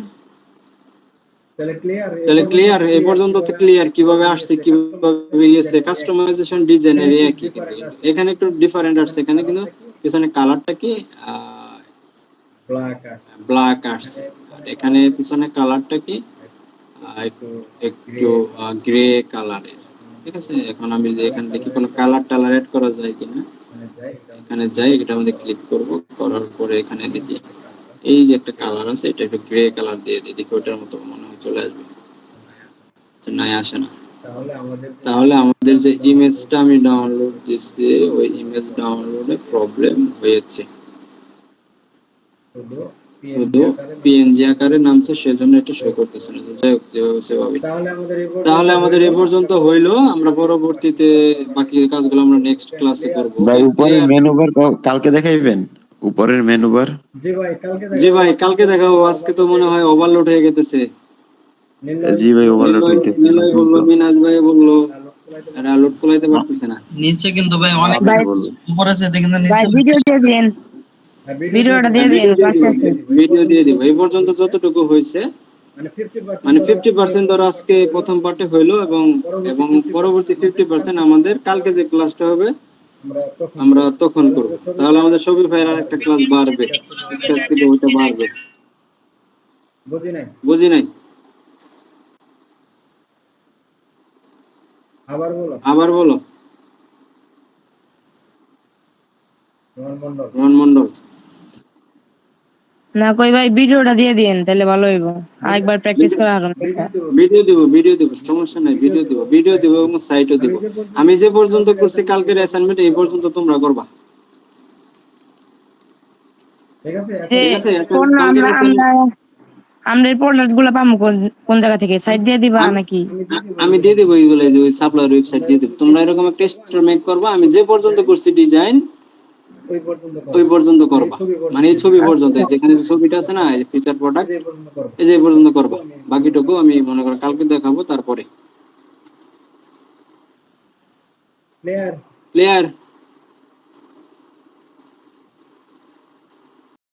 তাহলে ক্লিয়ার? এই পর্যন্ত তো ক্লিয়ার কিভাবে আসছে, কিভাবে গেছে। কাস্টমাইজেশন ডিজাইনের একই, কিন্তু এখানে একটু ডিফারেন্ট আসছে। এখানে কিন্তু পিছনে কালারটা কি ব্ল্যাক আসছে, আর এখানে পিছনে কালারটা কি একটু গ্রে কালারের। ঠিক আছে, এখন আমি যে এখান থেকে কোনো কালার টালার অ্যাড করা যায় কিনা, এখানে যাই, এটা আমাদের ক্লিক করব, করার পরে এখানে দেখি এই যে একটা কালার আছে, এটা একটু গ্রে কালার দিয়ে দিই, দেখি ওটার মতো মনে হয় চলে আসবে। নাই, আসে না। তাহলে আমাদের যে ইমেজটা আমি ডাউনলোড দিচ্ছি, ওই ইমেজ ডাউনলোডে প্রবলেম হয়েছে, শুধু পিএনজি আকারে নামছে, সেজন্য এটা শো করতেছে না। যাই হোক, যেভাবে সেভাবে। তাহলে আমাদের এ পর্যন্ত হইলো। আমরা পরবর্তীতে বাকি কাজগুলো আমরা নেক্সট ক্লাসে করব। ভাই উপরের মেনু বার কালকে দেখাইবেন? উপরের মেনু বার জি ভাই, কালকে দেখাবো। আজকে তো মনে হয় ওভারলোড হয়ে গেছে। জি ভাই, ওভারলোড হইতেছে। নিলয় বললো, মিনাজ ভাই বললো, এরা লোড কোলাইতে পারতেছে না। নিচে কিন্তু ভাই অনেক ভাই উপরে আছে, কিন্তু ভাই নিচে ভিডিও দিয়ে দিন, ভিডিওটা দিয়ে দিন ক্লাস শেষে। ভিডিও দিয়ে দিব। এই পর্যন্ত যতটুকু হয়েছে, মানে 50% ধরো আজকে প্রথম পার্টে হইলো, এবং পরবর্তী 50% আমাদের কালকে যে ক্লাসটা হবে আমরা তখন করব। তাহলে আমাদের শপিফাই এর একটা ক্লাস বাড়বে, আস্তে আস্তে ওইটা বাড়বে। বুঝি নাই? আবার বলো। রোহন মন্ডল। না কই ভাই ভিডিওটা দিয়ে দিন তাহলে ভালো হইব, আরেকবার প্র্যাকটিস করা হবে। ভিডিও দিব, সমস্যা নাই, ভিডিও দিব এবং সাইটও দিব। আমি যে পর্যন্ত করছি কালকের অ্যাসাইনমেন্ট এই পর্যন্ত তোমরা করবা, যে ঠিক আছে? এখন কোন কালকের আমরা assignment- আমরা আমরা এই প্রোডাক্ট গুলো পাবো কোন কোন জায়গা থেকে, সাইট দিয়ে দিবা নাকি? আমি দিয়ে দেবো এইগুলো, যে ওই সাপ্লায়ার ওয়েবসাইট দিয়ে দেবো। তোমরা এরকম একটা স্টোর মেক করবা, আমি যে পর্যন্ত করছি ডিজাইন ওই পর্যন্ত করবা, মানে এই ছবি পর্যন্ত, যেখানে যে ছবিটা আছে না ফিচার প্রোডাক্ট, এই যে এই পর্যন্ত করবা। বাকিটুকু আমি মনে করো কালকে দেখাবো। তারপরে প্লেয়ার